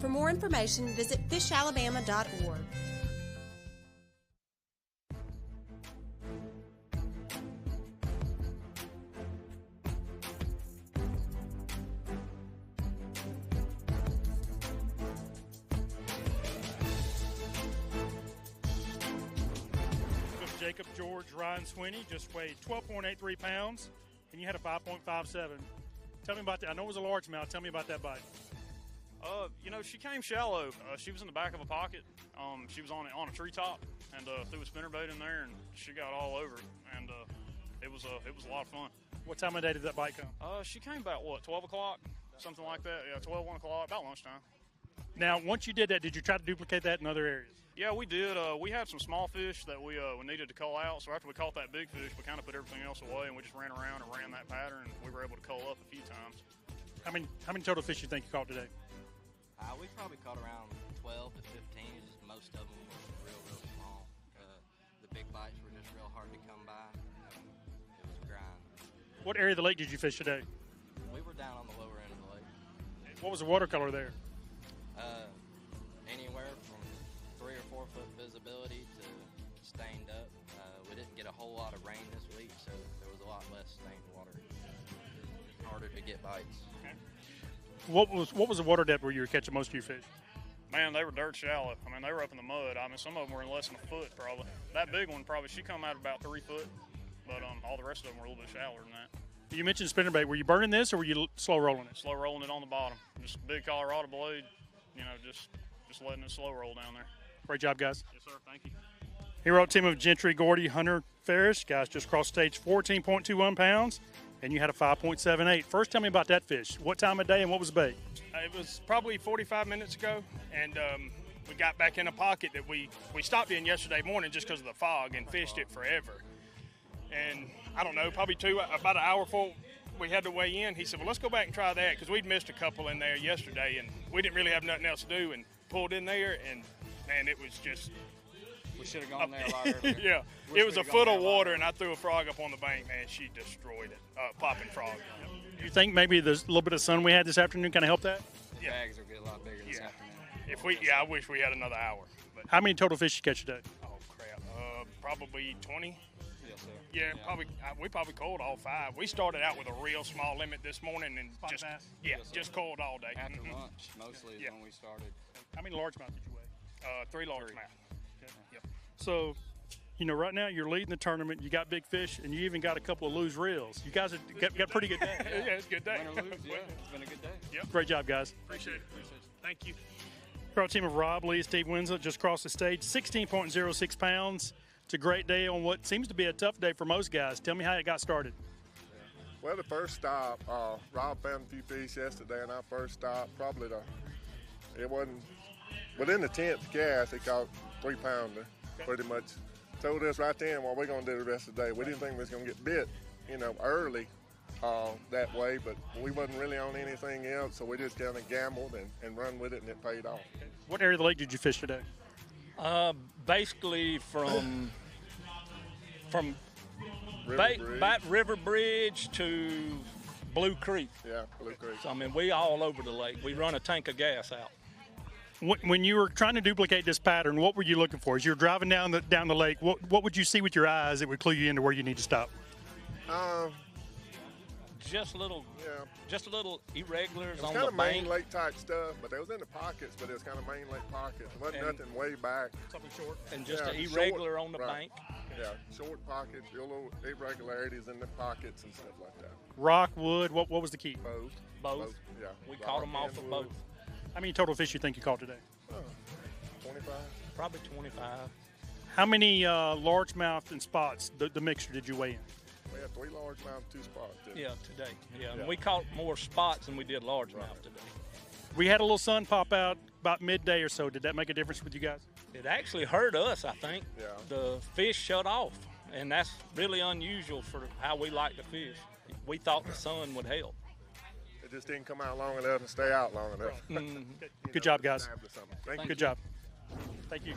For more information, visit fishalabama.org. Jacob George Ryan Sweeney just weighed 12.83 pounds, and you had a 5.57. Tell me about that. I know it was a largemouth. Tell me about that bite. She came shallow. She was in the back of a pocket. She was on a treetop, and threw a spinnerbait in there, and she got all over it. And it was a lot of fun. What time of day did that bite come? She came about 12 o'clock, something like that. Yeah, 12, 1 o'clock, about lunchtime. Now, once you did that, did you try to duplicate that in other areas? Yeah, we did. We had some small fish that we needed to cull out. So after we caught that big fish, we kind of put everything else away, and we just ran around and ran that pattern. And we were able to cull up a few times. How many total fish you think you caught today? We probably caught around 12 to 15. Just most of them were real small. The big bites were just real hard to come by. It was a grind. What area of the lake did you fish today? We were down on the lower end of the lake. What was the water color there? Anywhere from 3 or 4 foot visibility to stained up. We didn't get a whole lot of rain this week, so there was a lot less stained water. It's harder to get bites. Okay. What was the water depth where you were catching most of your fish? Man, they were dirt shallow. I mean, they were up in the mud. I mean, some of them were in less than a foot probably. That big one probably, she come out about 3 foot, but all the rest of them were a little bit shallower than that. You mentioned spinnerbait. Were you burning this or were you slow rolling it? Slow rolling it on the bottom. Just a big Colorado blade, you know, just letting it slow roll down there. Great job, guys. Yes, sir. Thank you. Hero team of Gentry, Gordy, Hunter, Ferris. Guys just crossed stage 14.21 pounds, and you had a 5.78. First, tell me about that fish. What time of day and what was the bait? It was probably 45 minutes ago, and we got back in a pocket that we stopped in yesterday morning just because of the fog and fished it forever. And I don't know, probably about an hour before we had to weigh in, he said, well, let's go back and try that because we'd missed a couple in there yesterday, and we didn't really have nothing else to do, and pulled in there, and, man, it was just – we should have gone there a lot earlier. Yeah, it was a foot of water, and I threw a frog up on the bank, man. She destroyed it, popping frog. Do you think maybe the little bit of sun we had this afternoon kind of helped that? The bags will get a lot bigger this afternoon. I wish we had another hour. But. How many total fish you catch today? Oh, crap. Probably 20. Yes, sir. Yeah, probably. We probably caught all 5. We started out with a real small limit this morning and just caught all day. After lunch, mostly is when we started. How many largemouth did you weigh? 3 largemouth. Okay. Yep. So, you know, right now you're leading the tournament. You got big fish, and you even got a couple of loose reels. You guys have got a pretty good day. Yeah, it's a good day. Win or lose, yeah, it's been a good day. Yep. Great job, guys. Appreciate it. Thank you. Pro team of Rob Lee, Steve Winslet just crossed the stage, 16.06 pounds. It's a great day on what seems to be a tough day for most guys. Tell me how it got started. Well, the first stop, Rob found a few fish yesterday, and our first stop, it wasn't within the 10th cast. He caught 3-pounder, pretty much. Told us right then what we're going to do the rest of the day. We didn't think we was going to get bit, early that way, but we wasn't really on anything else, so we just kind of gambled and run with it, and it paid off. What area of the lake did you fish today? Basically from River Bridge to Blue Creek. Yeah, Blue Creek. So, I mean, we all over the lake. We run a tank of gas out. When you were trying to duplicate this pattern, what were you looking for? As you were driving down the lake, what would you see with your eyes that would clue you into where you need to stop? Just little irregulars it was on kind the of bank. main lake type stuff, but they was in the pockets, but it was kind of main lake pockets. It wasn't nothing way back. Something short. And just an irregular on the right. bank. Yeah, short pockets, little irregularities in the pockets and stuff like that. Rock, wood, what was the key? Both. Yeah. We caught them off of both. How many total fish you think you caught today? 25. Probably 25. How many largemouth and spots, the mixture, did you weigh in? We had 3 largemouth, 2 spots. Yeah, today. Yeah, and we caught more spots than we did largemouth today. We had a little sun pop out about midday or so. Did that make a difference with you guys? It actually hurt us, I think. Yeah. The fish shut off, and that's really unusual for how we like to fish. We thought the sun would help. It just didn't come out long enough and stay out long enough. Mm-hmm. Good job, guys. Thank you. Good job. Thank you.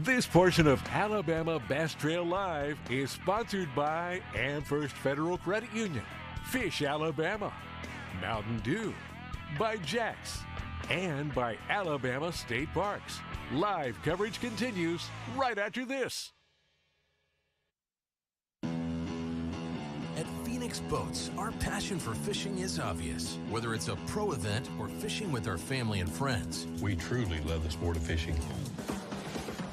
This portion of Alabama Bass Trail Live is sponsored by AmFirst Federal Credit Union, Fish Alabama, Mountain Dew, by Jax, and by Alabama State Parks. Live coverage continues right after this. At Phoenix Boats, our passion for fishing is obvious. Whether it's a pro event or fishing with our family and friends, we truly love the sport of fishing.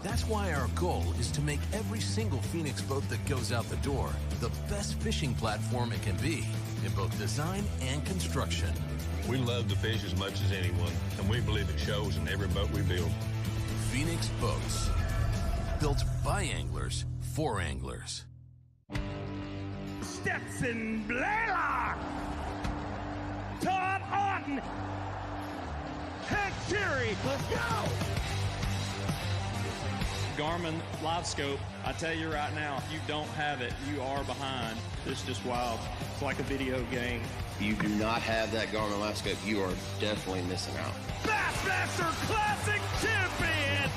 That's why our goal is to make every single Phoenix boat that goes out the door the best fishing platform it can be in both design and construction. We love to fish as much as anyone, and we believe it shows in every boat we build. Phoenix Boats, built by anglers for anglers. Stetson Blaylock, Todd Auten, Hank Terry, let's go! Garmin Live Scope, I tell you right now, if you don't have it, you are behind. It's just wild. It's like a video game. If you do not have that Garmin Live Scope, you are definitely missing out. Bassmaster Classic Champion!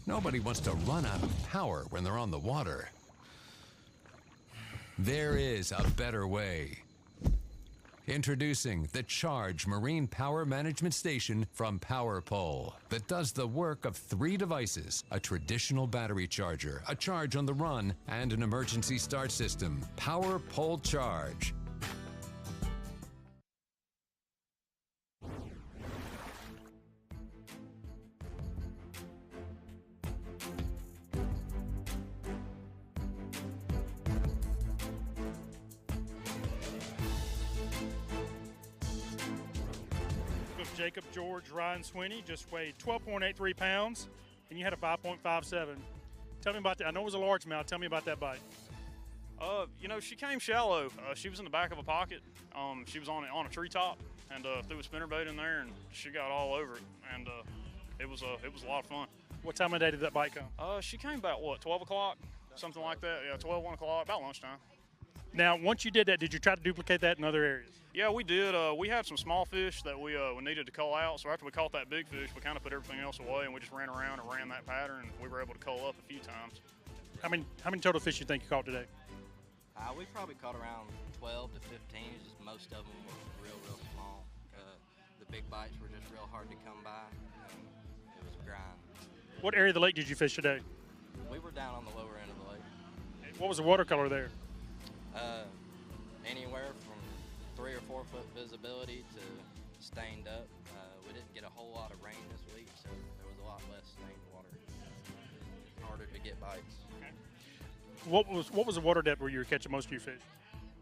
Nobody wants to run out of power when they're on the water. There is a better way. Introducing the Charge Marine Power Management Station from PowerPole that does the work of 3 devices: a traditional battery charger, a charge on the run, and an emergency start system. PowerPole Charge. Jacob George Ryan Sweeney just weighed 12.83 pounds, and you had a 5.57. Tell me about that. I know it was a largemouth. Tell me about that bite. You know, she came shallow. She was in the back of a pocket. She was on a treetop, and threw a spinnerbait in there, and she got all over it. And it was a lot of fun. What time of day did that bite come? She came about 12 o'clock, something like that. Yeah, 12, 1 o'clock, about lunchtime. Now, once you did that, did you try to duplicate that in other areas? Yeah, we did. We had some small fish that we needed to cull out. So after we caught that big fish, we kind of put everything else away, and we just ran around and ran that pattern. And we were able to cull up a few times. How many total fish you think you caught today? We probably caught around 12 to 15. Just most of them were real small. The big bites were just real hard to come by. It was a grind. What area of the lake did you fish today? We were down on the lower end of the lake. What was the water color there? Anywhere from 3 or 4 foot visibility to stained up. We didn't get a whole lot of rain this week, so there was a lot less stained water. Harder to get bites. Okay. What was the water depth where you were catching most of your fish?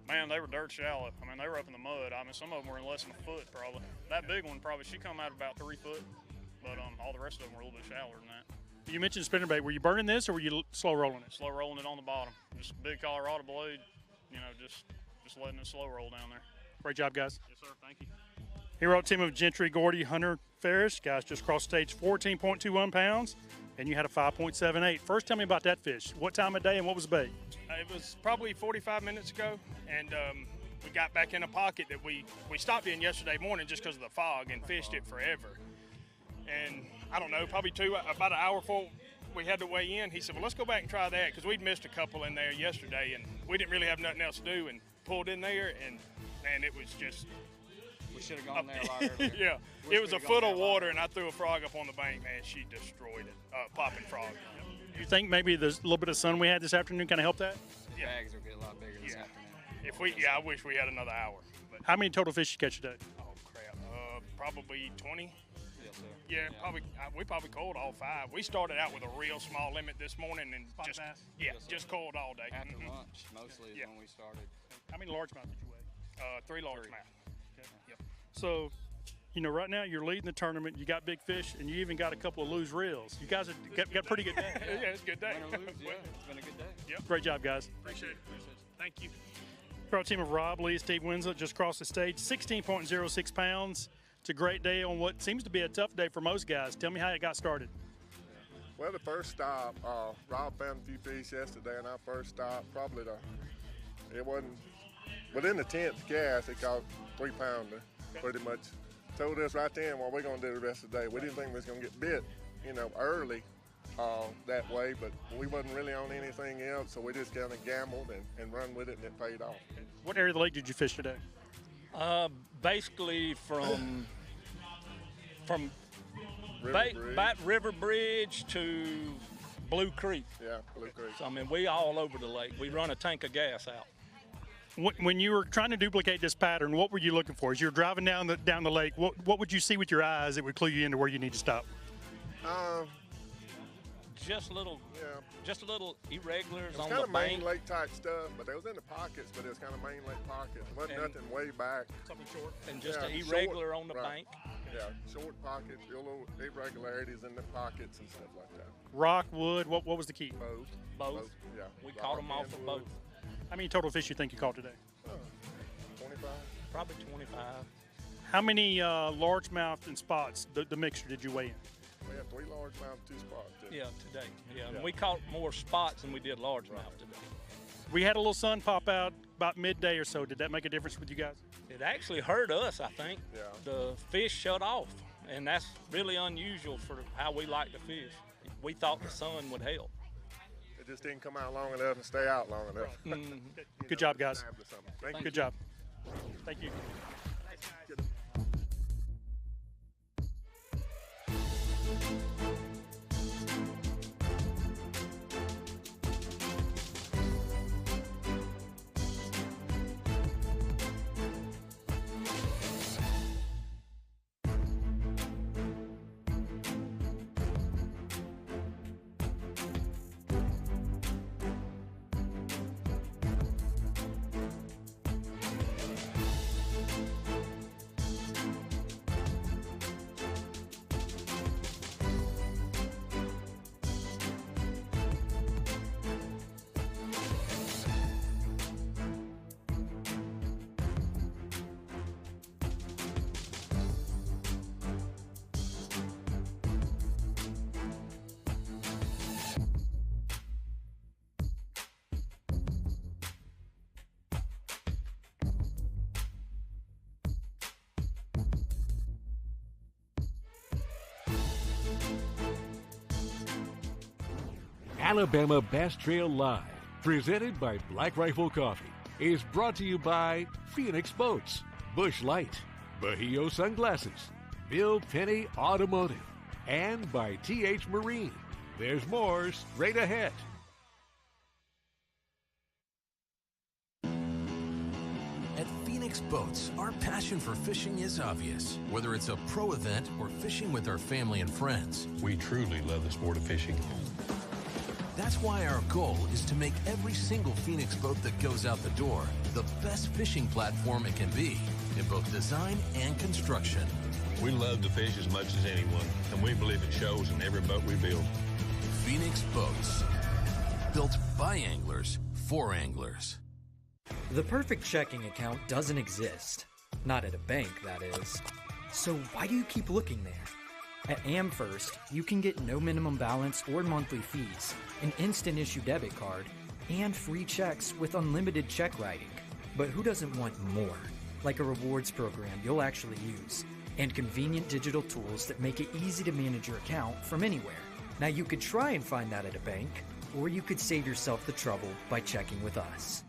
Man, they were dirt shallow. I mean, they were up in the mud. I mean, some of them were in less than a foot probably. That big one she come out about 3 foot, but all the rest of them were a little bit shallower than that. You mentioned spinnerbait. Were you burning this or were you slow rolling it? Slow rolling it on the bottom. Just a big Colorado blade, just letting it slow roll down there. Great job, guys. Yes, sir. Thank you. Hero team of Gentry, Gordy, Hunter, Ferris. Guys just crossed stage 14.21 pounds, and you had a 5.78. First, tell me about that fish. What time of day and what was the bait? It was probably 45 minutes ago, and we got back in a pocket that we stopped in yesterday morning just because of the fog and fished it forever. And I don't know, probably about an hour before we had to weigh in, he said, well, let's go back and try that, because we'd missed a couple in there yesterday, and we didn't really have nothing else to do, and pulled in there, and it was just... We should have gone there a lot earlier. Yeah, it was a foot of water, and I threw a frog up on the bank, man. She destroyed it, popping frog. You think maybe the little bit of sun we had this afternoon kind of helped that? The bags will get a lot bigger this afternoon. I wish we had another hour. But how many total fish you catch today? Oh, crap. Probably 20. Yeah, get there. Yeah, probably. We probably caught all 5. We started out with a real small limit this morning and just caught all day. After lunch, mostly is when we started. How many largemouth did you weigh? 3 largemouth. Okay. Yep. So, right now you're leading the tournament. You got big fish, and you even got a couple of loose reels. You guys have got pretty good day. Yeah, it's a good day. Win or lose, yeah, it's been a good day. Yep. Great job, guys. Appreciate it. Thank you. Proud team of Rob Lee, Steve Winslet just crossed the stage, 16.06 pounds. It's a great day on what seems to be a tough day for most guys. Tell me how it got started. Well, the first stop, Rob found a few fish yesterday, and our first stop, it wasn't, within the 10th cast, it caught 3-pounder, pretty much. Told us right then what we're going to do the rest of the day. We didn't think we was going to get bit, early that way, but we wasn't really on anything else, so we just kind of gambled and run with it, and it paid off. What area of the lake did you fish today? Basically from River Bridge to Blue Creek. Yeah, Blue Creek. So, we all over the lake. We run a tank of gas out. When you were trying to duplicate this pattern, what were you looking for? As you were driving down the lake, what would you see with your eyes that would clue you into where you need to stop? Just little irregulars on kind the of main bank. lake type stuff, but they was in the pockets, but it was kind of main lake pockets. It wasn't nothing way back. Something short. And just an irregular on the bank. Yeah, short pockets, little irregularities in the pockets and stuff like that. Rock, wood, what was the key? Both. Yeah. We caught them off of both. How many total fish you think you caught today? 25. Probably 25. How many largemouth and spots, the mixture, did you weigh in? We had 3 largemouth, 2 spots. Yeah, today. Yeah, and we caught more spots than we did largemouth today. We had a little sun pop out about midday or so. Did that make a difference with you guys? It actually hurt us, I think. Yeah. The fish shut off, and that's really unusual for how we like to fish. We thought the sun would help. It just didn't come out long enough and stay out long enough. Good job, guys. Thank you. Good job. Thank you. Alabama Bass Trail Live, presented by Black Rifle Coffee, is brought to you by Phoenix Boats, Busch Light, Bahio Sunglasses, Bill Penny Automotive, and by TH Marine. There's more straight ahead. At Phoenix Boats, our passion for fishing is obvious. Whether it's a pro event or fishing with our family and friends, we truly love the sport of fishing. That's why our goal is to make every single Phoenix boat that goes out the door the best fishing platform it can be in both design and construction. We love to fish as much as anyone, and we believe it shows in every boat we build. Phoenix Boats, built by anglers for anglers. The perfect checking account doesn't exist. Not at a bank, that is. So why do you keep looking there? At AmFirst, you can get no minimum balance or monthly fees, an instant issue debit card, and free checks with unlimited check writing. But who doesn't want more? Like a rewards program you'll actually use, and convenient digital tools that make it easy to manage your account from anywhere. Now you could try and find that at a bank, or you could save yourself the trouble by checking with us.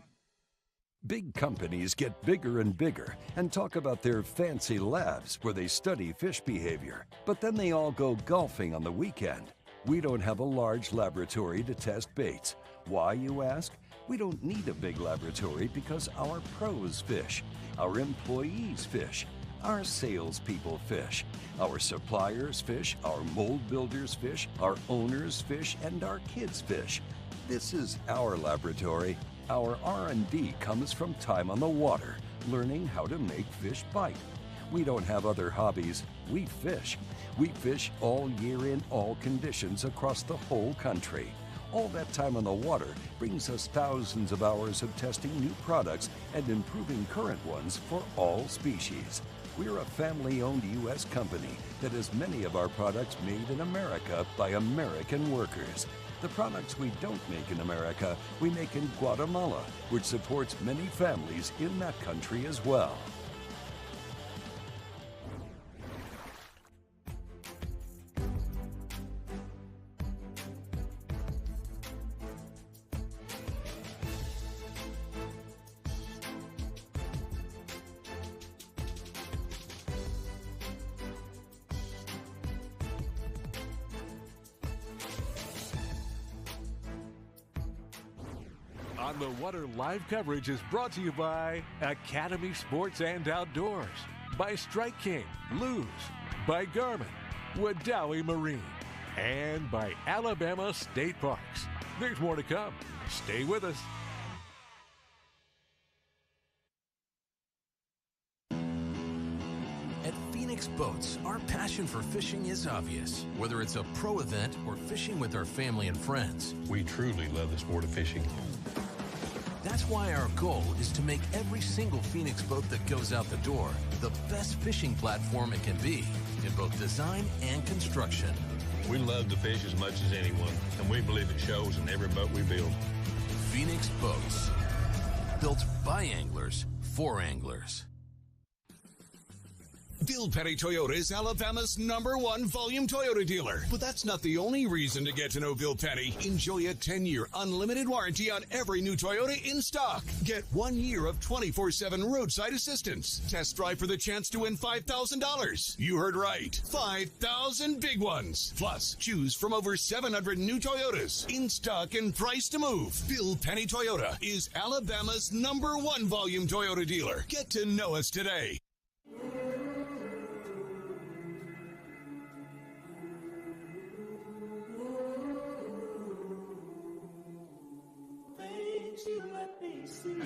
Big companies get bigger and bigger and talk about their fancy labs where they study fish behavior. But then they all go golfing on the weekend. We don't have a large laboratory to test baits. Why, you ask? We don't need a big laboratory because our pros fish, our employees fish, Our salespeople fish. Our suppliers fish. Our mold builders fish. Our owners fish. And our kids fish. This is our laboratory. Our R&D comes from time on the water, learning how to make fish bite. We don't have other hobbies. We fish. We fish all year in all conditions across the whole country. All that time on the water brings us thousands of hours of testing new products and improving current ones for all species. We're a family-owned U.S. company that has many of our products made in America by American workers. The products we don't make in America, we make in Guatemala, which supports many families in that country as well. On the Water live coverage is brought to you by Academy Sports and Outdoors, by Strike King, Luz, by Garmin, Wadawi Marine, and by Alabama State Parks. There's more to come. Stay with us. At Phoenix Boats, our passion for fishing is obvious. Whether it's a pro event or fishing with our family and friends, we truly love the sport of fishing. That's why our goal is to make every single Phoenix boat that goes out the door the best fishing platform it can be in both design and construction. We love to fish as much as anyone, and we believe it shows in every boat we build. Phoenix Boats, built by anglers for anglers. Bill Petty Toyota is Alabama's #1 volume Toyota dealer. But that's not the only reason to get to know Bill Petty. Enjoy a 10-year unlimited warranty on every new Toyota in stock. Get 1 year of 24/7 roadside assistance. Test drive for the chance to win $5,000. You heard right. 5,000 big ones. Plus, choose from over 700 new Toyotas in stock and price to move. Bill Petty Toyota is Alabama's #1 volume Toyota dealer. Get to know us today. You let me see.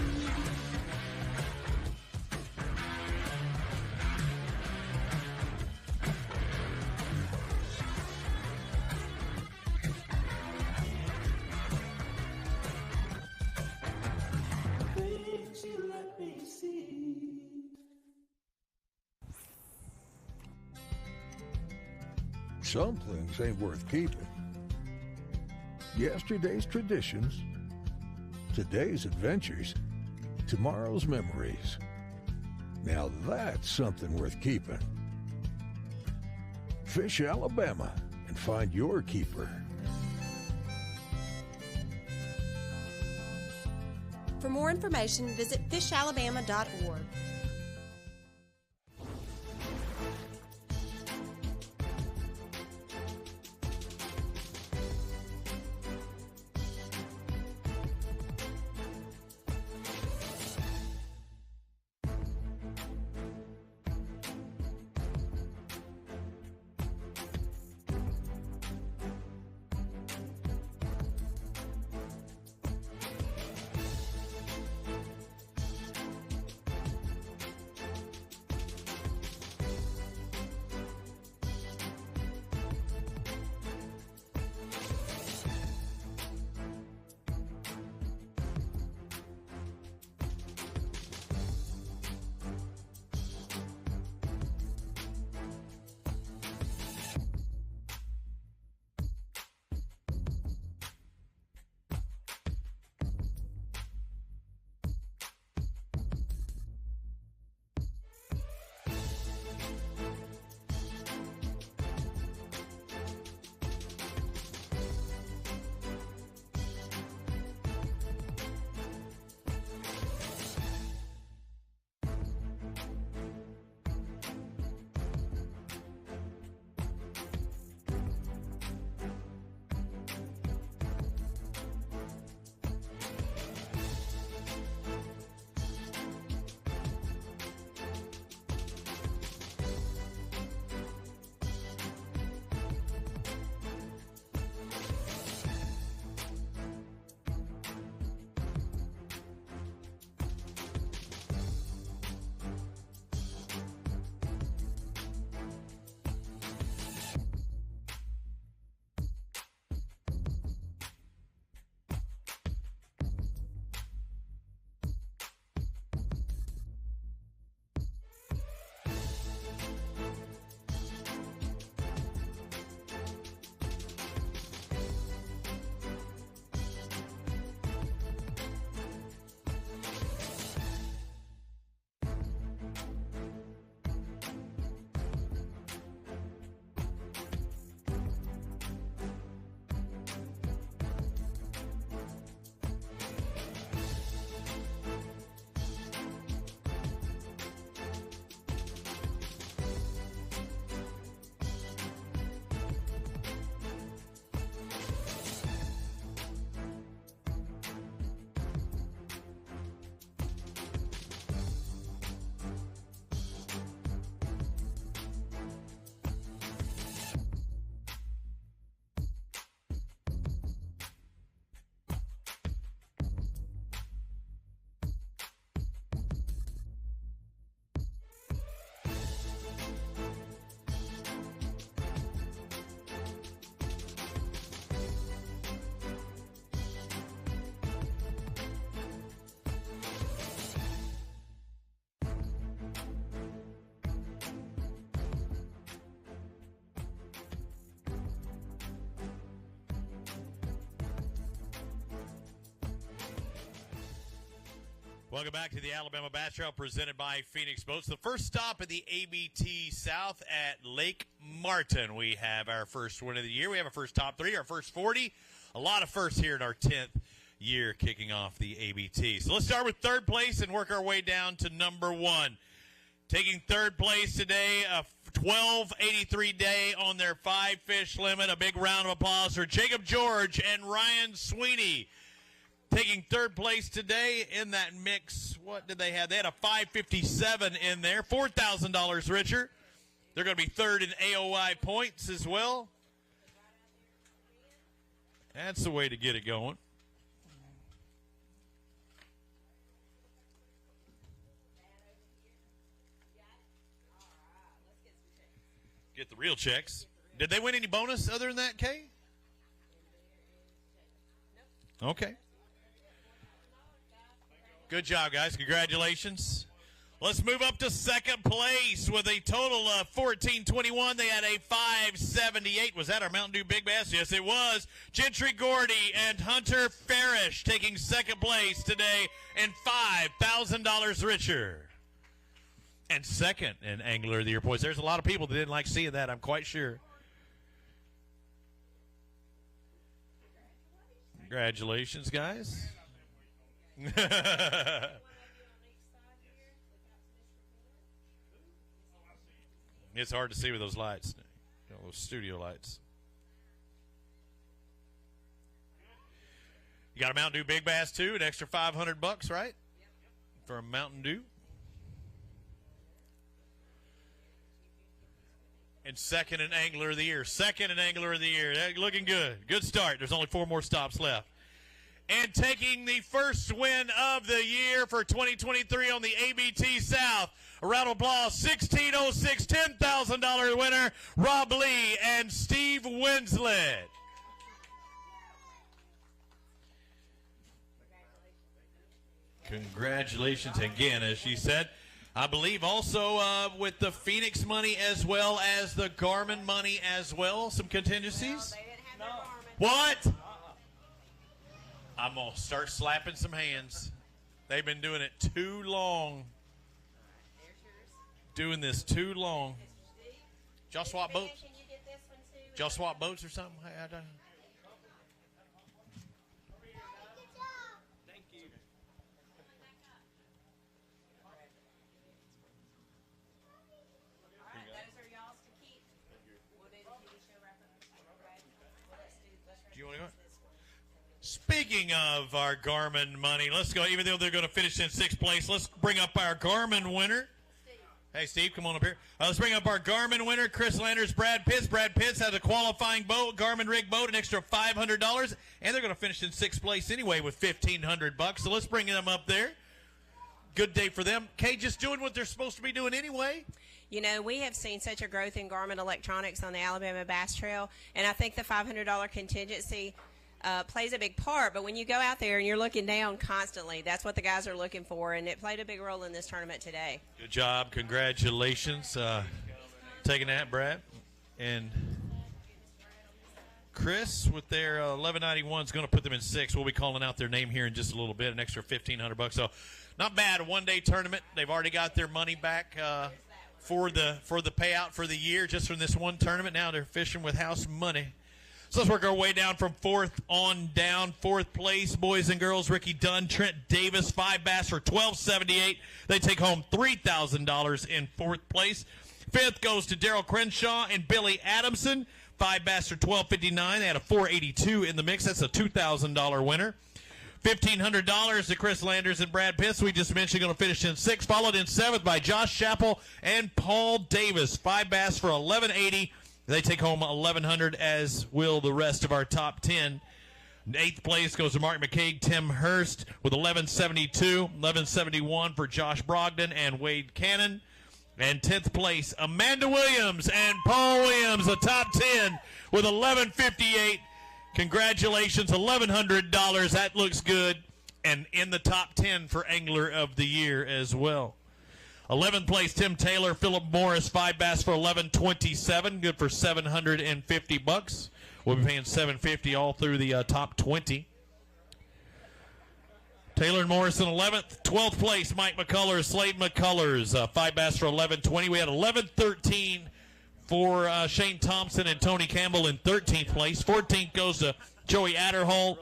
Things you let me see. Some things ain't worth keeping. Yesterday's traditions, today's adventures, tomorrow's memories. Now that's something worth keeping. Fish Alabama and find your keeper. For more information, visit fishalabama.org. Welcome back to the Alabama Bass Trail presented by Phoenix Boats. The first stop at the ABT South at Lake Martin. We have our first win of the year. We have our first top 3, our first 40. A lot of firsts here in our 10th year kicking off the ABT. So let's start with third place and work our way down to number 1. Taking third place today, a 1283 day on their 5-fish limit. A big round of applause for Jacob George and Ryan Sweeney. Taking third place today in that mix, what did they have? They had a 557 in there, $4,000 richer. They're going to be third in AOI points as well. That's the way to get it going. Get the real checks. Did they win any bonus other than that, Kay? Okay. Good job, guys. Congratulations. Let's move up to second place with a total of 1421. They had a 578. Was that our Mountain Dew Big Bass? Yes, it was. Gentry Gordy and Hunter Farish taking second place today and $5,000 richer. And second in Angler of the Year points. There's a lot of people that didn't like seeing that, I'm quite sure. Congratulations, guys. It's hard to see with those lights, those studio lights. You got a Mountain Dew Big Bass too, an extra $500, right? For a Mountain Dew. And second in Angler of the Year. Second in Angler of the Year. They're looking good. Good start. There's only 4 more stops left. And taking the first win of the year for 2023 on the ABT South. A round of applause, 1606, $10,000 winner, Rob Lee and Steve Winslet. Congratulations again, as she said. I believe also with the Phoenix money as well as the Garmin money as well, some contingencies. They didn't have their Garmin. What? I'm going to start slapping some hands. They've been doing it too long. Doing this too long. Did y'all swap boats? Can you get this one too? Did y'all swap boats or something? I don't. Thank you. All right, those are y'all's to keep. We'll do the TV show wrap-up. Okay. Well, Do you want to go? Speaking of our Garmin money, let's go. Even though they're going to finish in 6th place, let's bring up our Garmin winner. Hey, Steve, come on up here. Let's bring up our Garmin winner, Chris Landers, Brad Pitts. Brad Pitts has a qualifying boat, Garmin rig boat, an extra $500, and they're going to finish in 6th place anyway with $1,500. So let's bring them up there. Good day for them. Kay, just doing what they're supposed to be doing anyway. You know, we have seen such a growth in Garmin electronics on the Alabama Bass Trail, and I think the $500 contingency plays a big part. But when you go out there and you're looking down constantly, that's what the guys are looking for, and it played a big role in this tournament today. Good job. Congratulations. Taking that, Brad. And Chris, with their 1191, is going to put them in 6th. We'll be calling out their name here in just a little bit, an extra $1,500. So not bad. A one-day tournament. They've already got their money back for the payout for the year just from this one tournament. Now they're fishing with house money. So let's work our way down from 4th on down. 4th place, boys and girls, Ricky Dunn, Trent Davis, 5 bass for $1,278. They take home $3,000 in 4th place. 5th goes to Daryl Crenshaw and Billy Adamson, 5 bass for $1,259. They had a $482 in the mix. That's a $2,000 winner. $1,500 to Chris Landers and Brad Pitts. We just mentioned going to finish in 6th, followed in 7th by Josh Chappell and Paul Davis, 5 bass for $1,180. They take home $1,100, as will the rest of our top 10. 8th place goes to Mark McCaig, Tim Hurst with $1,172, $1,171 for Josh Brogdon and Wade Cannon. And 10th place, Amanda Williams and Paul Williams, the top 10 with $1,158. Congratulations, $1,100. That looks good. And in the top 10 for Angler of the Year as well. 11th place, Tim Taylor, Philip Morris, 5 bass for $1,127, good for $750. We'll be paying $750 all through the top 20. Taylor and Morrison 11th. 12th place, Mike McCullers, Slade McCullers, 5 bass for 11.20. We had 11.13 for Shane Thompson and Tony Campbell in 13th place. 14th goes to Joey Adderhall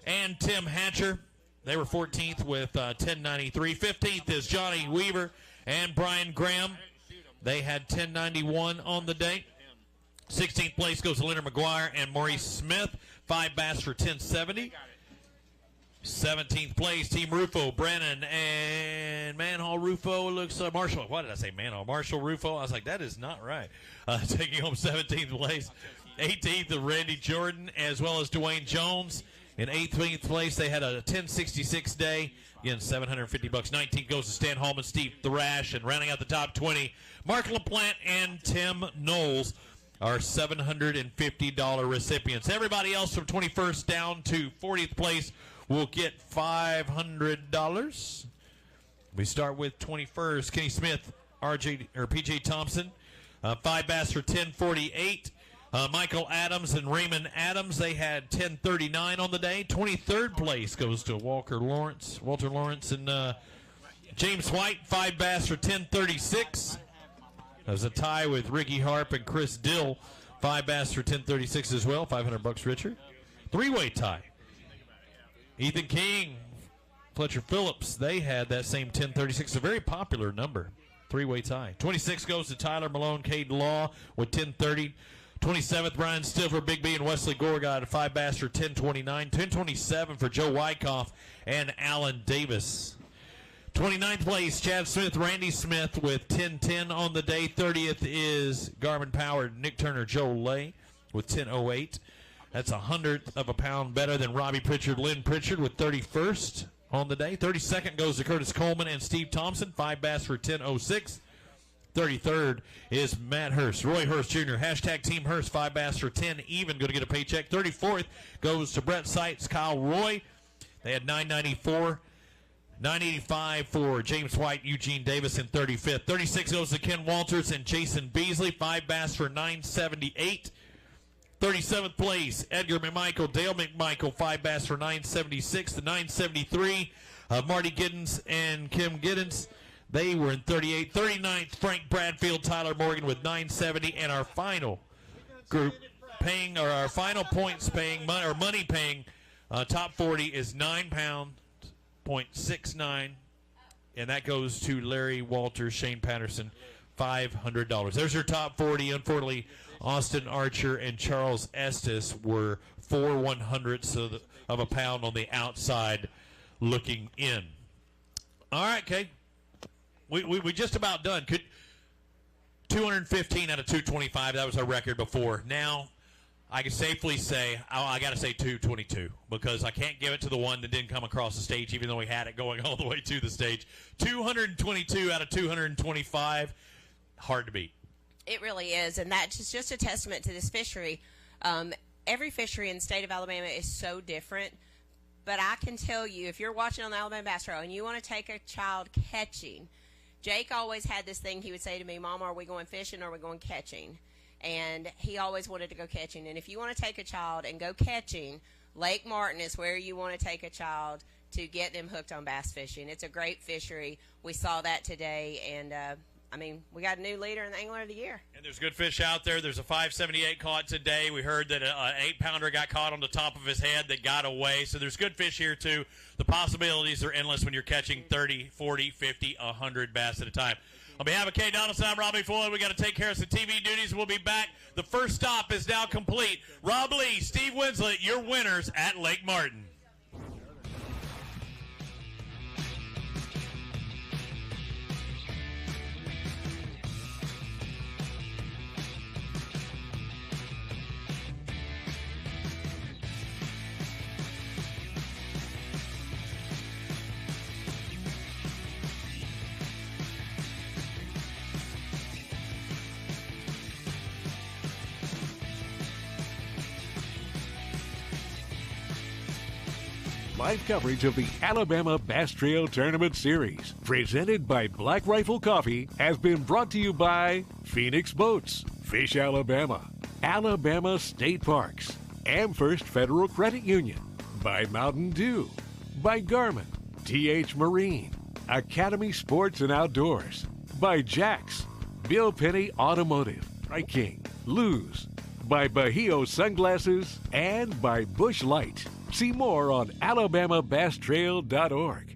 and Tim Hatcher. They were 14th with 10.93. 15th is Johnny Weaver and Brian Graham. They had 10.91 on the day. 16th place goes to Leonard McGuire and Maurice Smith. 5 bass for 10.70. 17th place, Team Rufo, Brennan and Manhall Rufo. Looks like Marshall. Why did I say Manhall? Marshall Rufo. I was like, that is not right. Taking home 17th place. 18th of Randy Jordan as well as Dwayne Jones. In 18th place, they had a 10.66 day. Again, $750. 19th goes to Stan Hallman, Steve Thrash, and rounding out the top 20, Mark LaPlante and Tim Knowles are $750 recipients. Everybody else from 21st down to 40th place will get $500. We start with 21st, Kenny Smith, PJ Thompson, 5 bass for 10.48. Michael Adams and Raymond Adams, they had 10.39 on the day. 23rd place goes to Walter Lawrence and James White, 5 bass for 10.36. There's a tie with Ricky Harp and Chris Dill, 5 bass for 10.36 as well, $500 richer. 3-way tie. Ethan King, Fletcher Phillips, they had that same 10.36, a very popular number. 3-way tie. 26 goes to Tyler Malone, Cade Law with 10.30. 27th, Brian Stifler, Big B, and Wesley Gore got a 5 bass for 10.29. 10.27 for Joe Wyckoff and Alan Davis. 29th place, Chad Smith, Randy Smith with 10.10 on the day. 30th is Garmin Powered, Nick Turner, Joe Lay with 10.08. That's 100th of a pound better than Robbie Pritchard, Lynn Pritchard with 31st on the day. 32nd goes to Curtis Coleman and Steve Thompson, 5 bass for 10.06. 33rd is Matt Hurst, Roy Hurst Jr., hashtag Team Hurst, 5 bass for 10 even, going to get a paycheck. 34th goes to Brett Seitz, Kyle Roy. They had 9.94. 9.85 for James White, Eugene Davis in 35th. 36 goes to Ken Walters and Jason Beasley, 5 bass for 9.78. 37th place, Edgar McMichael, Dale McMichael, 5 bass for 9.76. The 9.73, Marty Giddens and Kim Giddens, they were in 38th. 39th, Frank Bradfield, Tyler Morgan with 9.70. And our final group paying, or our final points paying, or money paying, top 40 is 9 pound, .69, and that goes to Larry Walters, Shane Patterson, $500. There's your top 40. Unfortunately, Austin Archer and Charles Estes were 4 100ths of a pound on the outside looking in. All right, Kay. We just about done. 215 out of 225. That was our record before. Now, I can safely say, I got to say 222 because I can't give it to the one that didn't come across the stage, even though we had it going all the way to the stage. 222 out of 225, hard to beat. It really is, and that's just a testament to this fishery. Every fishery in the state of Alabama is so different, but I can tell you, if you're watching on the Alabama Bass Trail and you want to take a child catching, Jake always had this thing he would say to me, Mama, are we going fishing or are we going catching? And he always wanted to go catching. And if you want to take a child and go catching, Lake Martin is where you want to take a child to get them hooked on bass fishing. It's a great fishery. We saw that today, and I mean, we got a new leader in the Angler of the Year. And there's good fish out there. There's a 578 caught today. We heard that an 8-pounder got caught on the top of his head that got away. So there's good fish here, too. The possibilities are endless when you're catching 30, 40, 50, 100 bass at a time. On behalf of Kay Donaldson, I'm Robbie Floyd. We got to take care of some TV duties. We'll be back. The first stop is now complete. Rob Lee, Steve Winslet, your winners at Lake Martin. Live coverage of the Alabama Bass Trail Tournament Series, presented by Black Rifle Coffee, has been brought to you by Phoenix Boats, Fish Alabama, Alabama State Parks, Amherst Federal Credit Union, by Mountain Dew, by Garmin, TH Marine, Academy Sports and Outdoors, by Jax, Bill Penny Automotive, Strike King, Luz, by Bahio Sunglasses, and by Bush Light. See more on AlabamaBassTrail.org.